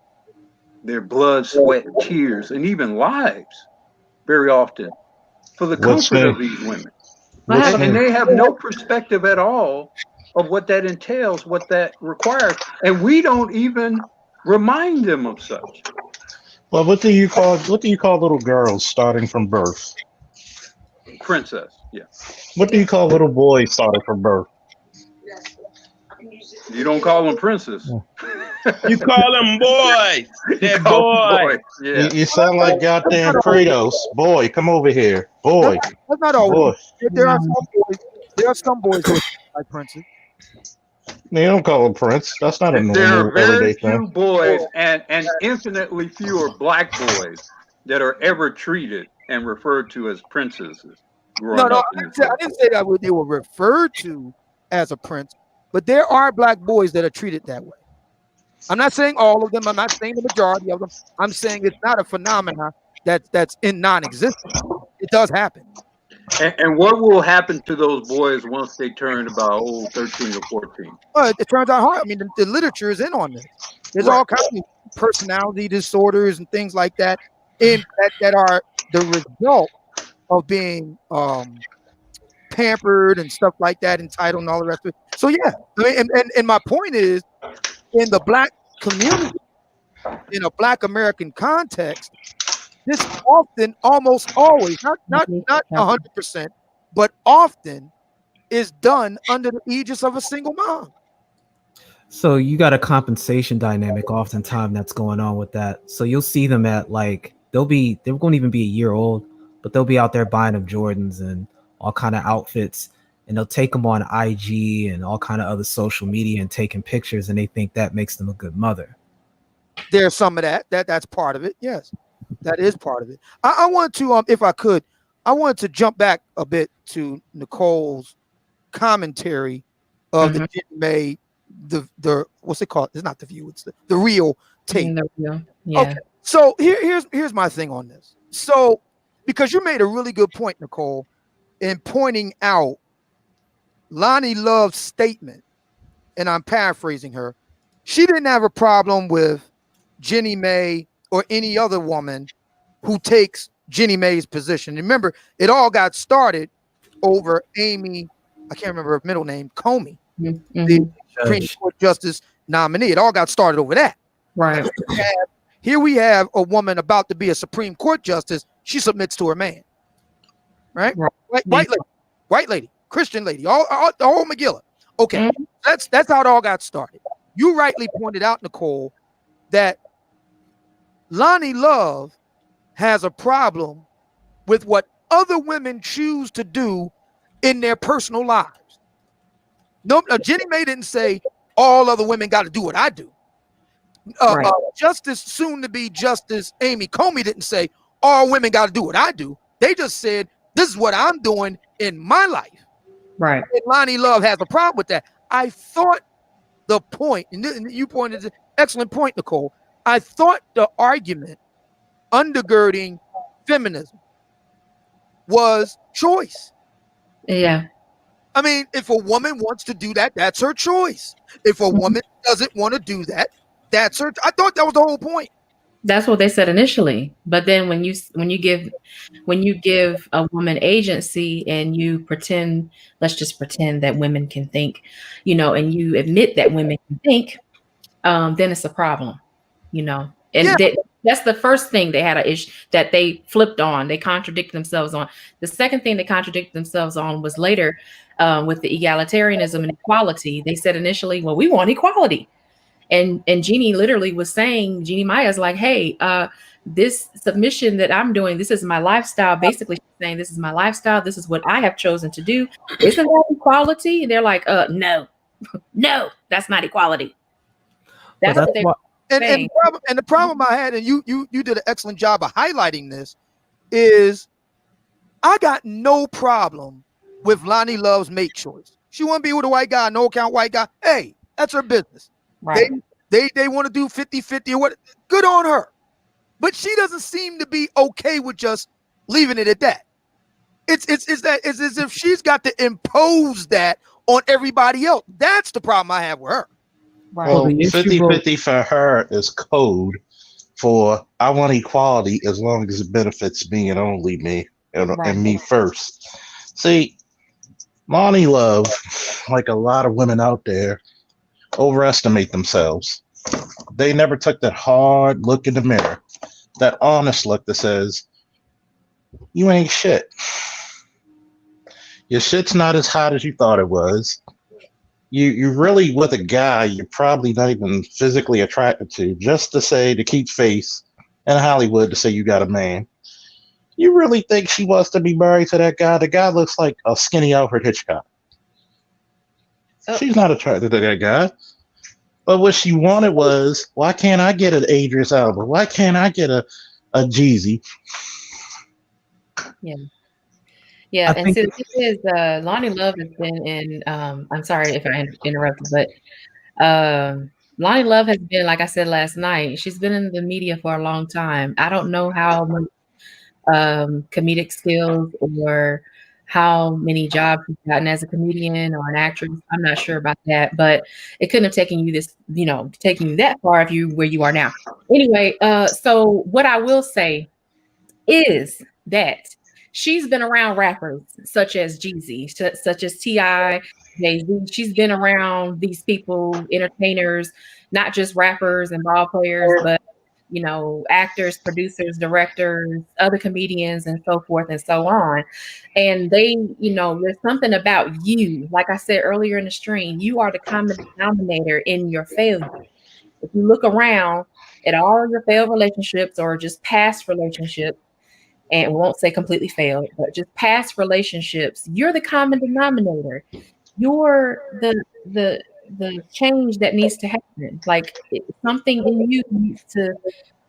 [SPEAKER 6] their blood, sweat, tears, and even lives very often for the comfort of these women. And they have no perspective at all of what that entails, what that requires. And we don't even remind them of such.
[SPEAKER 11] Well, what do you call little girls starting from birth?
[SPEAKER 6] Princess, yeah.
[SPEAKER 11] What do you call little boys starting from birth?
[SPEAKER 6] You don't call them princess.
[SPEAKER 8] You call them boys. They're boys.
[SPEAKER 6] Yeah.
[SPEAKER 11] You sound like goddamn Kratos. Boy, come over here. Boy.
[SPEAKER 12] That's not always.
[SPEAKER 11] Boy.
[SPEAKER 12] There are some boys. There are some boys who are like princes.
[SPEAKER 11] They don't call them prince. That's not a
[SPEAKER 6] There
[SPEAKER 11] normal
[SPEAKER 6] are very
[SPEAKER 11] everyday
[SPEAKER 6] few
[SPEAKER 11] thing.
[SPEAKER 6] boys and infinitely fewer black boys that are ever treated and referred to as princesses.
[SPEAKER 12] No, I didn't say that they were referred to as a prince, but there are black boys that are treated that way. I'm not saying all of them. I'm not saying the majority of them. I'm saying it's not a phenomenon that's in non-existence. It does happen.
[SPEAKER 6] And what will happen to those boys once they turn about 13 or 14?
[SPEAKER 12] It turns out hard. I mean, the literature is in on this. There's all kinds of personality disorders and things like that that are the result of being pampered and stuff like that, entitled and all the rest of it. So yeah, I mean, and my point is, in the black community, in a black American context, this often, almost always, not 100%, but often is done under the aegis of a single mom.
[SPEAKER 7] So you got a compensation dynamic oftentimes that's going on with that. So you'll see them at like they're going to even be a year old, but they'll be out there buying them Jordans and all kind of outfits, and they'll take them on IG and all kind of other social media and taking pictures, and they think that makes them a good mother.
[SPEAKER 12] There's some of that's part of it. Yes, that is part of it. I want to, if I could, I wanted to jump back a bit to Nicole's commentary of the Jeannie Mae, the what's it called? It's not The View. It's the Real tape.
[SPEAKER 1] The Real. Yeah.
[SPEAKER 12] Okay. So here's my thing on this. So because you made a really good point, Nicole, in pointing out Lonnie Love's statement, and I'm paraphrasing her. She didn't have a problem with Jeannie Mae or any other woman who takes Jeannie Mae's position. Remember, it all got started over Amy, I can't remember her middle name, Coney, the Supreme Court Justice nominee. It all got started over that.
[SPEAKER 1] Right.
[SPEAKER 12] Here we have a woman about to be a Supreme Court Justice. She submits to her man. Right? White lady, Christian lady, all the whole Megillah. Okay, that's how it all got started. You rightly pointed out, Nicole, that Lonnie Love has a problem with what other women choose to do in their personal lives. No, Jeannie Mae didn't say all other women got to do what I do. Justice, soon to be Justice Amy Coney didn't say all women got to do what I do. They just said this is what I'm doing in my life.
[SPEAKER 1] Right.
[SPEAKER 12] And Lonnie Love has a problem with that. I thought the point, and you pointed to excellent point, Nicole. I thought the argument undergirding feminism was choice.
[SPEAKER 1] Yeah.
[SPEAKER 12] I mean, if a woman wants to do that, that's her choice. If a woman doesn't want to do that, that's her. I thought that was the whole point.
[SPEAKER 1] That's what they said initially. But then when you give a woman agency and you pretend, let's just pretend that women can think, and you admit that women can think, then it's a problem, And that's the first thing they had an issue that they flipped on. They contradicted themselves on. The second thing they contradicted themselves on was later with the egalitarianism and equality. They said initially, well, we want equality. And Jeannie literally was saying, Jeannie Maya's like, hey, this submission that I'm doing, this is my lifestyle. Basically she's saying, this is my lifestyle. This is what I have chosen to do. Isn't that equality? And they're like, no, no, that's not equality. That's what they're saying.
[SPEAKER 12] And the problem I had, and you did an excellent job of highlighting this, is I got no problem with Lonnie Love's mate choice. She want to be with a white guy, no account white guy. Hey, that's her business.
[SPEAKER 1] Right.
[SPEAKER 12] They want to do 50-50 or what. Good on her. But she doesn't seem to be okay with just leaving it at that. It's as if she's got to impose that on everybody else. That's the problem I have with her.
[SPEAKER 1] Right.
[SPEAKER 11] Well, 50-50 for her is code for I want equality as long as it benefits me and only me and me first. See, Lonnie Love, like a lot of women out there, overestimate themselves. They never took that hard look in the mirror, that honest look that says, you ain't shit. Your shit's not as hot as you thought it was. You really with a guy you're probably not even physically attracted to, just to keep face in Hollywood to say you got a man. You really think she wants to be married to that guy? The guy looks like a skinny Alfred Hitchcock. She's not attracted to that guy. But what she wanted was, why can't I get an Idris Elba? Why can't I get a Jeezy?
[SPEAKER 1] Yeah. Yeah, and see, the thing is, Lonnie Love has been in, I'm sorry if I interrupted, but Lonnie Love has been, like I said last night, she's been in the media for a long time. I don't know how much comedic skills or how many jobs she's gotten as a comedian or an actress. I'm not sure about that, but it couldn't have taken you taking you that far if you where you are now. Anyway, so what I will say is that she's been around rappers such as Jeezy, such as T.I., Jay-Z. She's been around these people, entertainers, not just rappers and ball players, but actors, producers, directors, other comedians, and so forth and so on. And they, there's something about you. Like I said earlier in the stream, you are the common denominator in your failure. If you look around at all of your failed relationships or just past relationships, and we won't say completely failed, but just past relationships, you're the common denominator. You're the change that needs to happen. Like something in you needs to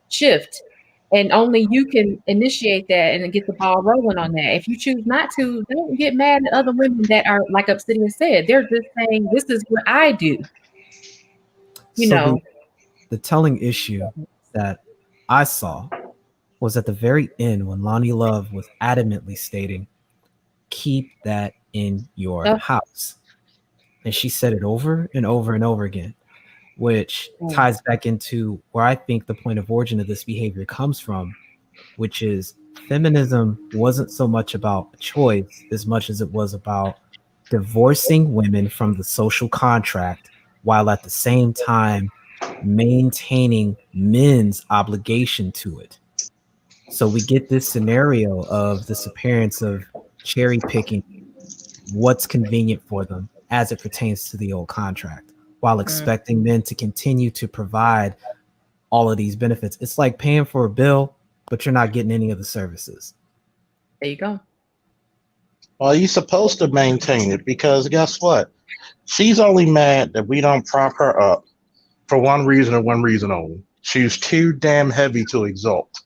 [SPEAKER 1] shift, and only you can initiate that and get the ball rolling on that. If you choose not to, don't get mad at other women that are, like Obsidian said, they're just saying, this is what I do.
[SPEAKER 7] The telling issue that I saw was at the very end when Lonnie Love was adamantly stating, keep that in your house. And she said it over and over and over again, which ties back into where I think the point of origin of this behavior comes from, which is feminism wasn't so much about choice as much as it was about divorcing women from the social contract while at the same time maintaining men's obligation to it. So we get this scenario of this appearance of cherry picking what's convenient for them as it pertains to the old contract, while expecting men to continue to provide all of these benefits. It's like paying for a bill, but you're not getting any of the services.
[SPEAKER 1] There you go.
[SPEAKER 11] Well, you're supposed to maintain it because guess what? She's only mad that we don't prop her up for one reason and one reason only. She's too damn heavy to exalt.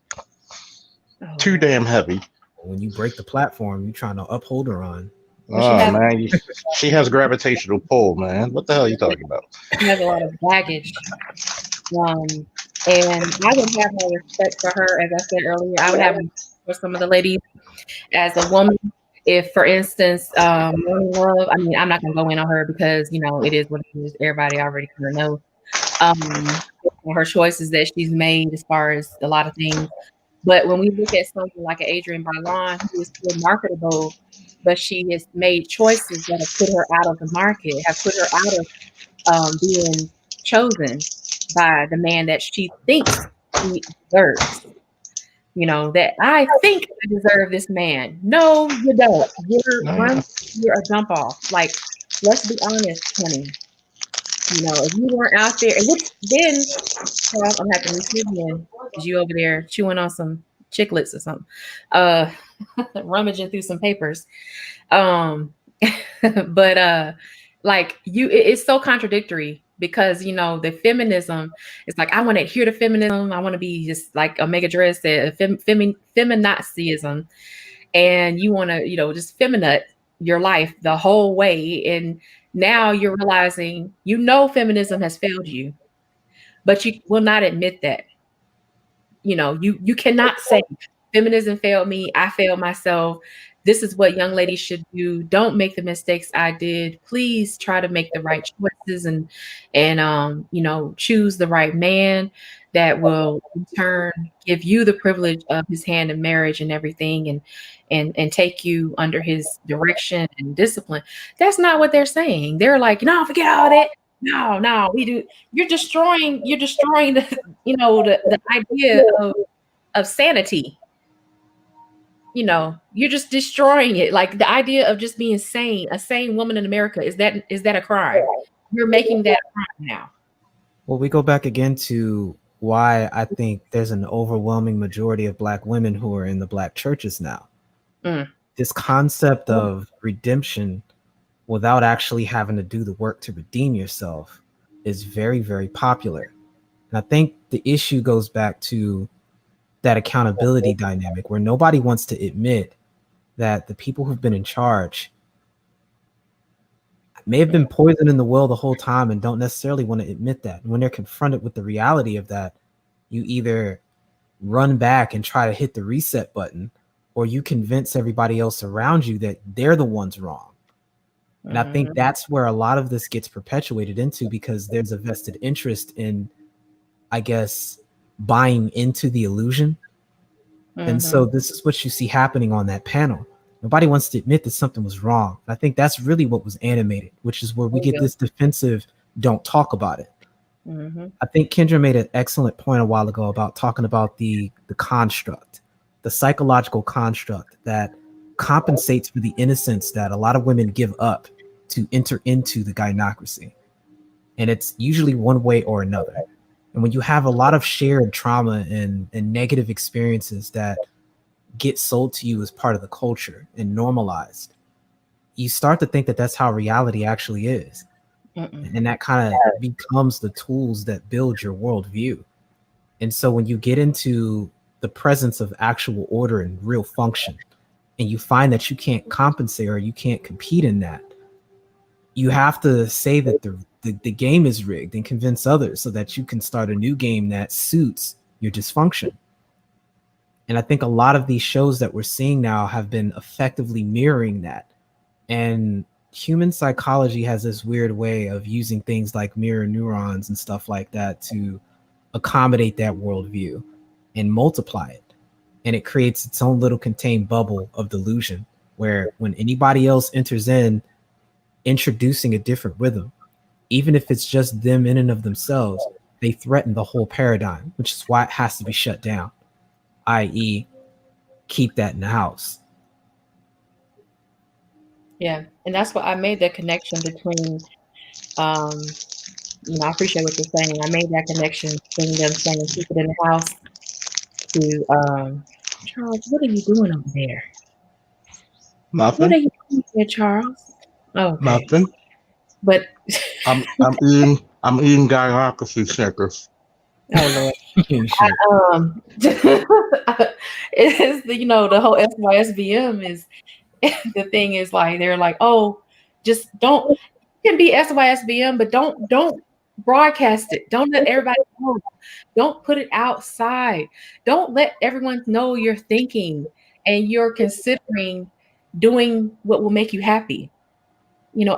[SPEAKER 11] Too damn heavy.
[SPEAKER 7] When you break the platform, you're trying to uphold her on.
[SPEAKER 11] Oh, man. She has gravitational pull, man. What the hell are you talking about?
[SPEAKER 1] She has a lot of baggage. And I would have more respect for her, as I said earlier. I would have for some of the ladies as a woman. If, for instance, Love, I mean, I'm not going to go in on her because, it is what it is. Everybody already kind of knows her choices that she's made as far as a lot of things. But when we look at something like an Adrienne Bailon, who is still marketable, but she has made choices that have put her out of the market, have put her out of being chosen by the man that she thinks he deserves. You know, that I think I deserve this man. No, you don't. You're a dump off. Like, let's be honest, honey. You know, if you weren't out there, and which then, well, I'm having to meet you again because you over there chewing on some chiclets or something, uh, rummaging through some papers. Um, but like it's so contradictory because you know the feminism is like I want to hear the feminism. I want to be just like Omega Dress said, feminazism, and you want to just feminine your life the whole way, and now you're realizing feminism has failed you, but you will not admit that. You cannot say feminism failed me, I failed myself. This is what young ladies should do. Don't make the mistakes I did. Please try to make the right choices and choose the right man that will in turn give you the privilege of his hand in marriage and everything and take you under his direction and discipline. That's not what they're saying. They're like, no, forget all that. No, we do. You're destroying the the idea of sanity. You're just destroying it. Like the idea of just being sane, a sane woman in America, is that a crime? You're making that a crime now.
[SPEAKER 7] Well, we go back again to why I think there's an overwhelming majority of Black women who are in the Black churches now. This concept of redemption without actually having to do the work to redeem yourself is very, very popular. And I think the issue goes back to that accountability dynamic where nobody wants to admit that the people who've been in charge may have been poison in the well the whole time and don't necessarily want to admit that. And when they're confronted with the reality of that, you either run back and try to hit the reset button, or you convince everybody else around you that they're the ones wrong. And I think that's where a lot of this gets perpetuated into, because there's a vested interest in, I guess, buying into the illusion. And so this is what you see happening on that panel. Nobody wants to admit that something was wrong. I think that's really what was animated, which is where we get this defensive, don't talk about it. I think Kendra made an excellent point a while ago about talking about the construct, the psychological construct that compensates for the innocence that a lot of women give up to enter into the gynocracy. And it's usually one way or another. And when you have a lot of shared trauma and negative experiences that get sold to you as part of the culture and normalized, you start to think that that's how reality actually is. And that kind of becomes the tools that build your worldview. And so when you get into the presence of actual order and real function, and you find that you can't compensate or you can't compete in that, you have to say that the game is rigged and convince others so that you can start a new game that suits your dysfunction. And I think a lot of these shows that we're seeing now have been effectively mirroring that. And human psychology has this weird way of using things like mirror neurons and stuff like that to accommodate that worldview and multiply it. And it creates its own little contained bubble of delusion where when anybody else enters in, introducing a different rhythm, even if it's just them in and of themselves, they threaten the whole paradigm, which is why it has to be shut down, i.e. keep that in the house.
[SPEAKER 1] Yeah, and that's what I made that connection between, I appreciate what you're saying. I made that connection between them saying keep it in the house to, Charles, what are you doing over there? What
[SPEAKER 11] Nothing.
[SPEAKER 1] are you doing there, Charles? Okay.
[SPEAKER 11] Nothing.
[SPEAKER 1] But
[SPEAKER 11] I'm eating gynocracy stickers.
[SPEAKER 1] oh Lord. It's the whole SYSBM is the thing is like they're like, oh, just don't, you can be SYSBM, but don't broadcast it. Don't let everybody know. Don't put it outside. Don't let everyone know you're thinking and you're considering doing what will make you happy.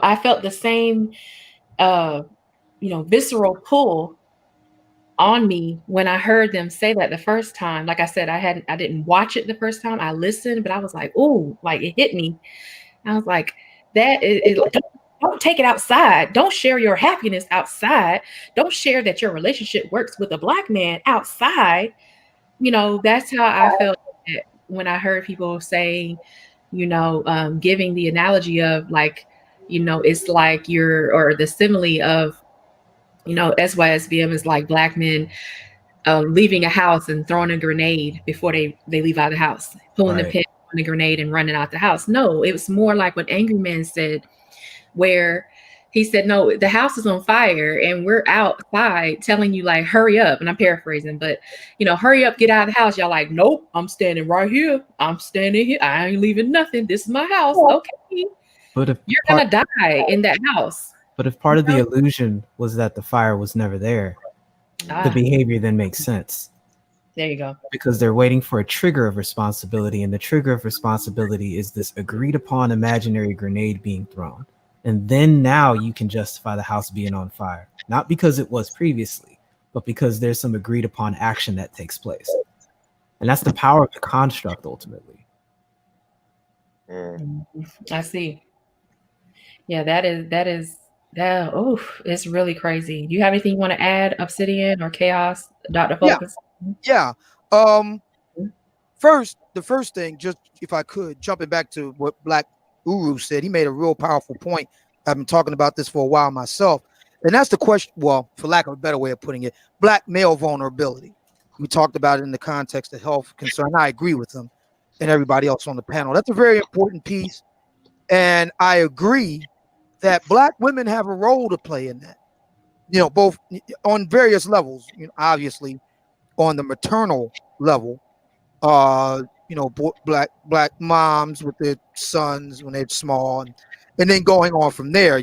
[SPEAKER 1] I felt the same visceral pull on me when I heard them say that the first time. Like I said, I didn't watch it the first time. I listened, but I was like, "Ooh!" Like it hit me. I was like, "That is don't don't take it outside. Don't share your happiness outside. Don't share that your relationship works with a black man outside. That's how I felt when I heard people saying, giving the analogy of like, it's like or the simile of, SYSBM is like black men leaving a house and throwing a grenade before they leave out of the house, pulling the pin on the grenade and running out the house. No, it was more like what Angry Man said, where he said, no, the house is on fire and we're outside telling you like, hurry up. And I'm paraphrasing, but hurry up, get out of the house. Y'all like, nope, I'm standing right here. I'm standing here. I ain't leaving nothing. This is my house. Okay.
[SPEAKER 7] But if
[SPEAKER 1] you're going to die in that house.
[SPEAKER 7] But if part of the illusion was that the fire was never there, the behavior then makes sense.
[SPEAKER 1] There you go.
[SPEAKER 7] Because they're waiting for a trigger of responsibility, and the trigger of responsibility is this agreed upon imaginary grenade being thrown. And then now you can justify the house being on fire, not because it was previously, but because there's some agreed upon action that takes place. And that's the power of the construct ultimately.
[SPEAKER 1] I see. Yeah, that is it's really crazy. Do you have anything you want to add, Obsidian or Chaos, Dr. Focus?
[SPEAKER 12] Yeah. First, the first thing, just if I could, jumping back to what Black Uru said, he made a real powerful point. I've been talking about this for a while myself. And that's the question, well, for lack of a better way of putting it, black male vulnerability. We talked about it in the context of health concern. I agree with them and everybody else on the panel. That's a very important piece. And I agree that black women have a role to play in that, both on various levels, obviously on the maternal level, black moms with their sons when they're small, and then going on from there,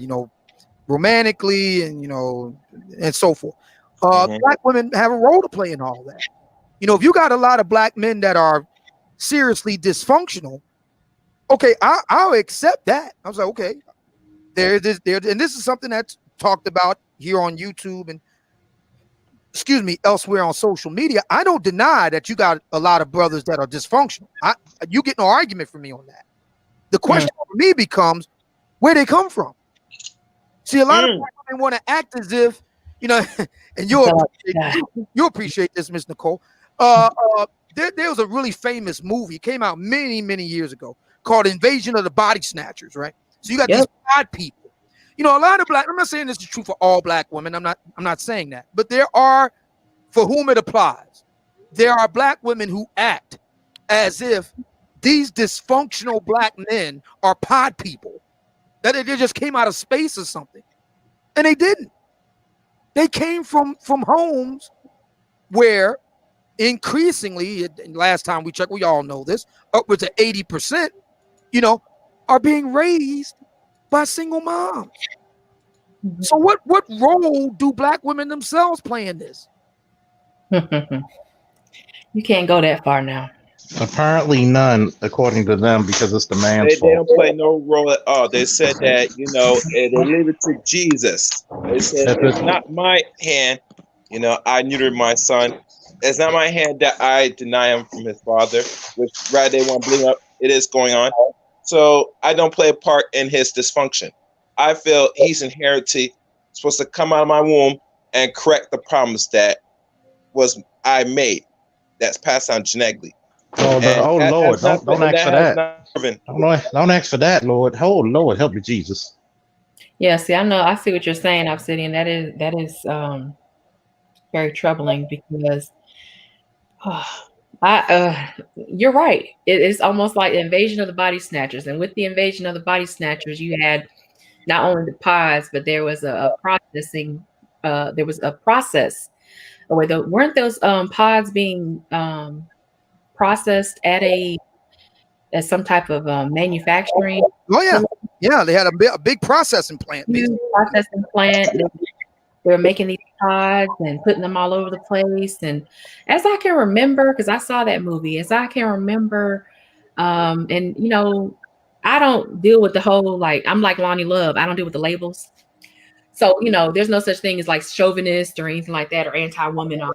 [SPEAKER 12] romantically and, and so forth. Black women have a role to play in all that. If you got a lot of black men that are seriously dysfunctional, okay, I'll accept that. I was like, okay, and this is something that's talked about here on YouTube and elsewhere on social media. I don't deny that you got a lot of brothers that are dysfunctional. You get no argument from me on that. The question for me becomes where they come from. See, a lot of black women want to act as if, and you'll appreciate this, Miss Nicole. There was a really famous movie, came out many, many years ago, called Invasion of the Body Snatchers, right? So you got these bad people. A lot of black, I'm not saying this is true for all black women. I'm not saying that. But there are, for whom it applies, there are black women who act as if these dysfunctional black men are pod people, that they just came out of space or something. And they didn't. They came from homes where increasingly, last time we checked, we all know this, upwards of 80%, are being raised by single moms. So what role do black women themselves play in this?
[SPEAKER 1] You can't go that far now.
[SPEAKER 11] Apparently none, according to them, because it's the man's fault.
[SPEAKER 10] They don't play no role at all. They said that, they leave it to Jesus. They said, it's not my hand, I neutered my son. It's not my hand that I deny him from his father, which rather they want to bring up, it is going on. So I don't play a part in his dysfunction. I feel he's inherently supposed to come out of my womb and correct the problems that I made. That's passed on genetically.
[SPEAKER 11] Lord, don't ask for that. Don't ask for that, Lord. Oh Lord, help me, Jesus.
[SPEAKER 1] Yeah, see, I see what you're saying, Obsidian. That is very troubling because you're right. It's almost like the invasion of the body snatchers. And with the invasion of the body snatchers, you had not only the pods, but there was a processing. There was a process. Weren't those pods being processed at some type of manufacturing?
[SPEAKER 12] Oh yeah. They had a big processing plant.
[SPEAKER 1] They were making these pods and putting them all over the place. And as I can remember, because I saw that movie, and I don't deal with the whole, I'm like Lonnie Love. I don't deal with the labels. So, there's no such thing as like chauvinist or anything like that, or anti-woman or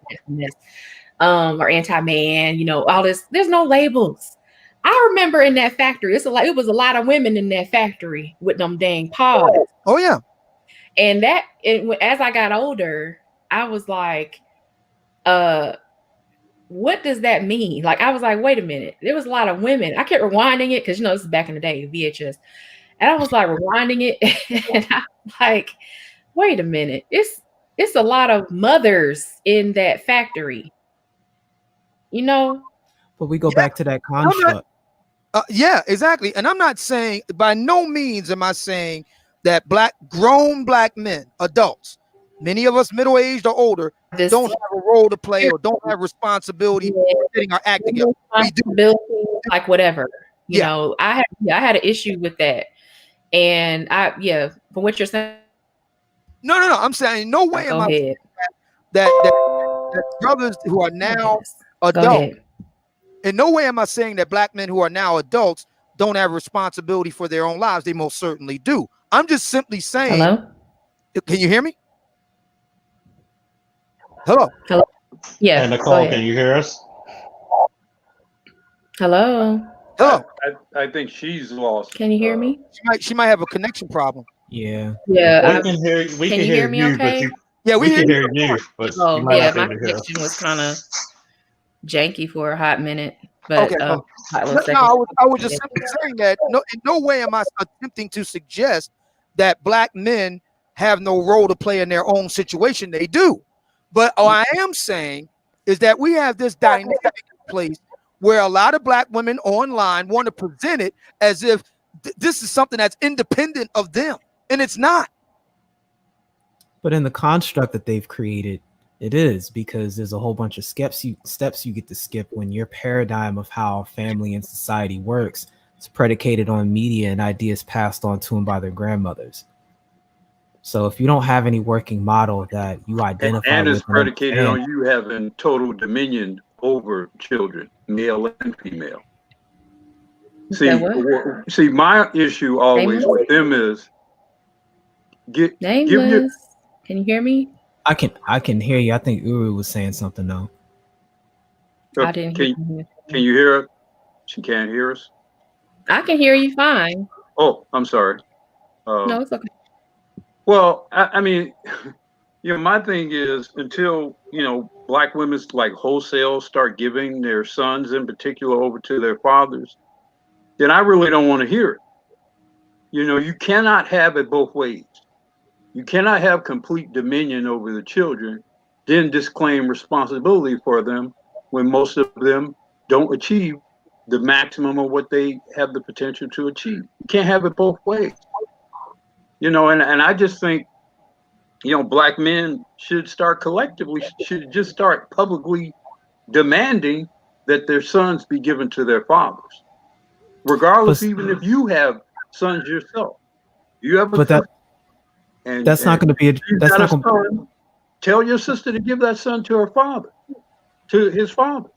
[SPEAKER 1] anti-man, all this. There's no labels. I remember in that factory, it was a lot of women in that factory with them dang pods.
[SPEAKER 12] Oh yeah.
[SPEAKER 1] And as I got older, I was like, what does that mean? Like, I was like, wait a minute. There was a lot of women. I kept rewinding it because, this is back in the day, VHS. And I was like rewinding it. And I was like, wait a minute. It's a lot of mothers in that factory.
[SPEAKER 7] But we go back to that construct.
[SPEAKER 12] Yeah, exactly. And I'm not saying, by no means am I saying that grown black men, adults, many of us middle-aged or older, don't have a role to play or don't have responsibility for getting our act together. We do.
[SPEAKER 1] Like whatever. I had an issue with that. And from what you're saying.
[SPEAKER 12] No. I'm saying no way am I that brothers who are now adults. In no way am I saying that black men who are now adults don't have responsibility for their own lives. They most certainly do. I'm just simply saying.
[SPEAKER 1] Hello?
[SPEAKER 12] Can you hear me? Hello?
[SPEAKER 1] Yeah.
[SPEAKER 11] And Nicole, can you hear us?
[SPEAKER 1] Hello?
[SPEAKER 12] Hello?
[SPEAKER 6] I think she's lost.
[SPEAKER 1] Can you hear me?
[SPEAKER 12] She might have a connection problem.
[SPEAKER 7] Yeah.
[SPEAKER 11] Yeah. We can hear you.
[SPEAKER 1] Can you hear me okay?
[SPEAKER 11] We can hear you. But
[SPEAKER 1] my connection was kind of janky for a hot minute. But
[SPEAKER 12] okay. I was just simply saying that in no way am I attempting to suggest that black men have no role to play in their own situation. They do. But all I am saying is that we have this dynamic in place where a lot of black women online want to present it as if this is something that's independent of them. And it's not.
[SPEAKER 7] But in the construct that they've created, it is, because there's a whole bunch of steps you get to skip when your paradigm of how family and society works is predicated on media and ideas passed on to them by their grandmothers. So if you don't have any working model that you identify
[SPEAKER 6] and
[SPEAKER 7] with,
[SPEAKER 6] it's predicated on you having total dominion over children, male and female. See, my issue always with them is give your.
[SPEAKER 1] Can you hear me?
[SPEAKER 7] I can hear you. I think Uru was saying something though.
[SPEAKER 1] I didn't hear you.
[SPEAKER 6] Can you hear her? She can't hear us.
[SPEAKER 1] I can hear you fine.
[SPEAKER 6] Oh, I'm sorry.
[SPEAKER 1] No, it's okay.
[SPEAKER 6] Well, I mean, my thing is until, black women like wholesale start giving their sons in particular over to their fathers, then I really don't want to hear it. You cannot have it both ways. You cannot have complete dominion over the children, then disclaim responsibility for them when most of them don't achieve the maximum of what they have the potential to achieve. You can't have it both ways. And I just think, black men should just start publicly demanding that their sons be given to their fathers, regardless, even if you have sons yourself. You have a son.
[SPEAKER 7] That's not going to be that's not going to
[SPEAKER 6] tell your sister to give that son to her father, to his father.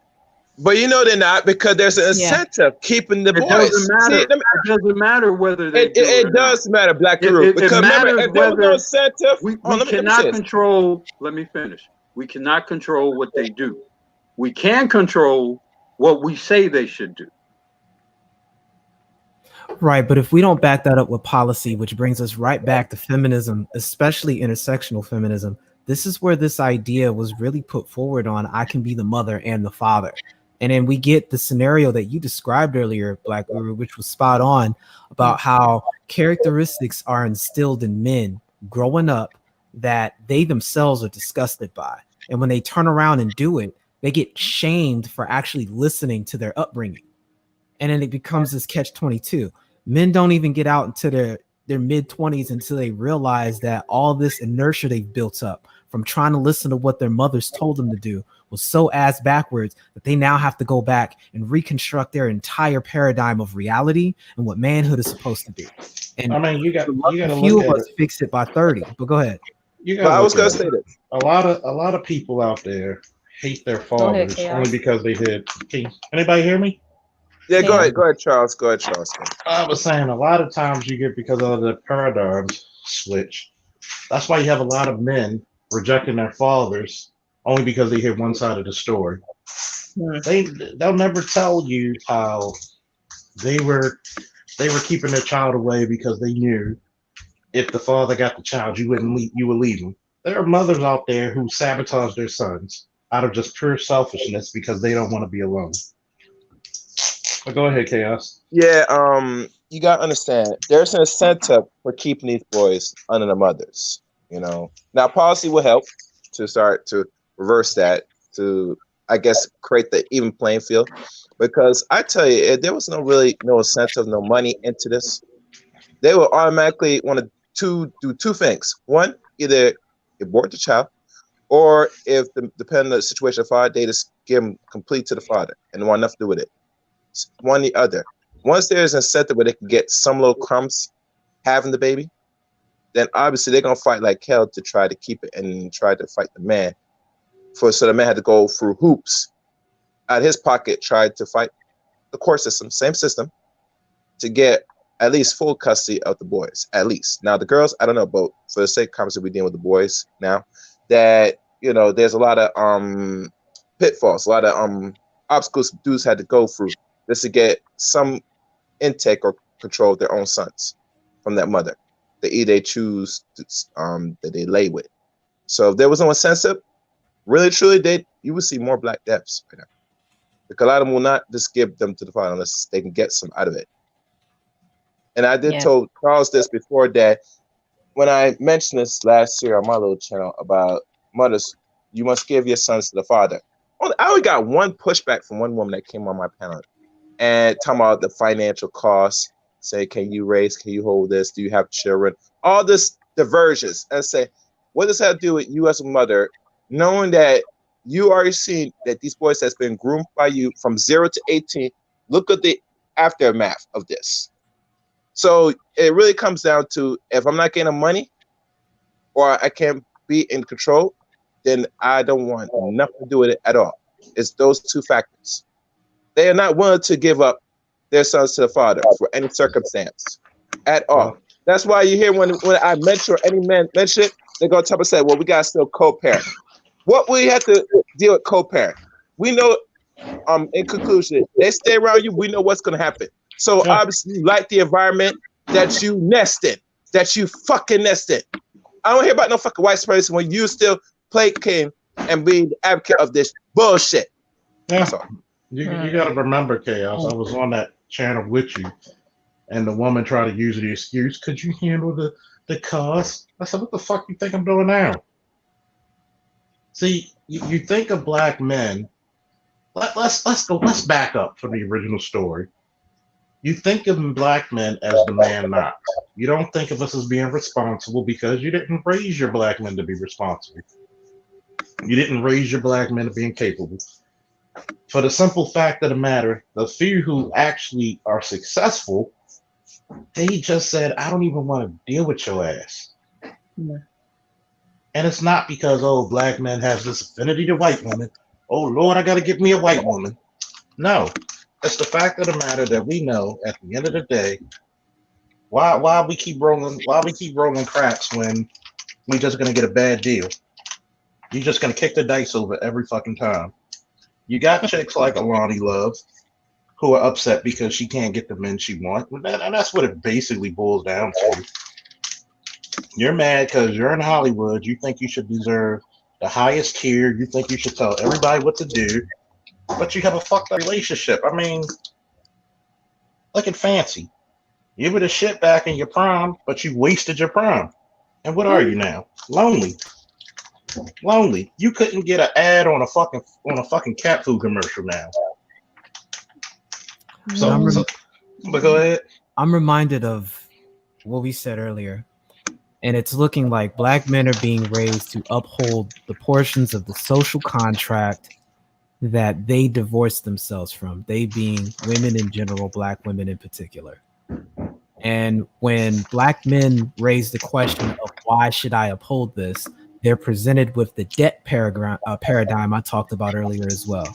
[SPEAKER 10] But they're not, because there's an incentive keeping the boys.
[SPEAKER 6] It doesn't matter whether they
[SPEAKER 10] it does matter, Black Guru. Because remember, if there was no incentive,
[SPEAKER 6] we cannot control. Let me finish. We cannot control what they do. We can control what we say they should do.
[SPEAKER 7] Right, but if we don't back that up with policy, which brings us right back to feminism, especially intersectional feminism, this is where this idea was really put forward on I can be the mother and the father. And then we get the scenario that you described earlier, Black Guru, which was spot on, about how characteristics are instilled in men growing up that they themselves are disgusted by. And when they turn around and do it, they get shamed for actually listening to their upbringing. And then it becomes this catch-22. Men don't even get out into their mid-20s until they realize that all this inertia they've built up from trying to listen to what their mothers told them to do was so ass backwards that they now have to go back and reconstruct their entire paradigm of reality and what manhood is supposed to be. And
[SPEAKER 11] I mean, you got
[SPEAKER 7] a few of us fix it by 30. But go ahead.
[SPEAKER 10] I was gonna say that
[SPEAKER 11] a lot of people out there hate their fathers only because they did. Anybody hear me?
[SPEAKER 10] Yeah, go ahead, Charles. Go ahead, Charles.
[SPEAKER 11] I was saying a lot of times you get, because of the paradigms switch. That's why you have a lot of men rejecting their fathers only because they hear one side of the story. They'll never tell you how they were keeping their child away because they knew if the father got the child, you would leave him. There are mothers out there who sabotage their sons out of just pure selfishness because they don't want to be alone. But go ahead, Chaos.
[SPEAKER 10] Yeah, you gotta understand. There's an incentive for keeping these boys under the mothers. Now policy will help to start to reverse that, to I guess create the even playing field. Because I tell you, if there was no incentive, no money into this, they will automatically want to do two things. One, either abort the child, or if depending on the situation of the father, they just give them complete to the father and want nothing to do with it. One or the other. Once there's an incentive where they can get some little crumbs having the baby, then obviously they're gonna fight like hell to try to keep it and try to fight the man. So the man had to go through hoops out of his pocket, tried to fight the court system, same system, to get at least full custody of the boys, at least. Now the girls, I don't know, but for the sake of conversation we're dealing with the boys now, that there's a lot of pitfalls, a lot of obstacles dudes had to go through just to get some intake or control of their own sons from that mother that either they choose to, that they lay with. So if there was no incentive, really truly, you would see more black deaths right now. Because a lot of them will not just give them to the father unless they can get some out of it. And I did told Charles this before, that when I mentioned this last year on my little channel about mothers, you must give your sons to the father. I only got one pushback from one woman that came on my panel and talking about the financial costs, say, can you hold this? Do you have children? All this diversions, and say, what does that have to do with you as a mother, knowing that you already seen that these boys has been groomed by you from 0 to 18. Look at the aftermath of this. So it really comes down to, if I'm not getting money or I can't be in control, then I don't want nothing to do with it at all. It's those two factors. They are not willing to give up their sons to the father for any circumstance at all. That's why you hear when I mention, or any man mention it, they're going to say, well, we got to still co-parent. What we have to deal with co-parent. We know, in conclusion, they stay around you, we know what's going to happen. So obviously you like the environment that you nest in, that you fucking nest in. I don't hear about no fucking white supremacy when you still play king and be the advocate of this bullshit.
[SPEAKER 11] Yeah. You got to remember, Chaos, I was on that channel with you, and the woman tried to use the excuse, could you handle the cost? I said, what the fuck you think I'm doing now? See, you think of black men. Let's back up from the original story. You think of black men as the man not. You don't think of us as being responsible because you didn't raise your black men to be responsible. You didn't raise your black men to being capable. For the simple fact of the matter, the few who actually are successful, they just said, I don't even want to deal with your ass. Yeah. And it's not because, black men have this affinity to white women. Oh, Lord, I got to get me a white woman. No, it's the fact of the matter that we know at the end of the day, why we keep rolling cracks when we just going to get a bad deal. You're just going to kick the dice over every fucking time. You got chicks like Alani Love who are upset because she can't get the men she wants. And that's what it basically boils down to. You're mad because you're in Hollywood. You think you should deserve the highest tier. You think you should tell everybody what to do. But you have a fucked up relationship. I mean, look at Fancy. You were the shit back in your prime, but you wasted your prime. And what are you now? Lonely. You couldn't get an ad on a fucking cat food commercial now. But go ahead.
[SPEAKER 7] I'm reminded of what we said earlier, and it's looking like black men are being raised to uphold the portions of the social contract that they divorced themselves from, they being women in general, black women in particular. And when black men raise the question of why should I uphold this, they're presented with the debt paradigm I talked about earlier as well,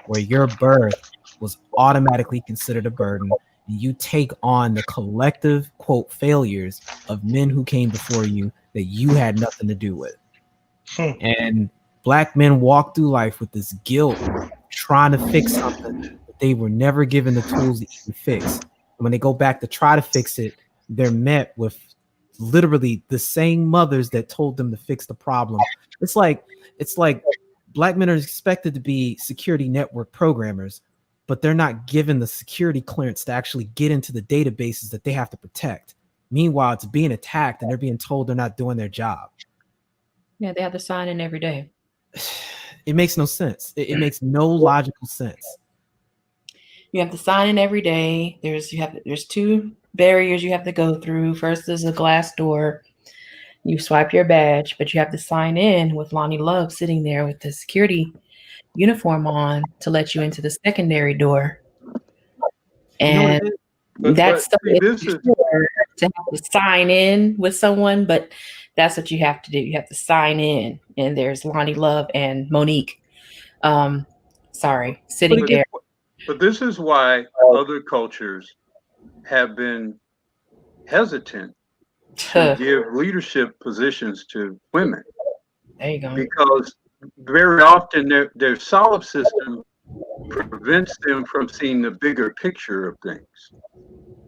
[SPEAKER 7] where your birth was automatically considered a burden. And you take on the collective, quote, failures of men who came before you that you had nothing to do with. And black men walk through life with this guilt, trying to fix something that they were never given the tools to even fix. And when they go back to try to fix it, they're met with literally the same mothers that told them to fix the problem. It's like black men are expected to be security network programmers, but they're not given the security clearance to actually get into the databases that they have to protect. Meanwhile, it's being attacked and they're being told they're not doing their job.
[SPEAKER 1] Yeah, they have to sign in every day.
[SPEAKER 7] It makes no sense. It makes no logical sense.
[SPEAKER 1] You have to sign in every day. There's two barriers you have to go through. First is a glass door. You swipe your badge, but you have to sign in with Lonnie Love sitting there with the security uniform on to let you into the secondary door. And that's the way to have to sign in with someone, but that's what you have to do. You have to sign in, and there's Lonnie Love and Monique, sitting there.
[SPEAKER 6] But this is why other cultures have been hesitant to give leadership positions to women.
[SPEAKER 1] There you go.
[SPEAKER 6] Because very often their solid system prevents them from seeing the bigger picture of things.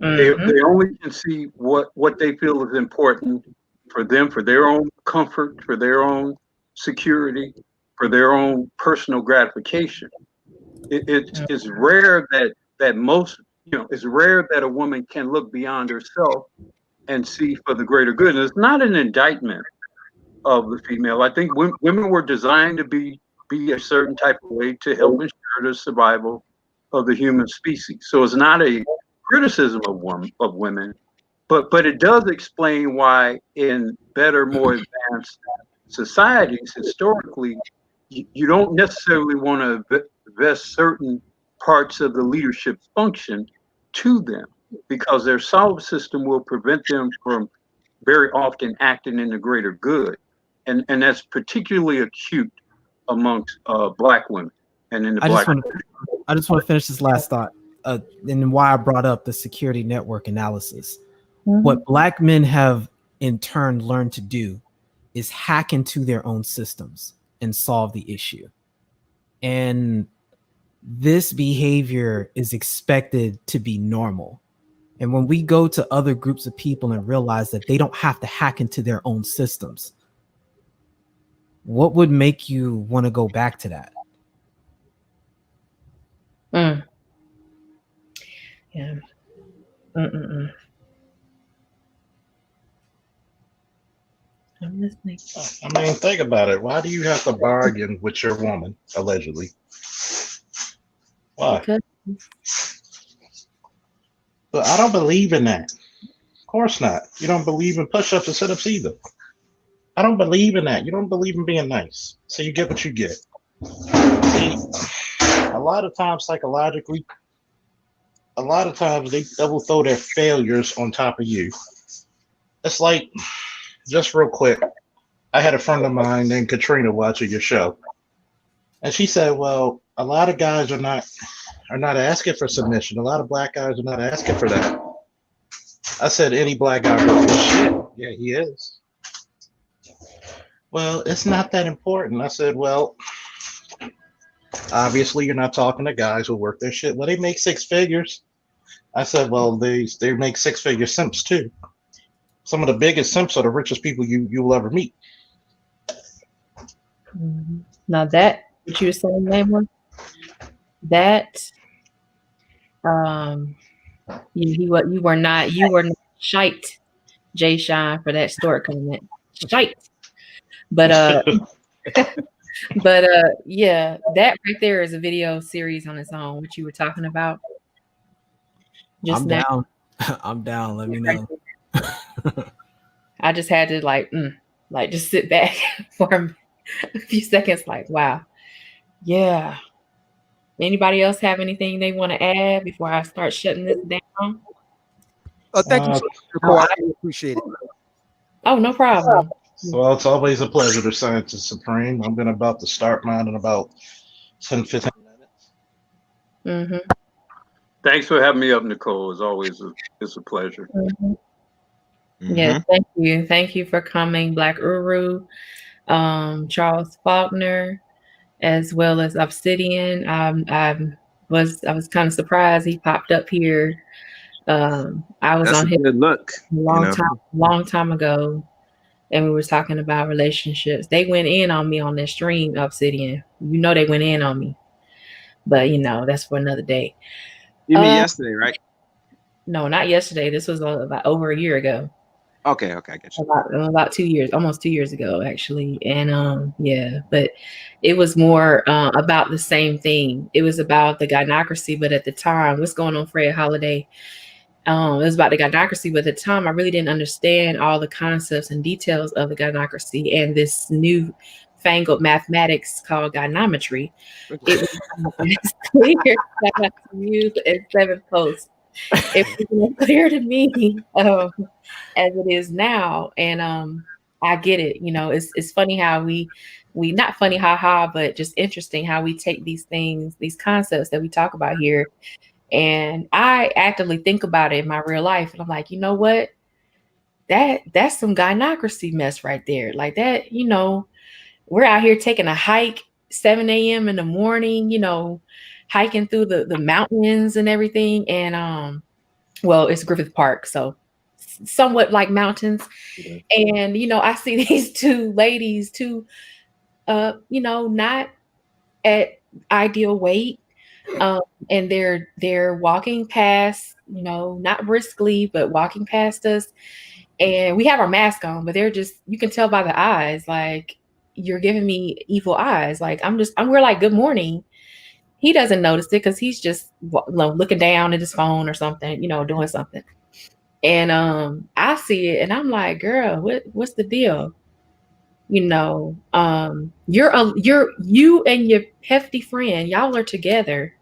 [SPEAKER 6] Mm-hmm. They only can see what they feel is important for them, for their own comfort, for their own security, for their own personal gratification. It's rare that most, it's rare that a woman can look beyond herself and see for the greater good. And it's not an indictment of the female. I think women were designed to be a certain type of way to help ensure the survival of the human species. So it's not a criticism of women, but it does explain why in better, more advanced societies, historically, you don't necessarily want to vest certain parts of the leadership function to them, because their solid system will prevent them from very often acting in the greater good. And that's particularly acute amongst Black women and in the
[SPEAKER 7] I
[SPEAKER 6] Black
[SPEAKER 7] just want to finish this last thought, and why I brought up the security network analysis. Mm-hmm. What Black men have in turn learned to do is hack into their own systems and solve the issue. And this behavior is expected to be normal. And when we go to other groups of people and realize that they don't have to hack into their own systems, what would make you want to go back to that?
[SPEAKER 1] Yeah. I'm listening.
[SPEAKER 11] I mean, think about it. Why do you have to bargain with your woman, allegedly? Why?
[SPEAKER 1] Because.
[SPEAKER 11] But I don't believe in that. Of course not. You don't believe in push-ups and sit-ups either. I don't believe in that. You don't believe in being nice. So you get what you get. See, a lot of times psychologically, they will throw their failures on top of you. It's like, just real quick, I had a friend of mine named Katrina watching your show. And she said, well, a lot of guys are not asking for submission. A lot of Black guys are not asking for that. I said, any Black guy goes, shit. Yeah, he is. Well, it's not that important. I said, well, obviously you're not talking to guys who work their shit. Well, they make six figures. I said, well, they make six-figure simps too. Some of the biggest simps are the richest people you will ever meet.
[SPEAKER 1] Mm-hmm. Now that what you were saying, Lamar, that you were not shite, Jay Shine, for that store comment. Shite. But yeah, that right there is a video series on its own, what you were talking about.
[SPEAKER 7] I'm down. I'm down. Let me know.
[SPEAKER 1] I just had to just sit back for a few seconds, like, wow. Yeah. Anybody else have anything they want to add before I start shutting this down?
[SPEAKER 12] Thank you so much. I appreciate it.
[SPEAKER 1] Oh, no problem.
[SPEAKER 11] Well, it's always a pleasure to Science is Supreme. I'm about to start mine in about 10, 15 minutes.
[SPEAKER 1] Mm-hmm.
[SPEAKER 6] Thanks for having me up, Nicole. As always, it's a pleasure.
[SPEAKER 1] Mm-hmm. Yeah, thank you. Thank you for coming, Black Uru, Charles Faulkner, as well as Obsidian. I was kind of surprised he popped up here I was
[SPEAKER 8] That's
[SPEAKER 1] on
[SPEAKER 8] a
[SPEAKER 1] his
[SPEAKER 8] good look.
[SPEAKER 1] long time ago, and we were talking about relationships. They went in on me on that stream, Obsidian. You know, they went in on me, but that's for another day.
[SPEAKER 8] You mean yesterday, right?
[SPEAKER 1] No, not yesterday. This was about over a year ago.
[SPEAKER 8] Okay, I get you.
[SPEAKER 1] About 2 years, almost 2 years ago, actually. And but it was more about the same thing. It was about the gynocracy, but at the time, what's going on, Fred Holiday? It was about the gynocracy, but at the time, I really didn't understand all the concepts and details of the gynocracy and this new fangled mathematics called gynometry. It was clear that I had to use in 7th post. It was clear to me as it is now, and I get it. It's funny how we not funny, haha, but just interesting how we take these things, these concepts that we talk about here, and I actively think about it in my real life, and I'm like, you know what? That's some gynocracy mess right there. Like that, we're out here taking a hike 7 a.m. in the morning, hiking through the mountains and everything, and well, it's Griffith Park, so somewhat like mountains. And I see these two ladies, not at ideal weight, and they're walking past, not briskly, but walking past us, and we have our mask on, but they're just, you can tell by the eyes, like, you're giving me evil eyes. Like we're like, good morning. He doesn't notice it because he's just looking down at his phone or something, doing something. And I see it and I'm like, girl, what's the deal? You and your hefty friend, y'all are together.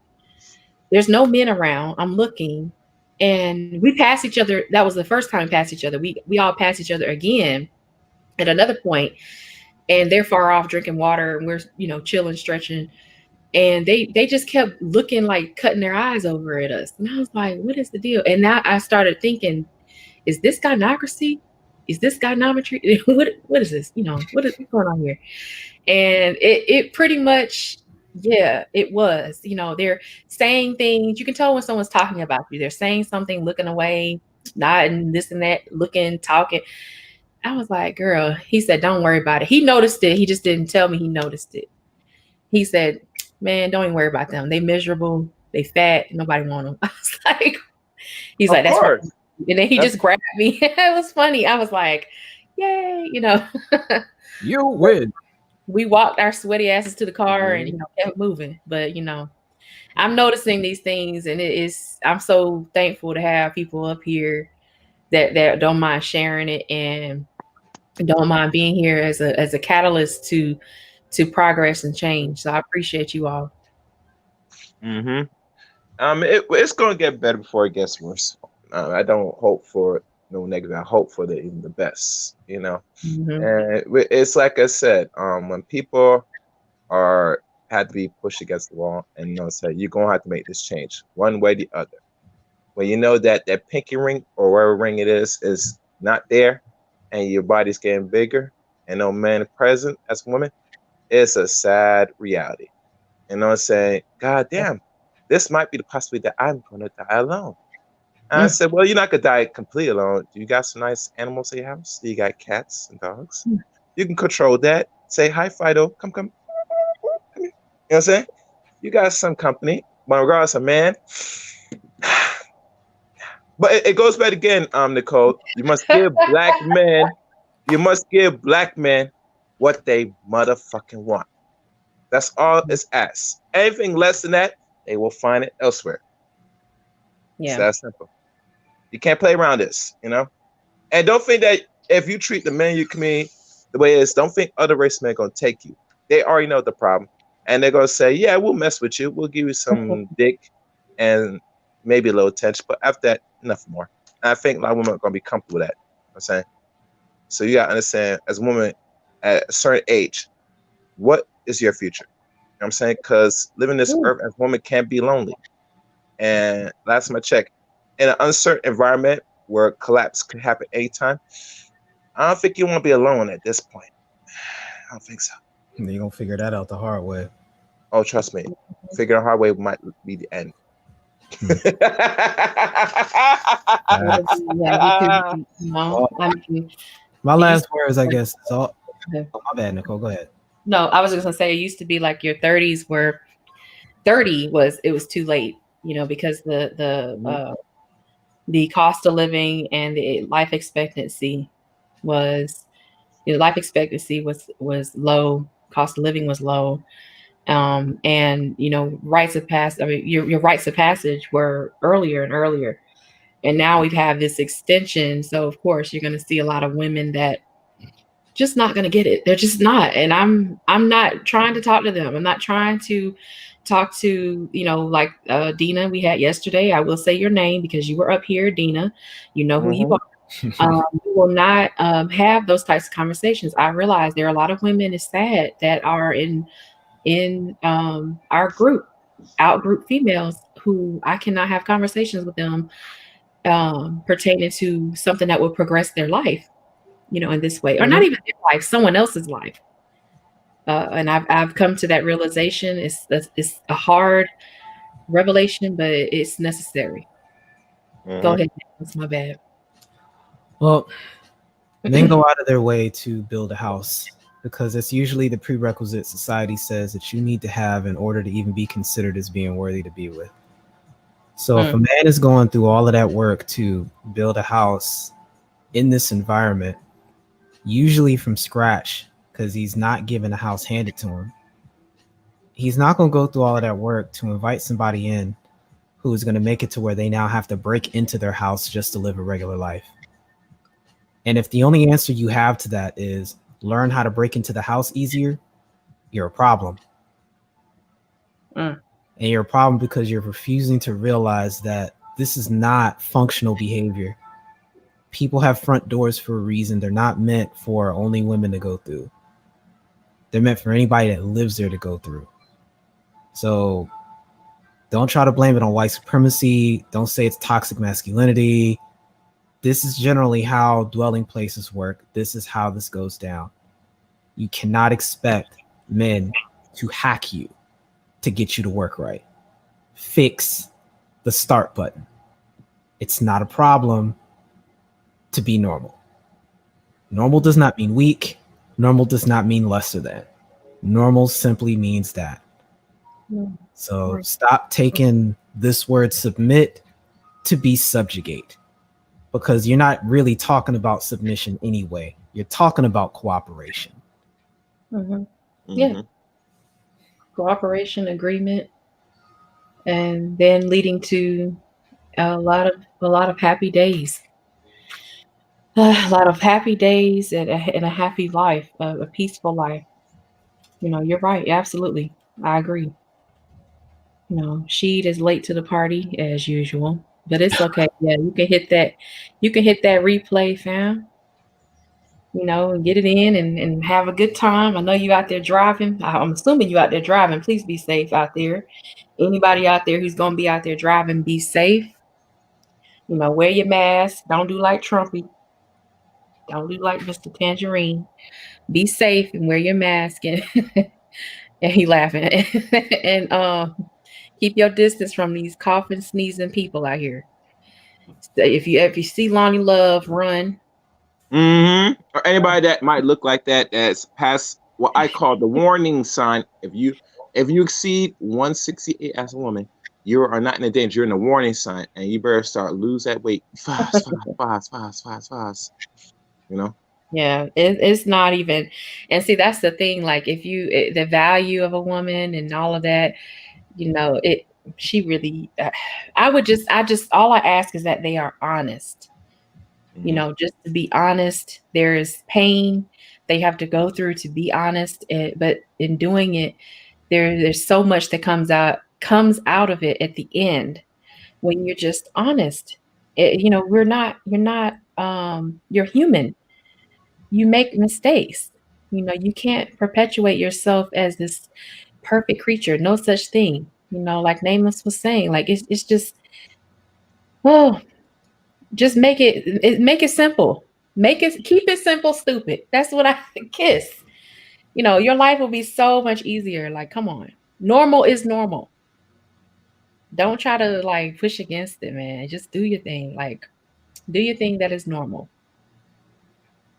[SPEAKER 1] There's no men around. I'm looking, and we pass each other. That was the first time we passed each other. We all pass each other again at another point, and they're far off drinking water, and we're chilling, stretching. And they just kept looking, like cutting their eyes over at us. And I was like, what is the deal? And now I started thinking, is this gynocracy? Is this gynometry? What is this? What's going on here? And it pretty much, yeah, it was. They're saying things. You can tell when someone's talking about you. They're saying something, looking away, nodding, this and that, looking, talking. I was like, girl, he said, don't worry about it. He noticed it. He just didn't tell me he noticed it. He said, man, don't even worry about them. They miserable. They fat. Nobody want them. I was like, he's like, that's right. And then he just grabbed me. It was funny. I was like, yay,
[SPEAKER 7] You win.
[SPEAKER 1] We walked our sweaty asses to the car and kept moving. But I'm noticing these things, and I'm so thankful to have people up here that don't mind sharing it and don't mind being here as a catalyst to progress and change. So I appreciate you all.
[SPEAKER 10] It's gonna get better before it gets worse. I don't hope for no negative. I hope for even the best. And it's like I said, when people had to be pushed against the wall, and say you're gonna have to make this change one way or the other. When you know that pinky ring or whatever ring it is not there, and your body's getting bigger, and no man present as a woman, it's a sad reality. You know what I'm saying? God damn, this might be the possibility that I'm gonna die alone. And I said, well, you're not gonna die completely alone. You got some nice animals in your house. You got cats and dogs. You can control that. Say hi, Fido. Come. You know what I'm saying? You got some company. But regardless of man. But it goes back again, Nicole. You must give black men. You must give black men what they motherfucking want. That's all it's asked. Anything less than that, they will find it elsewhere. Yeah. It's that simple. You can't play around this, And don't think that if you treat the men in your community the way it is, don't think other race men are going to take you. They already know the problem. And they're going to say, yeah, we'll mess with you. We'll give you some dick and maybe a little attention. But after that, nothing more. And I think a lot of women are going to be comfortable with that. You know what I'm saying? So you got to understand, as a woman at a certain age, what is your future? You know what I'm saying? Because living this earth as a woman can be lonely. And last time I checked, in an uncertain environment where collapse could happen anytime, I don't think you want to be alone at this point. I don't think so.
[SPEAKER 7] You're going to figure that out the hard way.
[SPEAKER 10] Oh, trust me. Figuring the hard way might be the end.
[SPEAKER 7] My last words, I guess, is all. Oh, my bad, Nicole. Go ahead.
[SPEAKER 1] No, I was just gonna say it used to be like your 30s were 30 was too late, because the cost of living and the life expectancy was low, cost of living was low. And rites of passage. I mean, your rites of passage were earlier and earlier, and now we've had this extension. So of course, you're going to see a lot of women that just not going to get it. They're just not. And I'm not trying to talk to them. I'm not trying to talk to like Dina we had yesterday. I will say your name because you were up here, Dina. You know who you are. We will not have those types of conversations. I realize there are a lot of women, it's sad, that are in our group, out group females, who I cannot have conversations with them pertaining to something that will progress their life, in this way, or not even their life, someone else's life. And I've come to that realization. It's a hard revelation, but it's necessary. Go ahead. That's my bad.
[SPEAKER 7] Well, men go out of their way to build a house because it's usually the prerequisite society says that you need to have in order to even be considered as being worthy to be with. So if a man is going through all of that work to build a house in this environment, usually from scratch, because he's not given a house handed to him, he's not going to go through all of that work to invite somebody in who is going to make it to where they now have to break into their house just to live a regular life. And if the only answer you have to that is learn how to break into the house easier, you're a problem. And you're a problem because you're refusing to realize that this is not functional behavior. People have front doors for a reason. They're not meant for only women to go through. They're meant for anybody that lives there to go through. So don't try to blame it on white supremacy. Don't say it's toxic masculinity. This is generally how dwelling places work. This is how this goes down. You cannot expect men to hack you to get you to work right. Fix the start button. It's not a problem to be normal. Normal does not mean weak. Normal does not mean lesser than. Normal simply means that. So stop taking this word submit to be subjugate, because you're not really talking about submission anyway. You're talking about cooperation.
[SPEAKER 1] Yeah. Cooperation, agreement, and then leading to a lot of happy days. A lot of happy days and a happy life, a peaceful life. You're right. Absolutely. I agree. Sheed is late to the party as usual, but it's okay. Yeah, you can hit that. You can hit that replay, fam. And get it in and have a good time. I know you out there driving. I'm assuming you out there driving. Please be safe out there. Anybody out there who's gonna be out there driving, be safe. Wear your mask. Don't do like Trumpy. Don't do like Mr. Tangerine. Be safe and wear your mask. And and he laughing. And keep your distance from these coughing, sneezing people out here. If you see Lonnie Love, run.
[SPEAKER 10] Or anybody that might look like that, that's past what I call the warning sign. If you exceed 168 as a woman, you are not in a danger. You're in a warning sign, and you better start lose that weight fast.
[SPEAKER 1] Yeah, it's not even. And see, that's the thing. Like, if the value of a woman and all of that, she really. All I ask is that they are honest. Just to be honest. There is pain they have to go through to be honest, but in doing it, there's so much that comes out of it at the end when you're just honest. You're human. You make mistakes. You can't perpetuate yourself as this perfect creature. No such thing. Like Nameless was saying, like it's just, oh, just make it simple. Keep it simple, stupid. That's what I kiss. Your life will be so much easier. Like, come on. Normal is normal. don't try to like push against it, man. Just do your thing. Like, do your thing that is normal.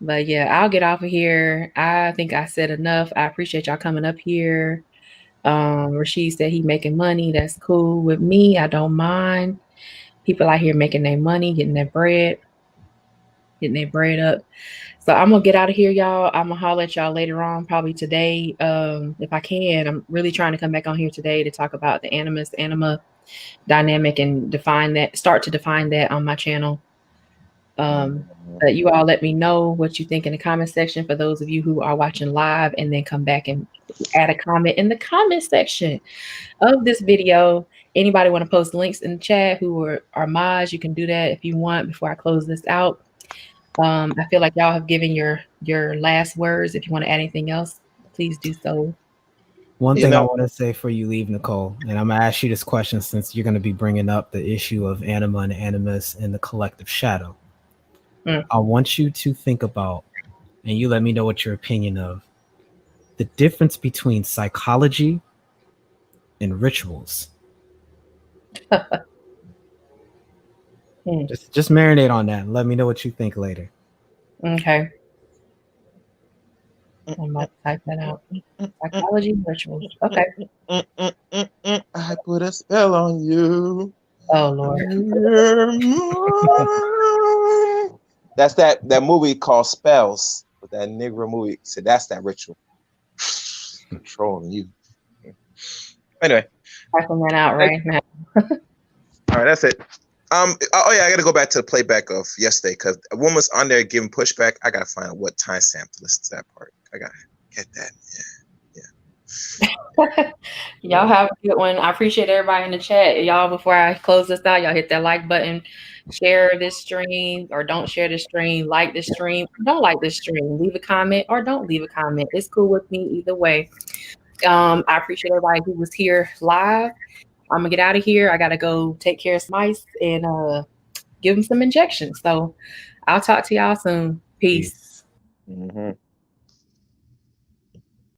[SPEAKER 1] But yeah, I'll get off of here. I think I said enough. I appreciate y'all coming up here. Rashid said he making money. That's cool with me. I don't mind. People out here making their money, getting their bread up. So I'm gonna get out of here, y'all. I'm gonna holler at y'all later on, probably today. If I can. I'm really trying to come back on here today to talk about the anima dynamic and start to define that on my channel. But you all let me know what you think in the comment section for those of you who are watching live, and then come back and add a comment in the comment section of this video. Anybody want to post links in the chat who are mods, you can do that if you want before I close this out. I feel like y'all have given your last words. If you want to add anything else, please do so.
[SPEAKER 7] One thing I want to say before you leave, Nicole, and I'm going to ask you this question since you're going to be bringing up the issue of anima and animus and the collective shadow. I want you to think about, and you let me know what your opinion of, the difference between psychology and rituals. Just marinate on that and let me know what you think later.
[SPEAKER 1] Okay. I might type that out. Psychology and rituals. Okay.
[SPEAKER 10] I put a spell on you.
[SPEAKER 1] Oh Lord.
[SPEAKER 10] That's that movie called Spells, with that Negro movie. So that's that ritual. Controlling you. Anyway.
[SPEAKER 1] Typing that out right now.
[SPEAKER 10] All right, that's it. Oh yeah, I gotta go back to the playback of yesterday because a woman's on there giving pushback. I gotta find out what timestamp to listen to that part. I gotta get that. Yeah.
[SPEAKER 1] Y'all have a good one. I appreciate everybody in the chat. Y'all, before I close this out, y'all hit that like button, share this stream, or don't share this stream, like this stream, don't like this stream, leave a comment or don't leave a comment. It's cool with me either way. I appreciate everybody who was here live. I'm gonna get out of here. I gotta go take care of some mice and give them some injections. So I'll talk to y'all soon. Peace.
[SPEAKER 10] Mm-hmm.